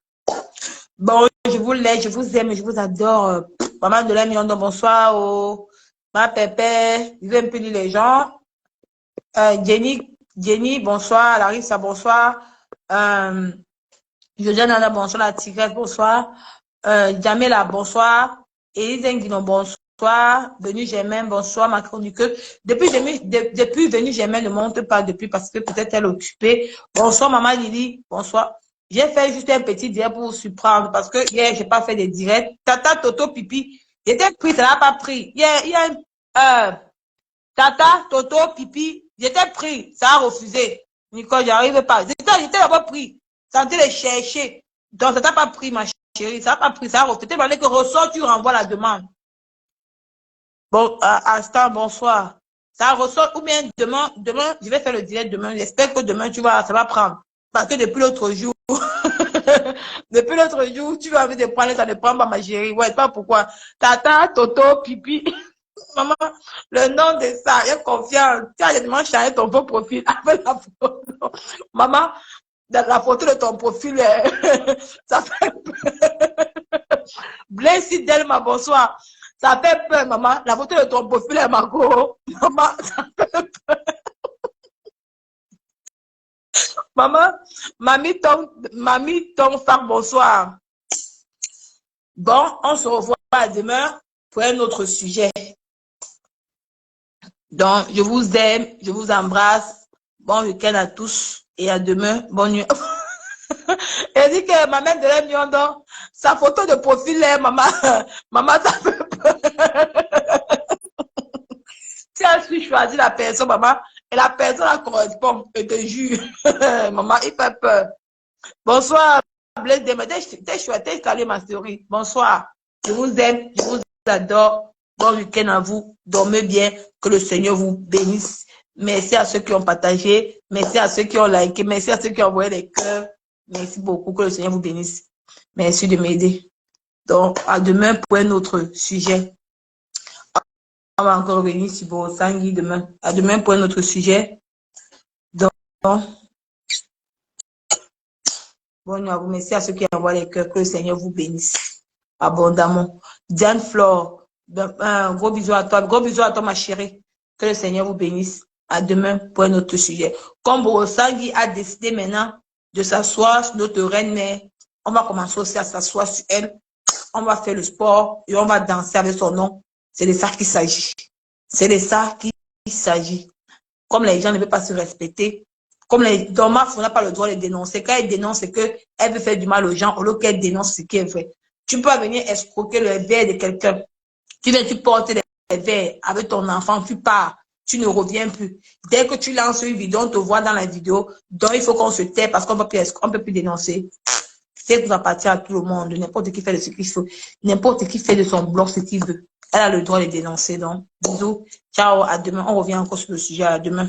Bon, je vous laisse, je vous aime, je vous adore. Maman de la Miondo, bonsoir. Oh. Ma pépé, je vais un peu lire les gens. Jenny, bonsoir. Larissa, bonsoir. Josiane Anna, bonsoir. La Tigresse, bonsoir. Jamela, bonsoir. Élise Nguinon, bonsoir. Venu Germain, bonsoir. Ma chroniqueuse. Depuis Venu Germain ne monte pas depuis parce que peut-être elle est occupée. Bonsoir, maman Lily, bonsoir. J'ai fait juste un petit direct pour vous surprendre parce que hier, j'ai pas fait des directs. Tata, Toto, Pipi, j'étais pris, ça n'a pas pris. Il y a Tata, Toto, Pipi, j'étais pris, ça a refusé. Nicole, j'arrive pas. J'étais d'abord pris. Ça de les chercher. Donc, ça t'a pas pris, ma chérie. Ça n'a pas pris, ça a refusé. Tu demandé que ressort, tu renvoies la demande. Bon, Astan, bonsoir. Ça ressort, ou bien demain, je vais faire le direct demain. J'espère que demain, ça va prendre. Parce que depuis l'autre jour, tu vas envie de prendre, ça ne prend pas, ma chérie. Ouais, pas pourquoi. Tata, Toto, Pipi. Maman, le nom de ça, il y a confiance. Tu as demandé de changer ton beau profil avec la photo. Maman, la photo de ton profil, ça fait peur. Blessy Delma, bonsoir. Ça fait peur, maman. La photo de ton profil est Margot. Maman, ça fait peur. Maman, mamie ton femme, bonsoir. Bon, on se revoit demain pour un autre sujet. Donc, je vous aime, je vous embrasse. Bon week-end à tous et à demain. Bonne nuit. Elle dit que ma mère de la Miondo, sa photo de profil est maman. Maman, ça fait peur. Si elle suit choisir la personne, maman, et la personne la correspond, je te jure. Maman, il fait peur. Bonsoir, Blaise Deme. T'es chouette, t'es calé, ma souris. Bonsoir. Je vous aime, je vous adore. Bon week-end à vous. Dormez bien. Que le Seigneur vous bénisse. Merci à ceux qui ont partagé. Merci à ceux qui ont liké. Merci à ceux qui ont envoyé des cœurs. Merci beaucoup. Que le Seigneur vous bénisse. Merci de m'aider. Donc, à demain pour un autre sujet. On va encore revenir sur Borosangui demain. À demain pour un autre sujet. Donc, bonne nuit à vous. Merci à ceux qui envoient les cœurs. Que le Seigneur vous bénisse abondamment. Diane Flore, un gros bisou à toi. Gros bisou à toi, ma chérie. Que le Seigneur vous bénisse. À demain pour un autre sujet. Comme Borosangui a décidé maintenant de s'asseoir sur notre reine mère, on va commencer aussi à s'asseoir sur elle. On va faire le sport et on va danser avec son nom. C'est de ça qu'il s'agit. C'est de ça qu'il s'agit. Comme les gens ne veulent pas se respecter, comme les Thomas n'a pas le droit de dénoncer. Quand elle dénonce, c'est qu'elle veut faire du mal aux gens au lieu qu'elle dénonce ce qui est vrai. Tu peux venir escroquer le verre de quelqu'un. Tu viens, tu portes les verres avec ton enfant, tu pars. Tu ne reviens plus. Dès que tu lances une vidéo, on te voit dans la vidéo. Donc, il faut qu'on se tait parce qu'on ne peut plus dénoncer. C'est pour appartient à tout le monde. N'importe qui fait de ce qu'il faut. N'importe qui fait de son blog ce qu'il veut. Elle a le droit de dénoncer. Donc, bisous. Ciao, à demain. On revient encore sur le sujet. À demain.